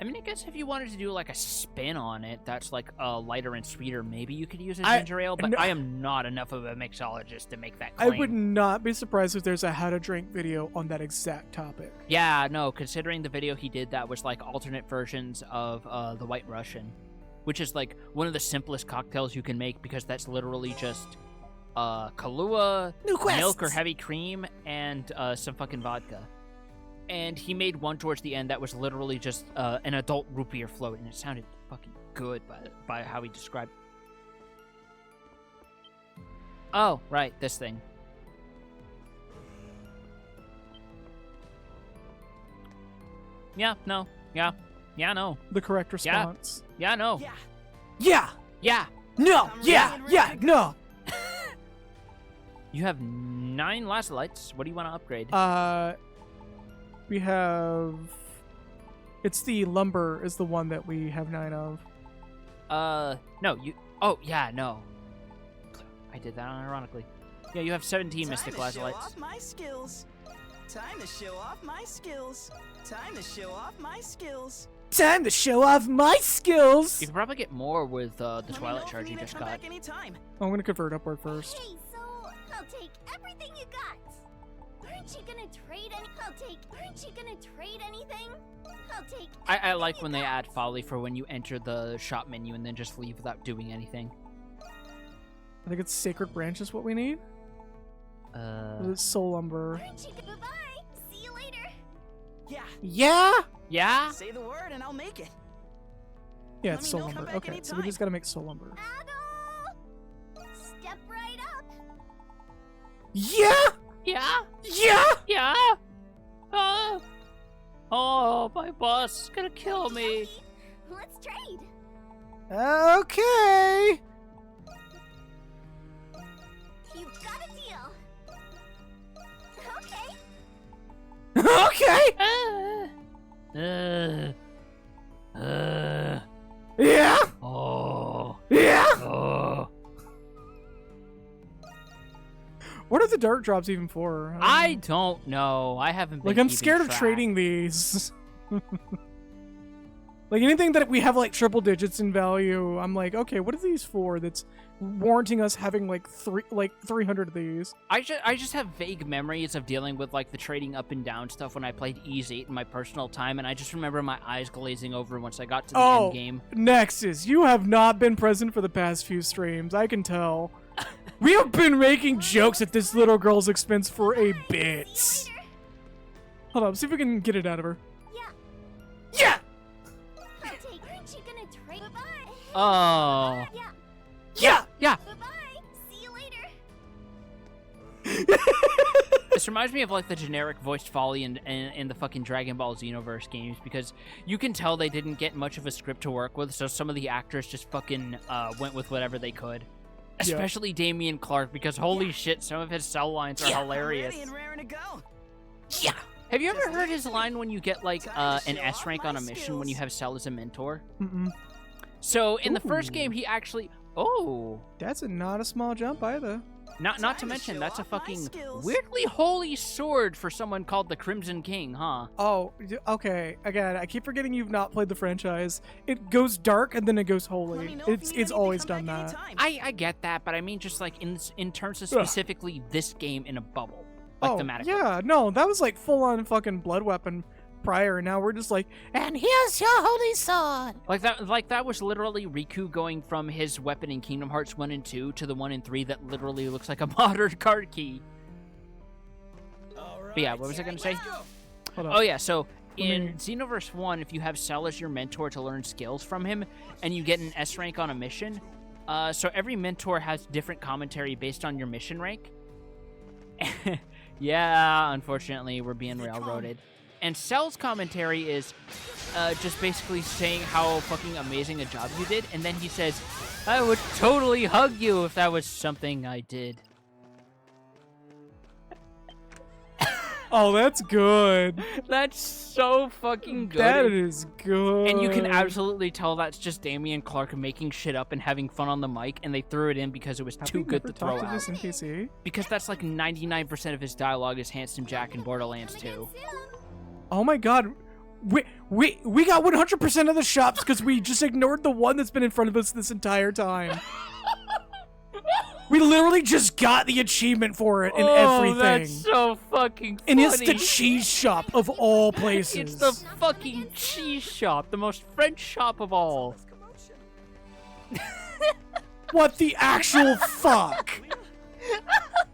I mean, I guess if you wanted to do like a spin on it, that's like lighter and sweeter, maybe you could use a ginger ale, but I am not enough of a mixologist to make that claim. I would not be surprised if there's a how to drink video on that exact topic. Yeah, no, considering the video he did that was like alternate versions of the White Russian, which is like one of the simplest cocktails you can make because that's literally just Kahlua, milk or heavy cream, and some fucking vodka. and he made one towards the end that was literally just an adult root beer float, and it sounded fucking good by how he described it. Oh, right, this thing. Yeah, no. Yeah. Yeah, no. The correct response. Yeah, no. Yeah. Yeah. No. Yeah. Yeah. No. You have 9 lights. What do you want to upgrade? We have... It's the lumber is the one that we have 9 of. No, you... Oh, yeah, no. I did that unironically. Yeah, you have 17 Mystic Lights. Time to show off my skills. Time to show off my skills. Time to show off my skills. Time to show off my skills! You can probably get more with the Twilight Charge you just got. I'm gonna convert upward first. Hey, so I'll take everything you got. Aren't you gonna trade Aren't you gonna trade anything? I'll take. I like when they add folly for when you enter the shop menu and then just leave without doing anything. I think it's Sacred Branch is what we need. Or is it Soul Lumber? Goodbye. See you later. Yeah. Yeah? Yeah? Say the word and I'll make it. Yeah, it's Soul Lumber. Okay, so we just gotta make Soul Lumber. Step right up. Yeah? Yeah? Yeah? Yeah? Oh, my boss is gonna kill me. Let's trade. Okay. You got a deal. Okay. Okay. Yeah. Oh. Yeah. Oh. What are the dart drops even for? I don't know. I haven't been Like, I'm keeping scared of track. trading these. Like, anything that we have, like, triple digits in value, I'm like, okay, what are these for that's warranting us having, like, 300 of these? I just have vague memories of dealing with, like, the trading up and down stuff when I played Ease 8 in my personal time, and I just remember my eyes glazing over once I got to the end game. Nexus, you have not been present for the past few streams, I can tell. We have been making jokes at this little girl's expense for a bit. Hold on, see if we can get it out of her. Yeah! Aren't you gonna trade? Goodbye. Oh. Yeah! Yeah! Goodbye. See you later. This reminds me of, like, the generic voiced folly in the fucking Dragon Ball Xenoverse games, because you can tell they didn't get much of a script to work with, so some of the actors just fucking went with whatever they could. Especially Damian Clark, because holy shit, some of his cell lines are hilarious. Ready and raring to go. Yeah! Have you ever heard his line when you get, like, an S rank on a mission when you have Cell as a mentor? Mm-mm. So, in the first game, he actually... Oh! That's not a small jump either. Not to mention, that's a fucking weirdly holy sword for someone called the Crimson King, huh? Oh, okay. Again, I keep forgetting you've not played the franchise. It goes dark and then it goes holy. It's always done that. I get that, but I mean just like in terms of specifically this game in a bubble. Like thematically. Yeah, no, that was like full on fucking blood weapon prior, and now we're just like, and here's your holy sword. Like that was literally Riku going from his weapon in Kingdom Hearts 1 and 2 to the 1 and 3 that literally looks like a modern card key. But yeah, what was I gonna say? Oh yeah, so in Xenoverse 1, if you have Cell as your mentor to learn skills from him, and you get an S rank on a mission, so every mentor has different commentary based on your mission rank. Yeah, unfortunately, we're being railroaded. And Cell's commentary is just basically saying how fucking amazing a job you did, and then he says, I would totally hug you if that was something I did. Oh, that's good. That's so fucking good. That is good. And you can absolutely tell that's just Damian Clark making shit up and having fun on the mic, and they threw it in because it was too good to throw out. This in PC? Because that's like 99% of his dialogue is Handsome Jack in Borderlands 2. Oh my god. We got 100% of the shops because we just ignored the one that's been in front of us this entire time. We literally just got the achievement for it and everything. That's so fucking funny. And it's the cheese shop of all places. It's the fucking cheese shop, the most French shop of all. What the actual fuck?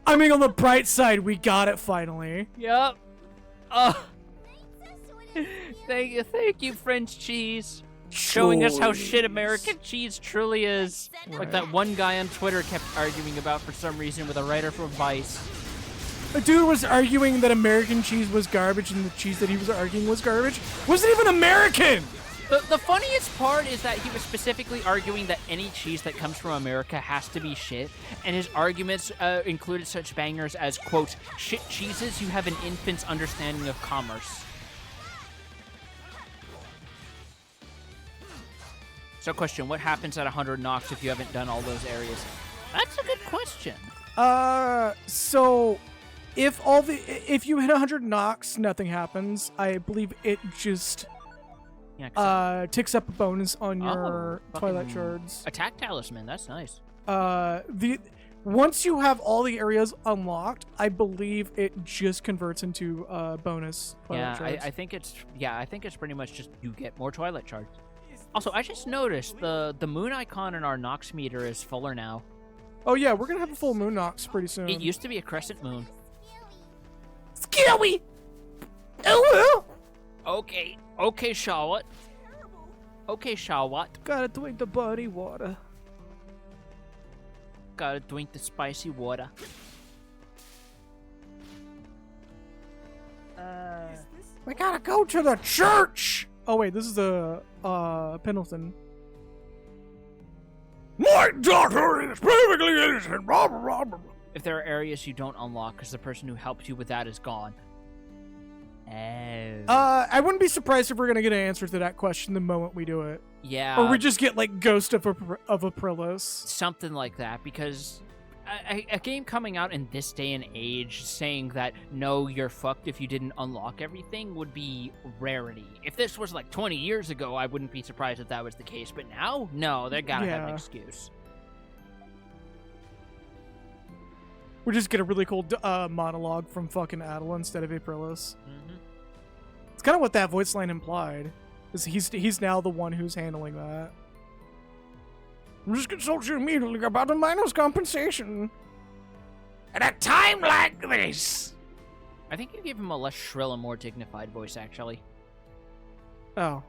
I mean, on the bright side, we got it finally. Yep. Thank you, French cheese. Showing us how shit American cheese truly is. Like that one guy on Twitter kept arguing about for some reason with a writer from Vice. A dude was arguing that American cheese was garbage and the cheese that he was arguing was garbage wasn't even American! The funniest part is that he was specifically arguing that any cheese that comes from America has to be shit, and his arguments included such bangers as, quote, shit cheeses, you have an infant's understanding of commerce. So question, what happens at 100 knocks if you haven't done all those areas? That's a good question. So if you hit 100 knocks, nothing happens. I believe it just ticks up a bonus on your Twilight Shards. Attack Talisman, that's nice. Once you have all the areas unlocked, I believe it just converts into bonus Twilight Shards. I think it's pretty much just you get more Twilight Shards. Also, I just noticed the moon icon in our Nox meter is fuller now. Oh yeah, we're gonna have a full moon Nox pretty soon. It used to be a crescent moon. Scary! Oh Okay, Charlotte. Okay, Charlotte. Gotta drink the body water. Gotta drink the spicy water. We gotta go to the church! Oh wait, this is the Pendleton. My daughter is perfectly innocent. Blah, blah, blah. If there are areas you don't unlock because the person who helped you with that is gone. Oh. I wouldn't be surprised if we're gonna get an answer to that question the moment we do it. Yeah. Or we just get like Ghost of Aprilis. Something like that, because a game coming out in this day and age saying that no, you're fucked if you didn't unlock everything would be rarity. If this was like 20 years ago, I wouldn't be surprised if that was the case. But now, no, they gotta have an excuse. We just get a really cool monologue from fucking Adel instead of Aprilis. Mm-hmm. It's kind of what that voice line implied. Is he's now the one who's handling that. I'm just consulting immediately about the miner's compensation. At a time like this. I think you gave him a less shrill and more dignified voice, actually. Oh.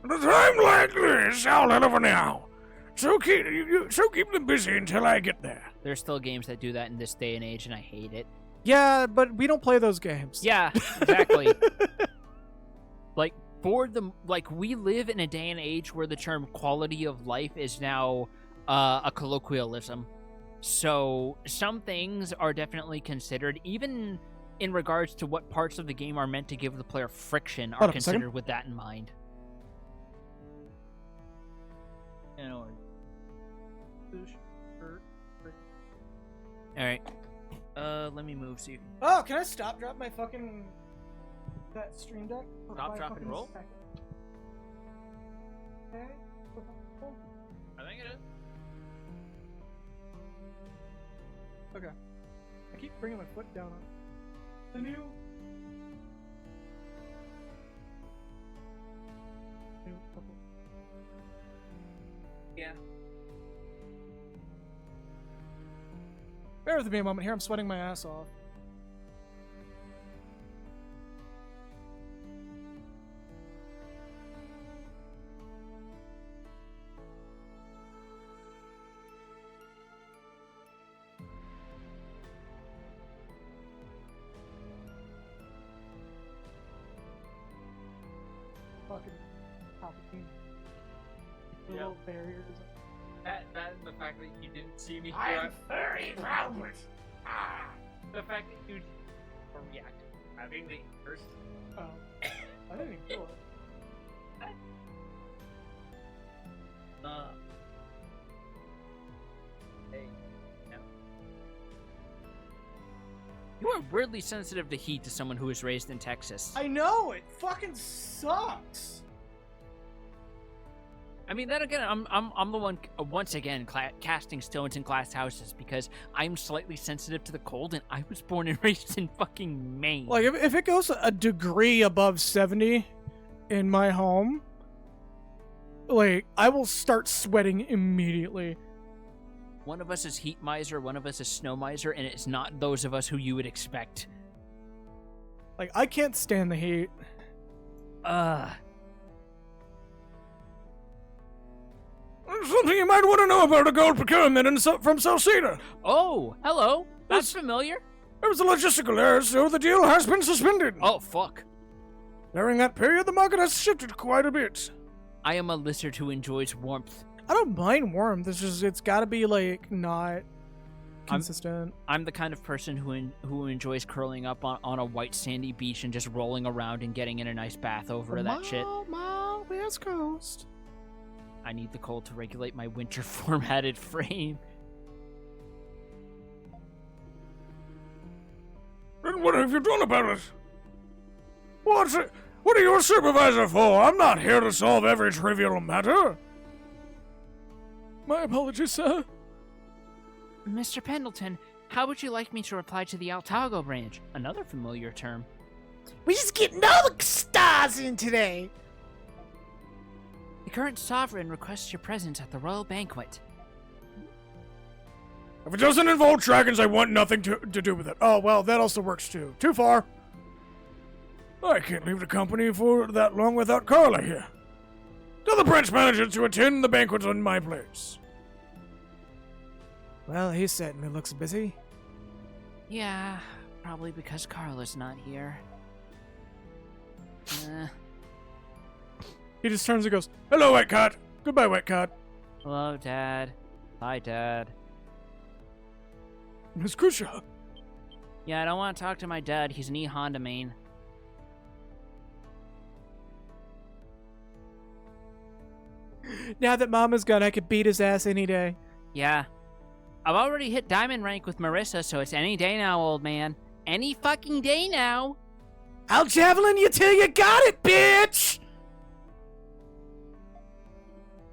At a time like this, I'll deliver now. So keep them busy until I get there. There's still games that do that in this day and age, and I hate it. Yeah, but we don't play those games. Yeah, exactly. We live in a day and age where the term quality of life is now a colloquialism. So some things are definitely considered, even in regards to what parts of the game are meant to give the player friction, are considered with that in mind. Alright. Let me move so you can... Oh, can I stop drop my fucking... that stream deck? Stop, drop, and roll? Okay. I think it is. Okay. I keep bringing my foot down on the new... Yeah. Bear with me a moment here, I'm sweating my ass off. Fucking Palpatine. The little barriers. That and the fact that you didn't see me. I'm very proud of it. The fact that you reacted having the first. Oh, I didn't even feel it. Hey, no. You are weirdly sensitive to heat to someone who was raised in Texas. I know, it fucking sucks. I mean, then again, I'm the one once again casting stones in glass houses because I'm slightly sensitive to the cold, and I was born and raised in fucking Maine. Like if it goes a degree above 70 in my home, like I will start sweating immediately. One of us is heat miser, one of us is snow miser, and it's not those of us who you would expect. Like I can't stand the heat. Something you might want to know about a gold procurement from Salceda. Oh, hello. That's familiar. There was a logistical error, so the deal has been suspended. Oh, fuck. During that period, the market has shifted quite a bit. I am a lizard who enjoys warmth. I don't mind warmth. It's got to be like not consistent. I'm the kind of person who enjoys curling up on a white sandy beach and just rolling around and getting in a nice bath over that shit. West Coast. I need the cold to regulate my winter formatted frame. And what have you done about it? What are you a supervisor for? I'm not here to solve every trivial matter. My apologies, sir. Mr. Pendleton, how would you like me to reply to the Altago branch? Another familiar term. We just getting all the stars in today. The current sovereign requests your presence at the royal banquet. If it doesn't involve dragons, I want nothing to do with it. Oh, well, that also works too. Too far. I can't leave the company for that long without Carla here. Tell the branch manager to attend the banquet in my place. Well, he certainly looks busy. Yeah, probably because Carla's not here. He just turns and goes, "Hello, White Cat. Goodbye, White Cat." Hello, Dad. Hi, Dad. Miss Kusha. Yeah, I don't want to talk to my dad. He's an E-Honda main. Now that Mama's gone, I could beat his ass any day. Yeah. I've already hit diamond rank with Marissa, so it's any day now, old man. Any fucking day now. I'll javelin you till you got it, bitch!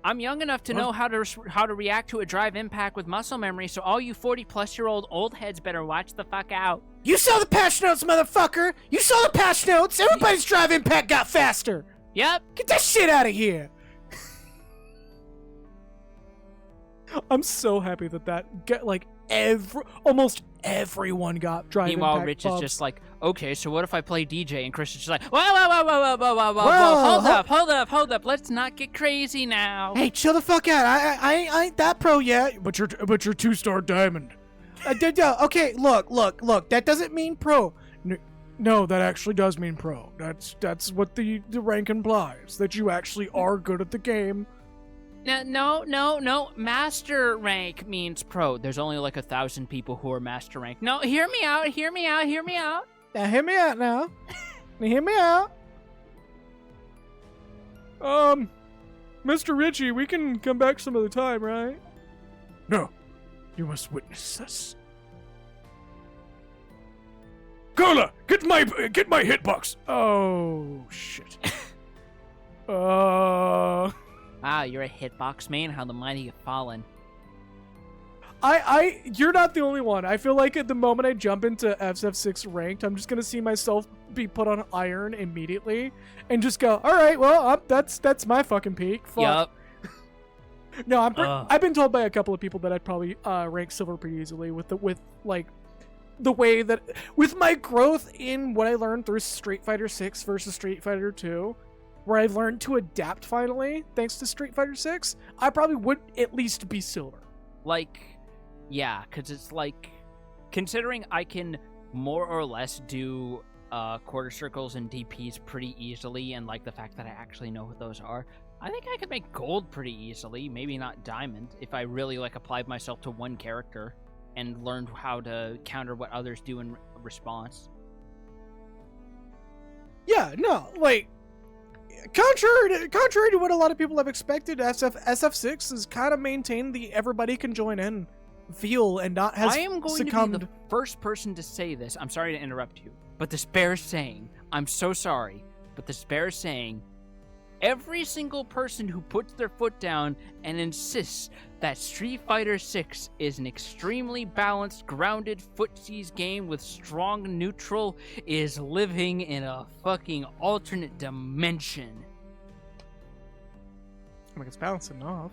I'm young enough to know how to react to a drive impact with muscle memory, so all you 40-plus-year-old old heads better watch the fuck out. You saw the patch notes, motherfucker! You saw the patch notes! Everybody's drive impact got faster! Yep. Get that shit out of here! I'm so happy that almost everyone got drive Meanwhile, impact Rich buffs. is just like, okay, so what if I play DJ? And Chris is just like, whoa, hold up, let's not get crazy now. Hey, chill the fuck out. I ain't that pro yet. But you're 2-star diamond. Okay, look. That doesn't mean pro. No, that actually does mean pro. That's what the rank implies. That you actually are good at the game. No. Master rank means pro. There's only like 1,000 people who are master rank. No, hear me out. Now, hear me out now. Hear me out. Mr. Ritchie, we can come back some other time, right? No. You must witness this. Carla, get my hitbox. Oh, shit. Wow, you're a hitbox main? How the mighty have fallen. You're not the only one. I feel like at the moment I jump into FF6 ranked, I'm just gonna see myself be put on iron immediately and just go, all right, well, that's my fucking peak. Fuck. Yup. No, I've been told by a couple of people that I'd probably rank silver pretty easily with the way that with my growth in what I learned through Street Fighter 6 versus Street Fighter 2. Where I've learned to adapt finally, thanks to Street Fighter 6, I probably would at least be silver. Yeah, because it's like, considering I can more or less do quarter circles and DPs pretty easily, and like the fact that I actually know what those are, I think I could make gold pretty easily, maybe not diamond, if I really applied myself to one character and learned how to counter what others do in response. Yeah, no, contrary to what a lot of people have expected, SF6 has kind of maintained the everybody can join in feel and not has I am going succumbed. to be the first person to say this. I'm sorry to interrupt you, but this bears saying, I'm so sorry, but this bears saying, every single person who puts their foot down and insists that Street Fighter 6 is an extremely balanced, grounded footsies game with strong neutral is living in a fucking alternate dimension. It's balanced enough.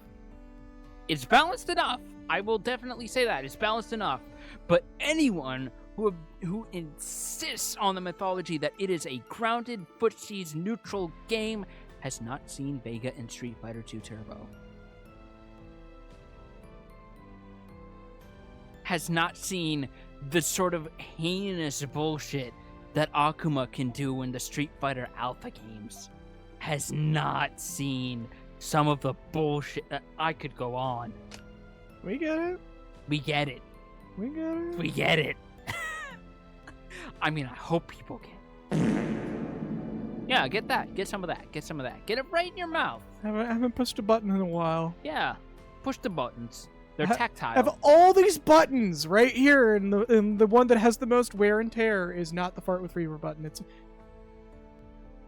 It's balanced enough. I will definitely say that. It's balanced enough. But anyone who insists on the mythology that it is a grounded, footsies neutral game, has not seen Vega in Street Fighter II Turbo. Has not seen the sort of heinous bullshit that Akuma can do in the Street Fighter Alpha games. Has not seen some of the bullshit. I could go on. We get it. We get it. We get it. We get it. I mean, I hope people get it. Yeah, get that. Get some of that. Get some of that. Get it right in your mouth. I haven't pushed a button in a while. Yeah. Push the buttons. They're tactile. I have all these buttons right here, and the one that has the most wear and tear is not the fart with fever button. It's.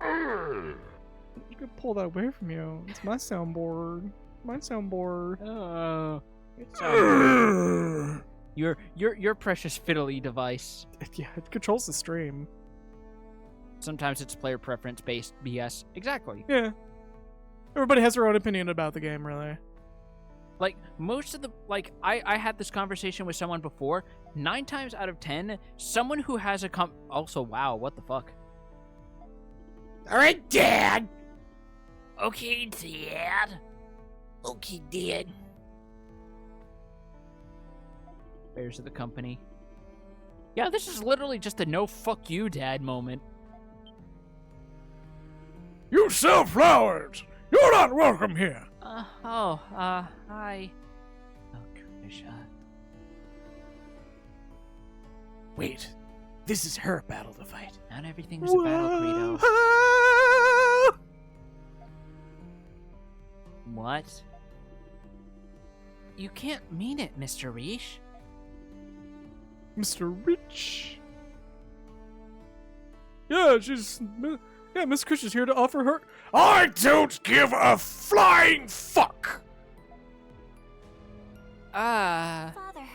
I'm gonna pull that away from you. It's my soundboard. My soundboard. Your precious fiddly device. Yeah, it controls the stream. Sometimes it's player preference based BS. Exactly. Yeah. Everybody has their own opinion about the game, really. Like, most of the, like, I had this conversation with someone before. 9 times out of 10, someone who has a also, wow, what the fuck? Alright, Dad! Okay, Dad. Okay, Dad. Bears of the company. Yeah, this is literally just a no fuck you, Dad moment. You sell flowers! You're not welcome here! Hi. Oh, Krisha. Wait, this is her battle to fight. Not everything's a battle, Credo. What? You can't mean it, Mr. Reish. Mr. Rich. Yeah, yeah, Miss Krish is here to offer her. I don't give a flying fuck! Father.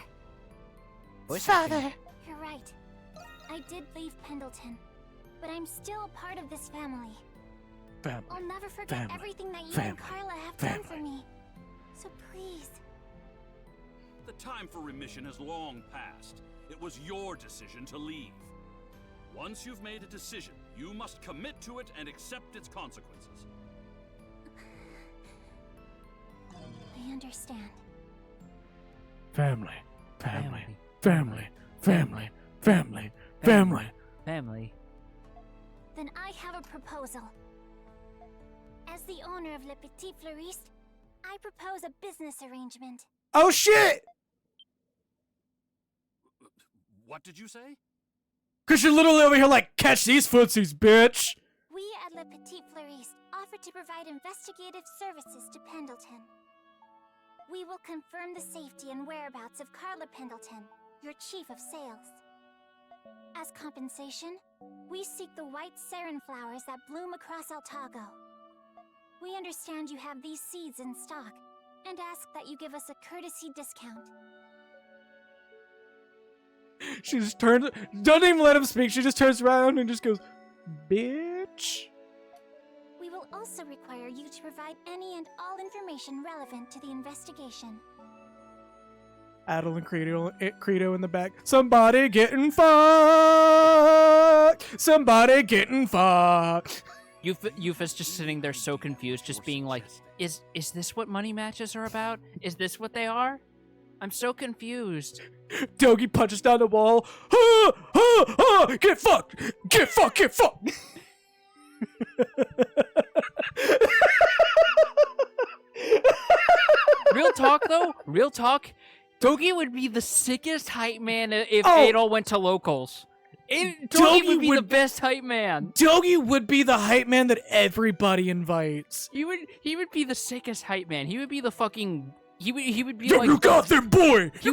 Father. You're right. I did leave Pendleton, but I'm still a part of this family. Family. I'll never forget Family. everything that you Family. and Carla have Family. done for me. So please. The time for remission has long passed. It was your decision to leave. Once you've made a decision, you must commit to it and accept its consequences. I understand. Family. Family. Family. Family. Family. Family. Family. Then I have a proposal. As the owner of Le Petit Fleuriste, I propose a business arrangement. Oh shit! What did you say? Cause you're literally over here like, catch these footsies, bitch! We at Le Petit Fleuriste offer to provide investigative services to Pendleton. We will confirm the safety and whereabouts of Carla Pendleton, your chief of sales. As compensation, we seek the white sarin flowers that bloom across Altago. We understand you have these seeds in stock, and ask that you give us a courtesy discount. She just turns, doesn't even let him speak, she just turns around and just goes, bitch. We will also require you to provide any and all information relevant to the investigation. Adel and Credo in the back. Somebody getting fucked! Somebody getting fucked! Yufa's just sitting there so confused, just being like, is this what money matches are about? Is this what they are? I'm so confused. Dogi punches down the wall. Ah, ah, ah, get fucked! Get fucked! Get fucked! Real talk, though. Real talk. Dogi would be the sickest hype man if Adol went to locals. Dogi would be the best hype man. Dogi would be the hype man that everybody invites. He would be the sickest hype man. He would be the fucking. He would be Yo, like. you got them, boy. He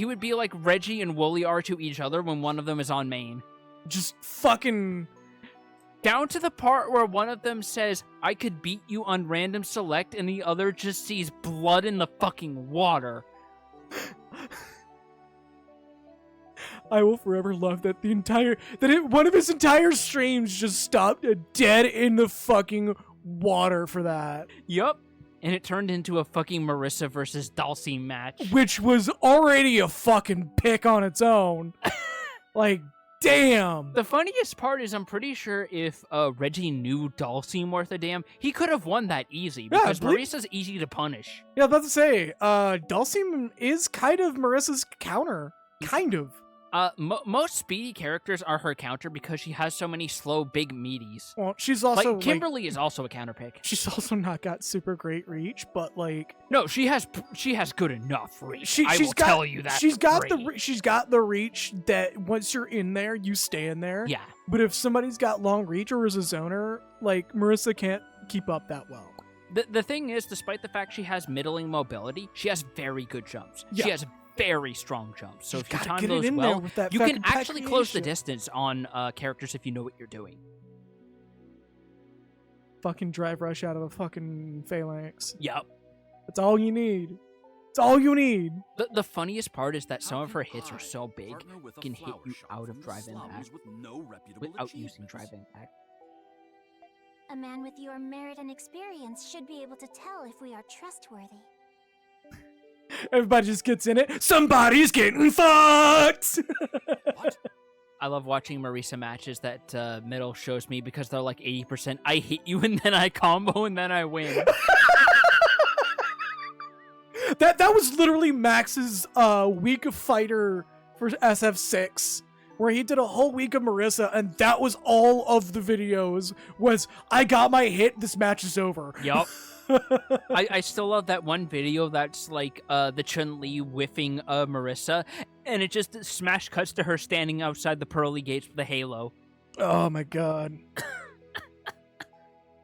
would be like Reggie and Wooly are to each other when one of them is on main. Just fucking. Down to the part where one of them says, "I could beat you on random select," and the other just sees blood in the fucking water. I will forever love that one of his entire streams just stopped dead in the fucking water for that. Yup. And it turned into a fucking Marissa versus Dulcie match. Which was already a fucking pick on its own. Like, damn. The funniest part is I'm pretty sure if Reggie knew Dalsim worth a damn, he could have won that easy because Marissa's easy to punish. Yeah, I was about to say, Dalsim is kind of Marissa's counter. Kind of. Most speedy characters are her counter because she has so many slow, big meaties. Well, she's also like Kimberly is also a counter pick. She's also not got super great reach, but like no, she has good enough reach. I will tell you that. She's got the reach that once you're in there, you stay in there. Yeah. But if somebody's got long reach or is a zoner, like Marissa can't keep up that well. The thing is, despite the fact she has middling mobility, she has very good jumps. Yeah. She has very strong jumps. So if you time get it those in well, there with that you can fucking actually close the creation. distance on characters if you know what you're doing. Fucking drive rush out of a fucking phalanx. Yep. That's all you need. It's all you need. The funniest part is that some of her hits are so big, it can hit you out of drive impact without using drive impact. A man with your merit and experience should be able to tell if we are trustworthy. Everybody just gets in it. Somebody's getting fucked! I love watching Marissa matches that Middle shows me because they're like 80%. I hit you and then I combo and then I win. That was literally Max's week of fighter for SF6, where he did a whole week of Marissa, and that was all of the videos was, I got my hit, this match is over. Yup. I still love that one video that's like the Chun-Li whiffing Marissa, and it just smash cuts to her standing outside the pearly gates with the halo. Oh my god.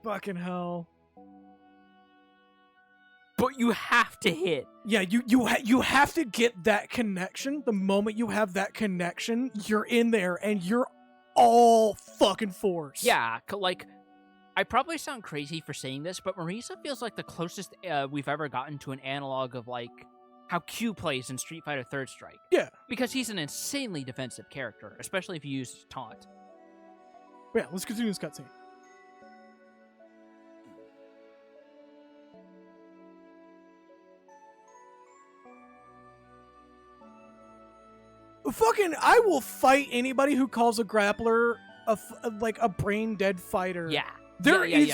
Fucking hell. But you have to hit. Yeah, you have to get that connection. The moment you have that connection, you're in there and you're all fucking force. Yeah, like I probably sound crazy for saying this, but Marissa feels like the closest we've ever gotten to an analog of like how Q plays in Street Fighter Third Strike. Yeah. Because he's an insanely defensive character, especially if you use taunt. Yeah, let's continue this cutscene. Fucking, I will fight anybody who calls a grappler like a brain dead fighter. Yeah. There is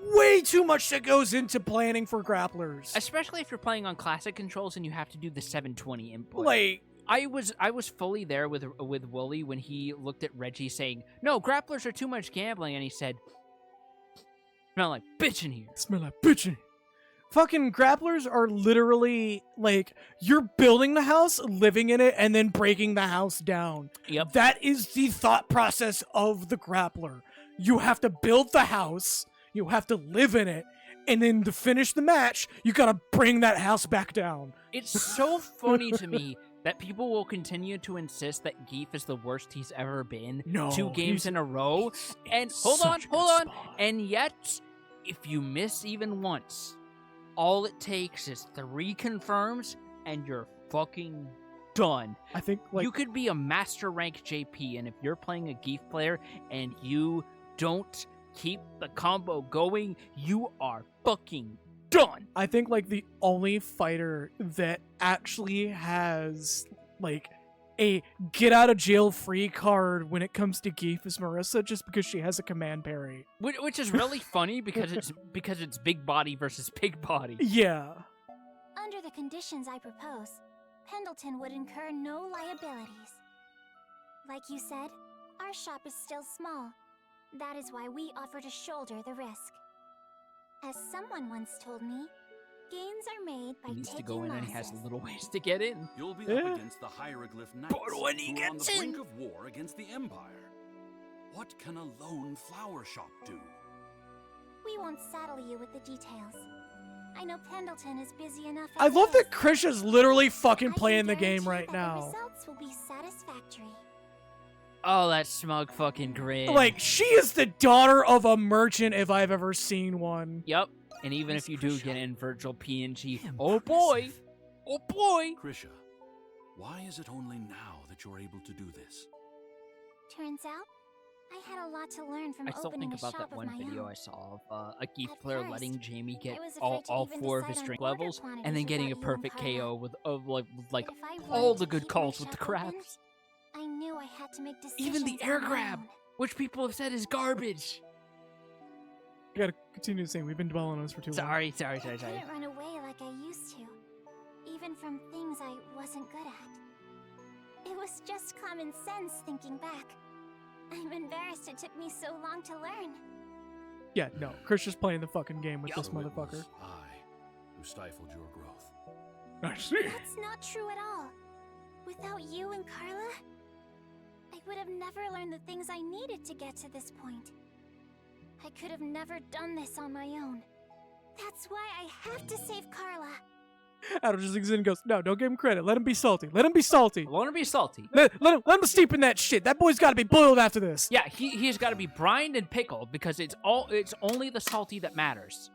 way too much that goes into planning for grapplers. Especially if you're playing on classic controls and you have to do the 720 input. Like, I was fully there with Wooly when he looked at Reggie saying, "No, grapplers are too much gambling," and he said, "Smell like bitch in here." Smell like bitch in here. Fucking grapplers are literally like you're building the house, living in it, and then breaking the house down. Yep. That is the thought process of the grappler. You have to build the house, you have to live in it, and then to finish the match, you gotta bring that house back down. It's so funny to me that people will continue to insist that Geef is the worst he's ever been. No, 2 games in a row. And hold on. And yet, if you miss even once, all it takes is 3 confirms and you're fucking done. I think like you could be a master rank JP, and if you're playing a Geef player and you don't keep the combo going, you are fucking done. I think like the only fighter that actually has like a get out of jail free card when it comes to Geef is Marissa, just because she has a command parry. Which is really funny because it's big body versus big body. Yeah. Under the conditions I propose, Pendleton would incur no liabilities. Like you said, our shop is still small. That is why we offer to shoulder the risk. As someone once told me, gains are made by He needs to taking go in and he losses. has little ways to get in. You'll be up against the hieroglyph knights, But when he who are on the gets brink in- of war against the Empire. What can a lone flower shop do? We won't saddle you with the details. I know Pendleton is busy enough. I as love is. that Krisha's literally fucking I can playing the game guarantee right that the now. results will be satisfactory. Oh, that smug fucking grin. Like, she is the daughter of a merchant if I've ever seen one. Yep. And even if you do get in Virgil PNG, oh boy, Krisha, why is it only now that you're able to do this? Turns out, I had a lot to learn from I still opening think a about shop that of one my video own. I saw of a Geef At player first, letting Jamie get I was all afraid to even 4 of his decide on drink order levels and then quantities getting a without you and perfect Carla. KO with like But if I all wanted the to good keep my calls with the shop open, crabs. I knew knew I had to make decisions. Even the air on my grab, own. which people have said is garbage. You gotta continue to say, we've been dwelling on this for too long. Sorry. I couldn't run away like I used to, even from things I wasn't good at. It was just common sense thinking back. I'm embarrassed it took me so long to learn. Yeah, no. Chris just playing the fucking game with this motherfucker. I who stifled your growth. I see. That's not true at all. Without you and Carla, I would have never learned the things I needed to get to this point. I could have never done this on my own. That's why I have to save Carla. Adam just looks in and goes, no, don't give him credit. Let him be salty. Let him be salty. I want to be salty. Let him steep in that shit. That boy's got to be boiled after this. Yeah, he's got to be brined and pickled because it's only the salty that matters.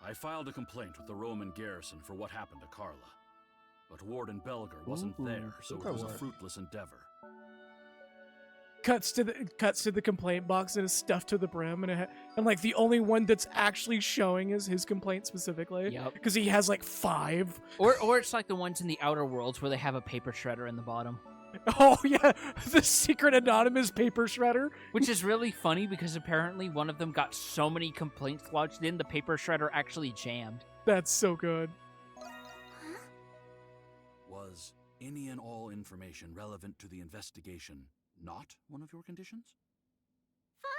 I filed a complaint with the Roman garrison for what happened to Carla. But Warden Belger wasn't there, so it was a fruitless endeavor. Cuts to the complaint box and is stuffed to the brim, and like the only one that's actually showing is his complaint specifically. Yep. Because he has like 5. Or it's like the ones in the Outer Worlds where they have a paper shredder in the bottom. Oh yeah, the secret anonymous paper shredder. Which is really funny because apparently one of them got so many complaints lodged in, the paper shredder actually jammed. That's so good. Was any and all information relevant to the investigation not one of your conditions?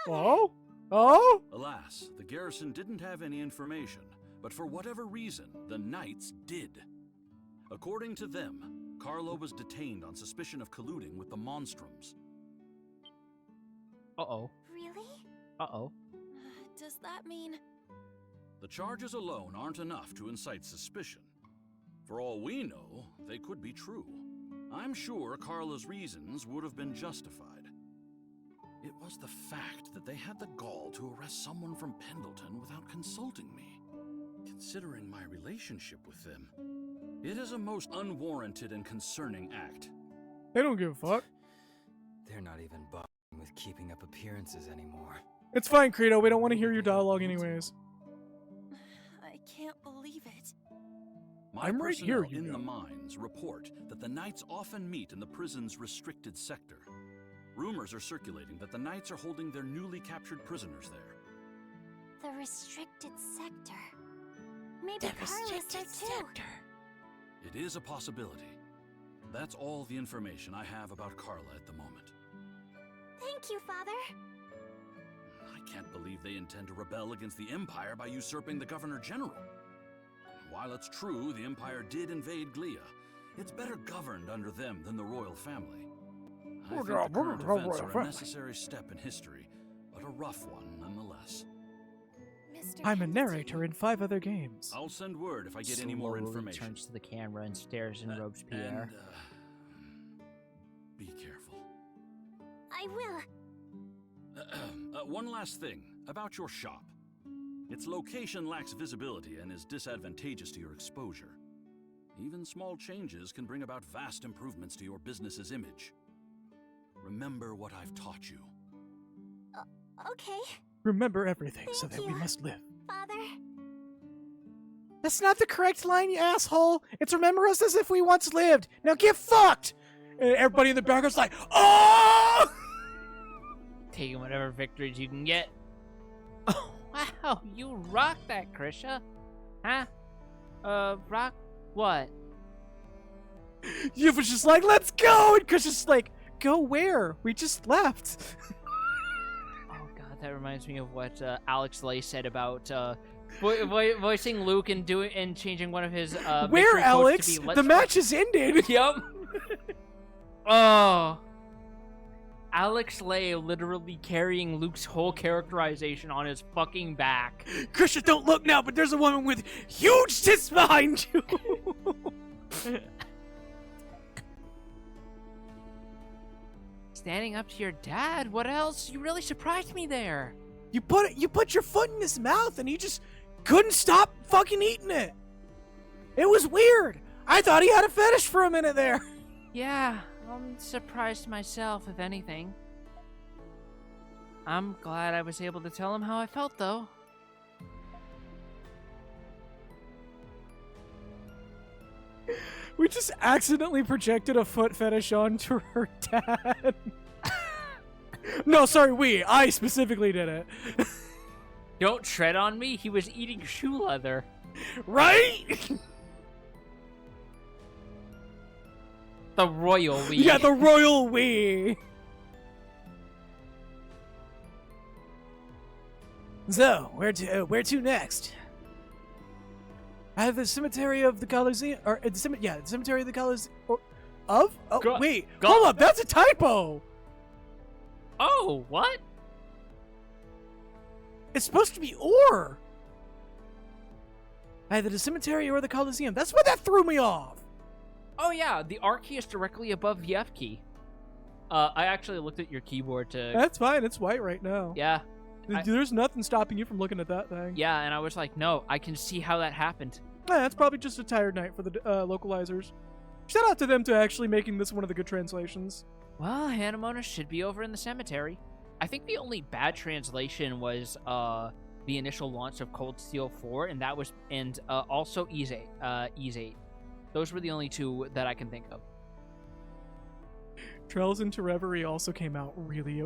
Oh? Oh? Alas, the garrison didn't have any information, but for whatever reason, the Knights did. According to them, Carla was detained on suspicion of colluding with the Monstrums. Uh-oh. Really? Uh-oh. Does that mean... The charges alone aren't enough to incite suspicion. For all we know, they could be true. I'm sure Carla's reasons would have been justified. It was the fact that they had the gall to arrest someone from Pendleton without consulting me. Considering my relationship with them, it is a most unwarranted and concerning act. They don't give a fuck. They're not even bothering with keeping up appearances anymore. It's fine, Credo. We don't want to hear your dialogue anyways. I can't believe it. My I'm right here, personnel in the mines report that the Knights often meet in the prison's restricted sector. Rumors are circulating that the Knights are holding their newly captured prisoners there. The restricted sector. Maybe Carla's there too. It is a possibility. That's all the information I have about Carla at the moment. Thank you, Father. I can't believe they intend to rebel against the Empire by usurping the Governor General. While it's true the Empire did invade Glea, it's better governed under them than the royal family. I think the current events are a necessary step in history, but a rough one nonetheless. I'm a narrator in 5 other games. I'll send word if I get any more information. Turns to the camera and stares in Robespierre. Be careful. I will. One last thing about your shop. Its location lacks visibility and is disadvantageous to your exposure. Even small changes can bring about vast improvements to your business's image. Remember what I've taught you. Okay, Remember everything so that we must live. Father. That's not the correct line, you asshole. It's remember us as if we once lived. Now get fucked! And everybody in the background's like, oh! Taking whatever victories you can get. Oh, wow, you rock that, Krisha. Huh? Rock what? You was just like, let's go! And Chris just like, go where? We just left. Oh god, that reminds me of what Alex Lay said about voicing Luke and changing one of his where, Alex? To be, the match has ended. Yep. Oh. Alex Lay literally carrying Luke's whole characterization on his fucking back. Krisha, don't look now, but there's a woman with huge tits behind you. Standing up to your dad? What else? You really surprised me there. You put your foot in his mouth and he just couldn't stop fucking eating it. It was weird. I thought he had a fetish for a minute there. Yeah, I'm surprised myself, if anything. I'm glad I was able to tell him how I felt, though. We just accidentally projected a foot fetish onto her dad. No, sorry, I specifically did it. Don't tread on me. He was eating shoe leather. Right? The royal we. Yeah, the royal we. So, where to next? I have the cemetery of the Colosseum, or the cemetery of the Colosseum. Wait, hold up, that's a typo. Oh, what? It's supposed to be or. Either the cemetery or the Colosseum. That's what that threw me off. Oh yeah, the R key is directly above the F key. I actually looked at your keyboard to. That's fine. It's white right now. Yeah. There's nothing stopping you from looking at that thing. Yeah, and I was like, no, I can see how that happened. Yeah, that's probably just a tired night for the localizers. Shout out to them to actually making this one of the good translations. Well, Hanamona should be over in the cemetery. I think the only bad translation was the initial launch of Cold Steel 4, and that was also Ease 8. Those were the only two that I can think of. Trails into Reverie also came out really,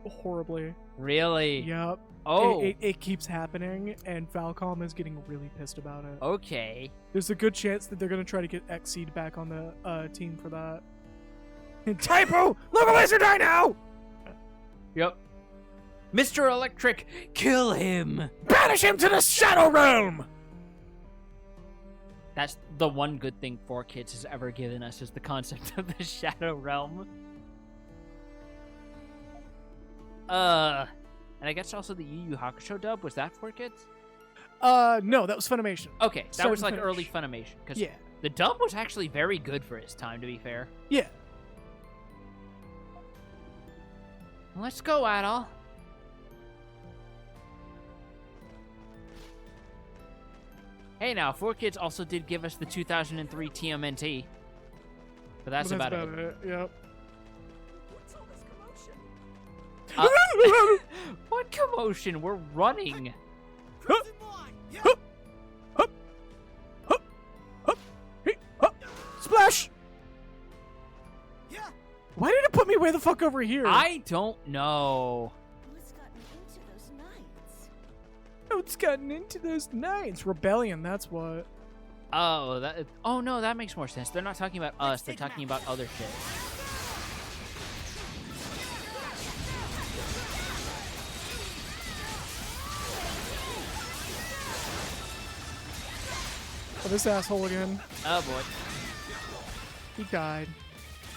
horribly. Really? Yep. Oh. It keeps happening, and Falcom is getting really pissed about it. Okay. There's a good chance that they're going to try to get Xseed back on the team for that. Typo! Localizer die now! Yep. Mr. Electric, kill him! Banish him to the Shadow Realm! That's the one good thing 4Kids has ever given us, is the concept of the Shadow Realm. And I guess also the Yu Yu Hakusho dub, was that 4Kids? No, that was Funimation. Okay, that was like Finish. early Funimation. Because yeah. The dub was actually very good for its time, to be fair. Yeah. Let's go, Adol. Hey now, 4Kids also did give us the 2003 TMNT. But that's about it. Yep. What's all this commotion? What commotion? We're running. Crimson line. Yeah. Splash! Yeah. Why did it put me way the fuck over here? I don't know. Who's gotten into those nights? What's gotten into those nights? Rebellion, that's what. Oh no, that makes more sense. They're not talking about us, they're talking about other shit. Oh, this asshole again. Oh boy. He died.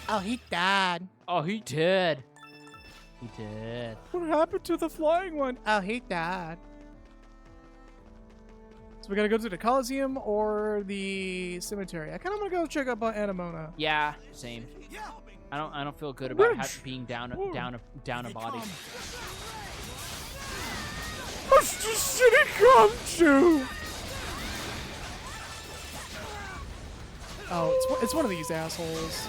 Oh, he died. Oh, he did. He did. What happened to the flying one? Oh, he died. So we gotta go to the Coliseum or the cemetery. I kind of want to go check up on Anamona. Yeah, same. I don't feel good about being down a body. What's the city come to? Oh, it's one of these assholes.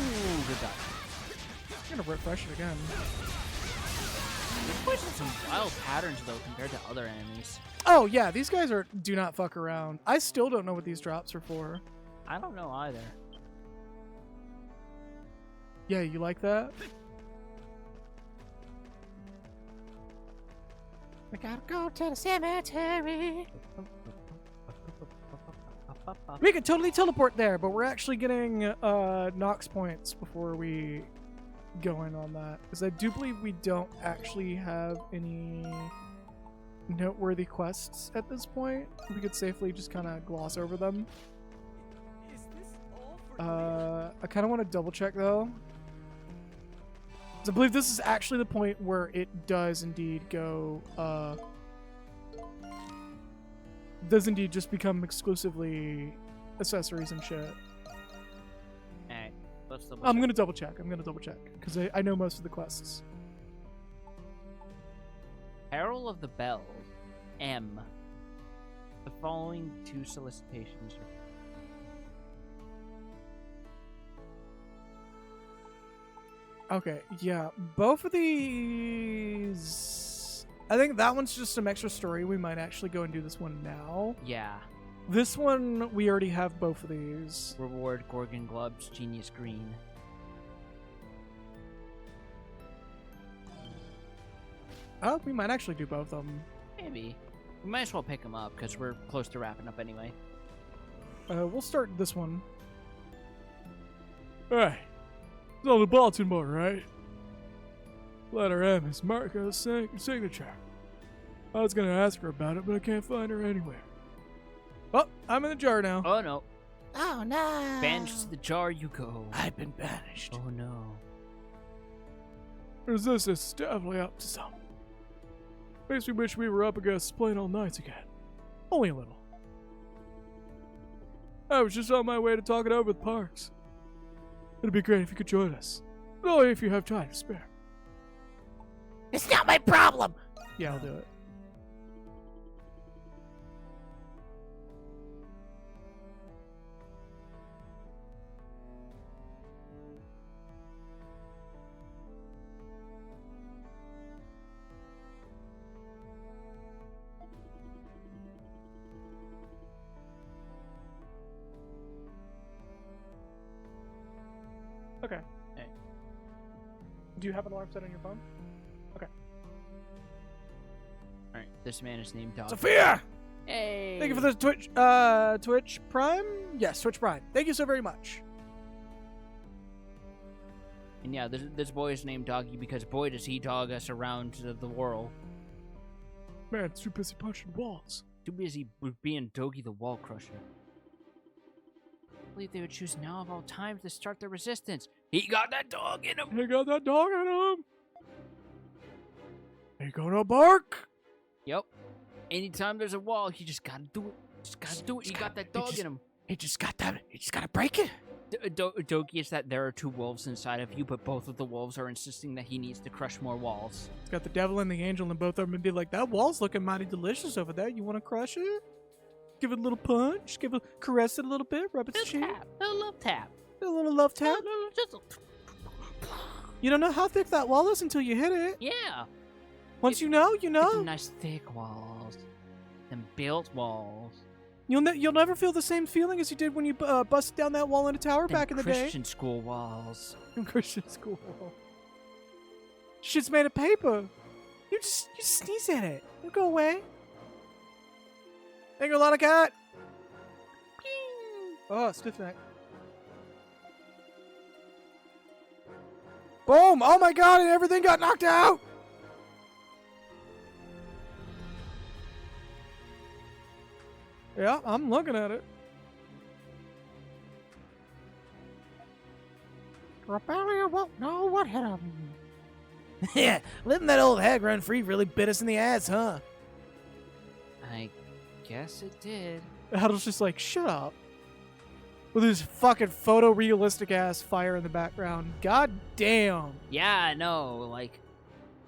Ooh, good dive. I'm gonna refresh it again. This place has some wild patterns though compared to other enemies. Oh yeah, these guys do not fuck around. I still don't know what these drops are for. I don't know either. Yeah, you like that? We gotta go to the cemetery. We could totally teleport there, but we're actually getting Nox points before we go in on that. Because I do believe we don't actually have any noteworthy quests at this point. We could safely just kind of gloss over them. I kind of want to double check though. I believe this is actually the point where it does indeed go, does indeed just become exclusively accessories and shit. Alright, let's double I'm check. gonna double check. Because I know most of the quests. Herald of the Bell, M. The following two solicitations are... Okay, yeah, both of these I think that one's just some extra story. We might actually go and do this one now. Yeah. This one, we already have both of these. Reward Gorgon Gloves, Genius Green. Oh, we might actually do both of them. Maybe. We might as well pick them up because we're close to wrapping up anyway. We'll start this one. Hey, it's on the bulletin board, right? Letter M is Marco's signature. I was gonna ask her about it, but I can't find her anywhere. Oh, I'm in the jar now. Oh no. Oh no. Banished to the jar you go. I've been banished. Oh no. Resistance is definitely up to something. Makes me wish we were up against playing all nights again. Only a little. I was just on my way to talk it over with Parks. It'd be great if you could join us. But only if you have time to spare. It's not my problem! Yeah, I'll do it. Okay. Hey. Do you have an alarm set on your phone? Okay. Alright, this man is named Dog. Sophia! Hey! Thank you for the Twitch Prime? Yes, Twitch Prime. Thank you so very much. And yeah, this boy is named Doggy because boy does he dog us around the world. Man, too busy punching walls. Too busy being Doggy the Wall Crusher. I believe they would choose now of all times to start the resistance. He got that dog in him! He got that dog in him! He gonna bark? Yep. Anytime there's a wall, he just gotta do it. Just gotta do it. He got that dog in him. He just gotta break it. Dogi is that there are two wolves inside of you, but both of the wolves are insisting that he needs to crush more walls. It's got the devil and the angel, and both of them would be like, that wall's looking mighty delicious over there. You want to crush it? Give it a little punch. Caress it a little bit. Rub its cheek. A love tap. A little love tap. You don't know how thick that wall is until you hit it. Yeah. Once you know, you know. It's some nice thick walls. Them built walls. You'll never feel the same feeling as you did when you busted down that wall in a tower back in the day. Christian school walls. Christian school wall. Shit's made of paper. You sneeze at it. It'll go away. Thank you, a lot of cat. Oh, stiff neck. Boom! Oh my god, and everything got knocked out! Yeah, I'm looking at it. Rebellion won't know what hit him. Yeah, letting that old hag run free really bit us in the ass, huh? I guess it did. Adul's just like, shut up. With his fucking photorealistic ass fire in the background. God damn. Yeah, I know, like...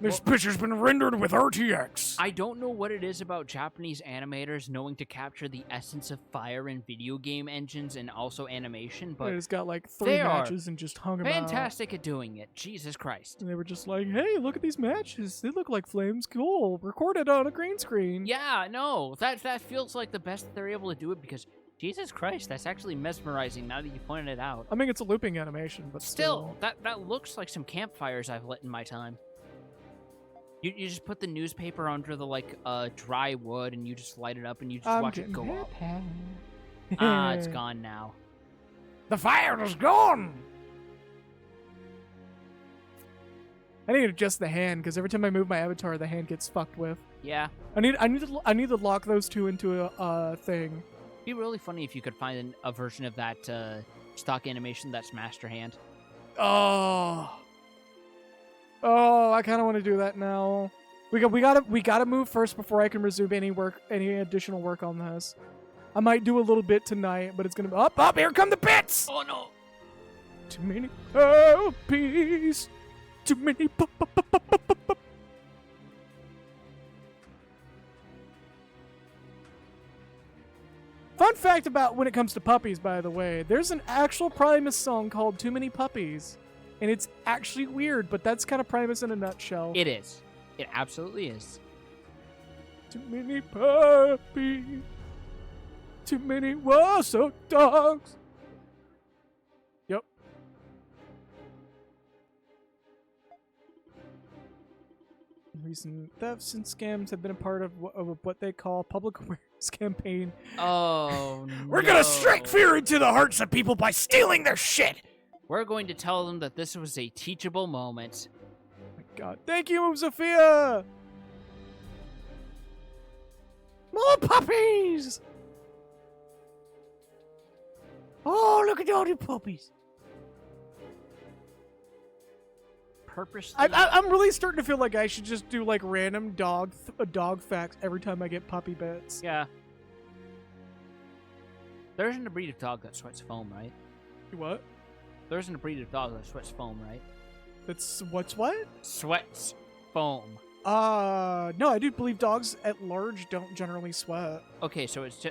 This picture's been rendered with RTX. I don't know what it is about Japanese animators knowing to capture the essence of fire in video game engines and also animation, but... It's got like 3 matches and just hung them out. Fantastic at doing it. Jesus Christ. And they were just like, hey, look at these matches. They look like flames. Cool. Recorded on a green screen. Yeah, no. That feels like the best that they're able to do it because... Jesus Christ, that's actually mesmerizing now that you pointed it out. I mean, it's a looping animation, but still. That looks like some campfires I've lit in my time. You just put the newspaper under the, like, dry wood, and you just light it up, and you just watch it go up. Ah, it's gone now. The fire is gone! I need to adjust the hand, because every time I move my avatar, the hand gets fucked with. Yeah. I need to lock those two into a thing. It'd be really funny if you could find a version of that stock animation that's Master Hand. Oh, I kind of want to do that now. We gotta move first before I can resume any additional work on this. I might do a little bit tonight, but it's gonna be up. Here come the bits. Oh no! Too many puppies. Too many Fun fact about when it comes to puppies, by the way, there's an actual Primus song called Too Many Puppies. And it's actually weird, but that's kind of Primus in a nutshell. It is. It absolutely is. Too many puppies. Too many Warsaw dogs. Yep. Recent thefts and scams have been a part of what they call public awareness campaign. Oh, We're gonna strike fear into the hearts of people by stealing their shit. We're going to tell them that this was a teachable moment. Oh my God. Thank you, Sophia! More puppies! Oh, look at all the puppies. Purposely. I'm really starting to feel like I should just do like random dog facts every time I get puppy bits. Yeah. There isn't a breed of dog that sweats foam, right? What? There isn't a breed of dog that sweats foam, right? That's what? Sweats foam. No, I do believe dogs at large don't generally sweat. Okay, so it's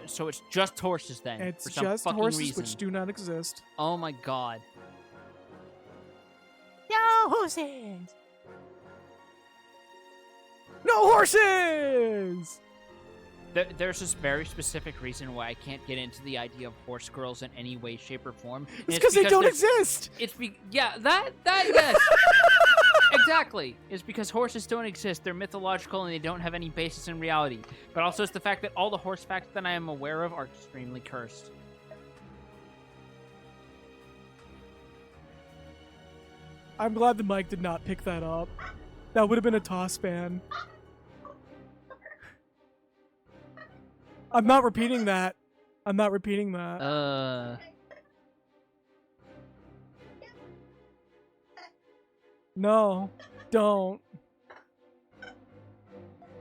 just horses then. It's for some just fucking horses reason. which do not exist. Oh my God. No horses! No horses! There's this very specific reason why I can't get into the idea of horse girls in any way, shape, or form. It's because they don't exist! That yes! Exactly. It's because horses don't exist. They're mythological and they don't have any basis in reality. But also it's the fact that all the horse facts that I am aware of are extremely cursed. I'm glad the mic did not pick that up. That would have been a toss ban. I'm not repeating that. I'm not repeating that. No, don't.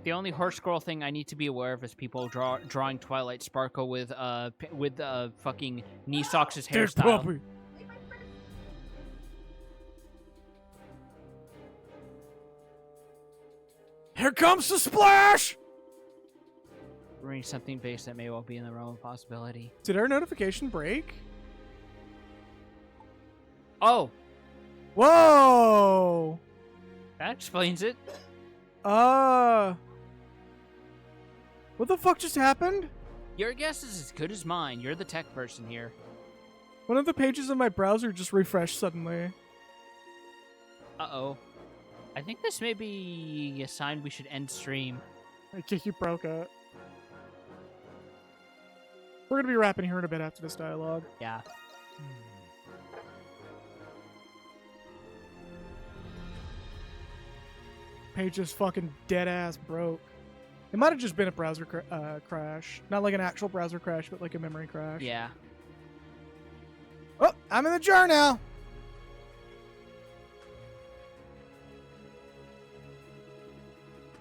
The only horse girl thing I need to be aware of is people drawing Twilight Sparkle with fucking knee socks as hairstyle. Here comes the splash! Bring something base that may well be in the realm of possibility. Did our notification break? Oh! Whoa! That explains it. What the fuck just happened? Your guess is as good as mine. You're the tech person here. One of the pages of my browser just refreshed suddenly. Uh-oh. I think this may be a sign we should end stream. I think you broke it. We're gonna be wrapping here in a bit after this dialogue. Yeah. Page just fucking dead ass broke. It might have just been a browser crash. Not like an actual browser crash, but like a memory crash. Yeah. Oh, I'm in the jar now.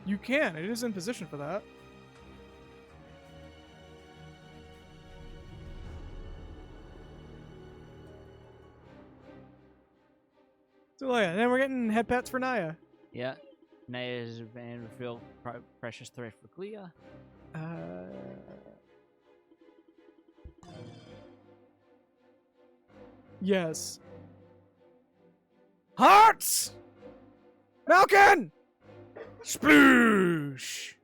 You can. It is in position for that. So yeah, then we're getting head pats for Naya. Yeah. Naya's been revealed precious threat for Glia. Yes. Hearts! Malkin! Sploosh!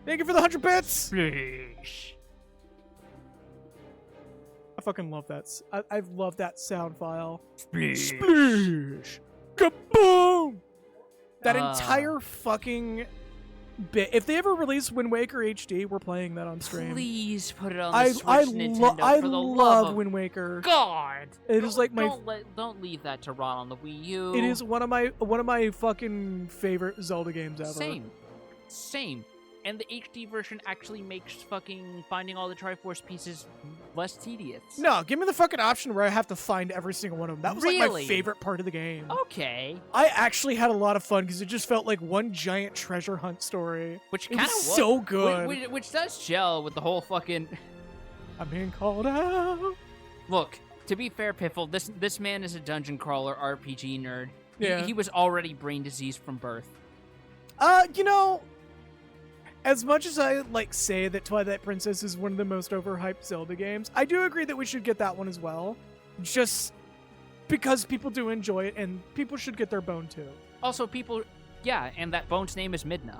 Thank you for the 100 bits! Sploosh! I fucking love that. I love that sound file. Sploosh! Sploosh! Kaboom! That entire fucking bit. If they ever release Wind Waker HD, we're playing that on stream. Please put it on the Switch, Nintendo, I for the love love of Wind Waker. God! It is like my. Don't leave that to rot on the Wii U. It is one of my fucking favorite Zelda games ever. Same. And the HD version actually makes fucking finding all the Triforce pieces less tedious. No, give me the fucking option where I have to find every single one of them. That was like my Really? favorite part of the game. Okay. I actually had a lot of fun because it just felt like one giant treasure hunt story. Which it kind of was so good. Which does gel with the whole fucking. I'm being called out. Look, to be fair, Piffle, this man is a dungeon crawler RPG nerd. Yeah. He was already brain diseased from birth. You know, as much as I say that Twilight Princess is one of the most overhyped Zelda games, I do agree that we should get that one as well. Just because people do enjoy it and people should get their bone too. Also, and that bone's name is Midna.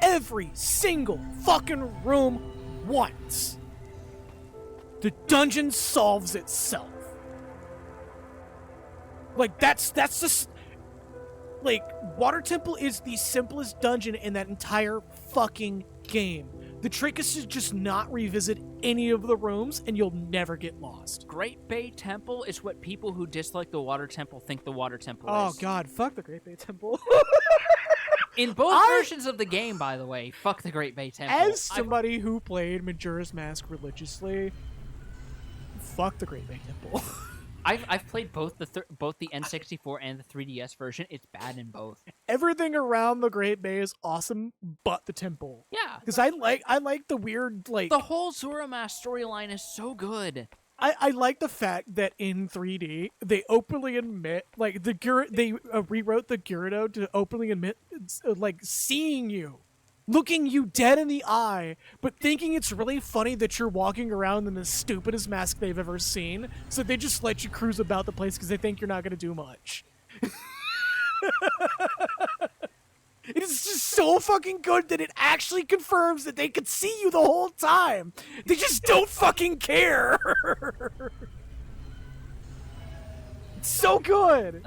every single fucking room once. The dungeon solves itself. Like, that's just... Like, Water Temple is the simplest dungeon in that entire fucking game. The trick is to just not revisit any of the rooms, and you'll never get lost. Great Bay Temple is what people who dislike the Water Temple think the Water Temple Oh, is. God, fuck the Great Bay Temple. In both versions of the game, by the way, fuck the Great Bay Temple. As somebody who played Majora's Mask religiously, fuck the Great Bay Temple. I've played both the N64 and the 3DS version. It's bad in both. Everything around the Great Bay is awesome, but the temple. Yeah, because I like the weird, like, the whole Zora Mask storyline is so good. I like the fact that in 3D they openly admit, like, they rewrote the Gyarados to openly admit, like, seeing you, looking you dead in the eye, but thinking it's really funny that you're walking around in the stupidest mask they've ever seen, so they just let you cruise about the place because they think you're not going to do much. It's just so fucking good that it actually confirms that they could see you the whole time. They just don't fucking care. It's so good.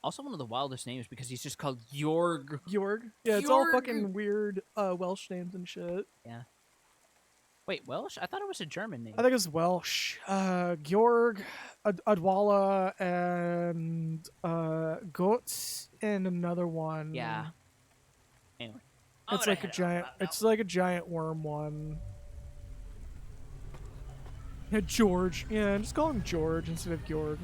Also one of the wildest names because he's just called Jorg. Jorg? Yeah, it's all fucking weird Welsh names and shit. Yeah. Wait, Welsh? I thought it was a German name. I think it's Welsh. Georg, Adwala, and Goats, and another one. Yeah. Anyway. It's like a giant. It's like a giant worm one. Yeah, George. Yeah, just call him George instead of Georg.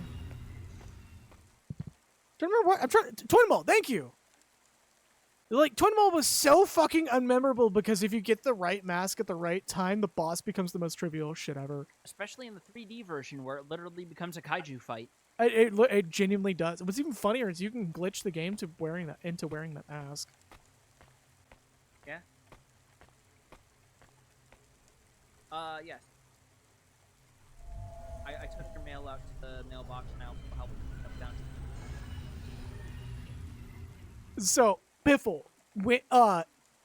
Do you remember what? I'm trying. Twin Ball. Thank you. Like, Twin Ball was so fucking unmemorable because if you get the right mask at the right time, the boss becomes the most trivial shit ever. Especially in the 3D version where it literally becomes a kaiju fight. It genuinely does. What's even funnier is you can glitch the game to wearing that mask. Yeah. Yes. I took your mail out to the mailbox and I'll help it come down. So, Piffle,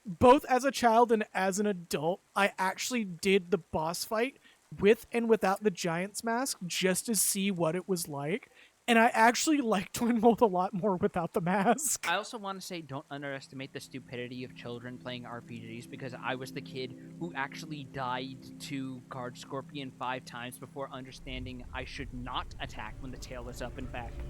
both as a child and as an adult, I actually did the boss fight with and without the Giant's mask just to see what it was like. And I actually like Twin Mold a lot more without the mask. I also want to say don't underestimate the stupidity of children playing RPGs because I was the kid who actually died to Guard Scorpion 5 times before understanding I should not attack when the tail is up, in fact.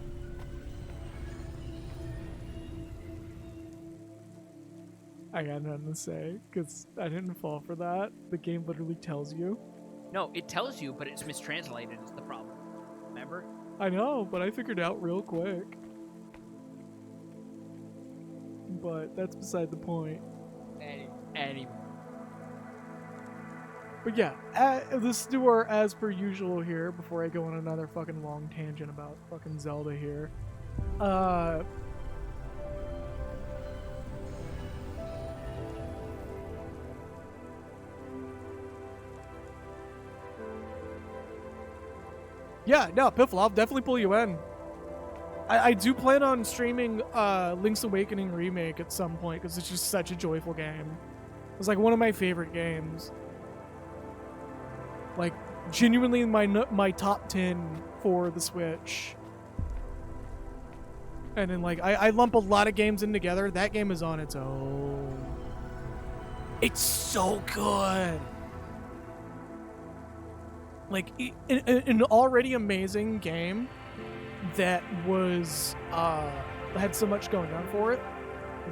I got nothing to say, because I didn't fall for that. The game literally tells you. No, it tells you, but it's mistranslated is the problem. Remember? I know, but I figured it out real quick. But that's beside the point. Anyway. But yeah, let's do our as per usual here before I go on another fucking long tangent about fucking Zelda here. Yeah, no, Piffle, I'll definitely pull you in. I do plan on streaming Link's Awakening Remake at some point because it's just such a joyful game. It's like one of my favorite games. Like, genuinely my top 10 for the Switch. And then, like, I lump a lot of games in together. That game is on its own. It's so good. Like, an already amazing game that was, had so much going on for it,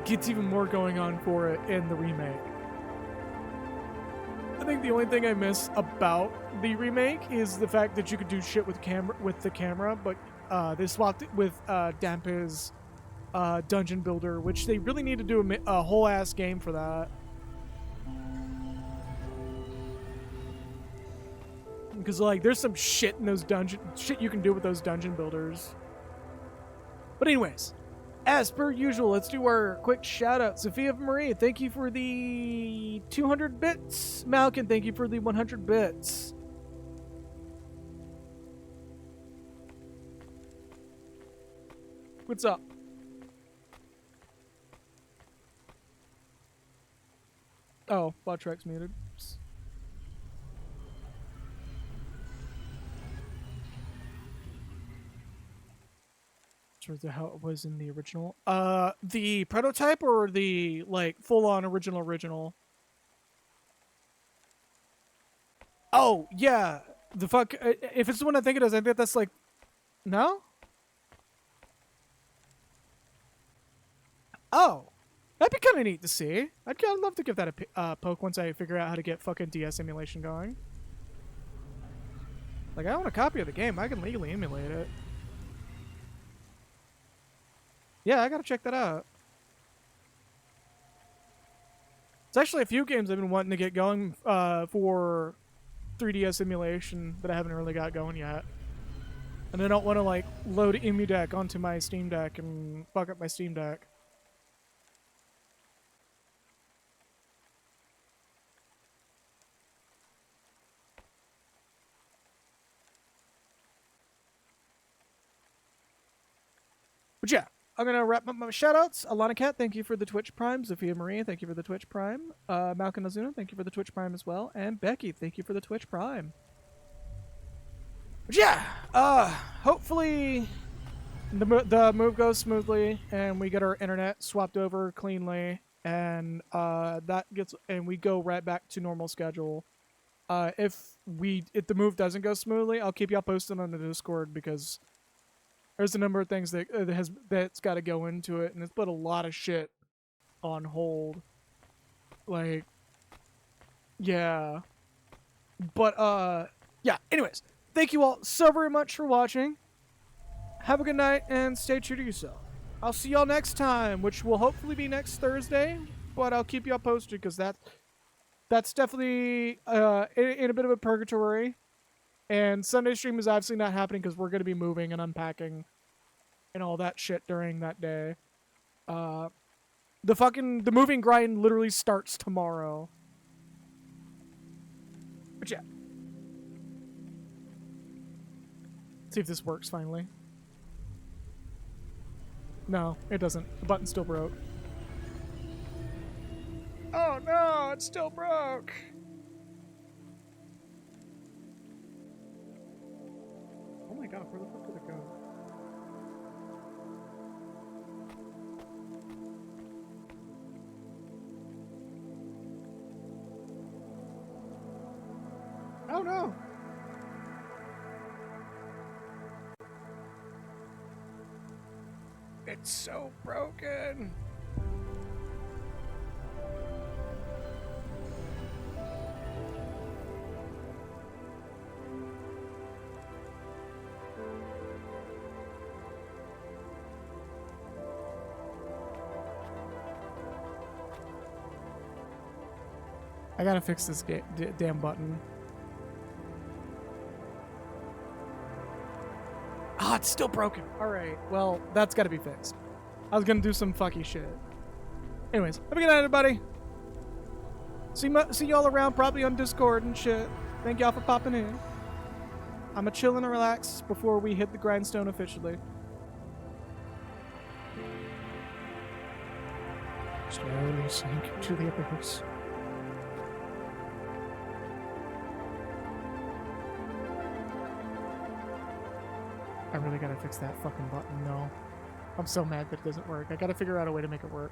gets even more going on for it in the remake. I think the only thing I miss about the remake is the fact that you could do shit with the camera, but they swapped it with Dampe's Dungeon Builder, which they really need to do a whole ass game for that. Because, like, there's some shit in those shit you can do with those dungeon builders. But anyways, as per usual, let's do our quick shout out. Sophia Marie, thank you for the 200 bits. Malkin, thank you for the 100 bits. What's up? Oh, Botrek's muted. Oops. Sort of how it was in the original. The prototype or the like full-on original? Oh yeah, the fuck. If it's the one I think it is, I think that's like, no. Oh, that'd be kind of neat to see. I'd love to give that a poke once I figure out how to get fucking DS emulation going. Like, I own a copy of the game. I can legally emulate it. Yeah, I gotta check that out. It's actually a few games I've been wanting to get going for 3DS emulation that I haven't really got going yet. And I don't want to, like, load EmuDeck onto my Steam Deck and fuck up my Steam Deck. But yeah, I'm going to wrap up my shoutouts. Alana Cat, thank you for the Twitch Prime. Zofia Maria, thank you for the Twitch Prime. Malcolm Azuna, thank you for the Twitch Prime as well. And Becky, thank you for the Twitch Prime. But yeah, hopefully the move goes smoothly and we get our internet swapped over cleanly and we go right back to normal schedule. If the move doesn't go smoothly, I'll keep y'all posted on the Discord because there's a number of things that's got to go into it, and it's put a lot of shit on hold. Like, yeah. But yeah. Anyways, thank you all so very much for watching. Have a good night and stay true to yourself. I'll see y'all next time, which will hopefully be next Thursday, but I'll keep y'all posted because that's definitely in a bit of a purgatory. And Sunday stream is obviously not happening because we're going to be moving and unpacking and all that shit during that day. The moving grind literally starts tomorrow. But yeah. Let's see if this works finally. No, it doesn't. The button still broke. Oh no, it still broke. Oh my god, where the fuck did it go? Oh no! It's so broken! I gotta fix this damn button. Ah, it's still broken. Alright, well, that's gotta be fixed. I was gonna do some fucky shit. Anyways, have a good night, everybody. See y'all around, probably on Discord and shit. Thank y'all for popping in. I'ma chill and relax before we hit the grindstone officially. Slowly sink into the abyss. I really gotta fix that fucking button, though. I'm so mad that it doesn't work. I gotta figure out a way to make it work.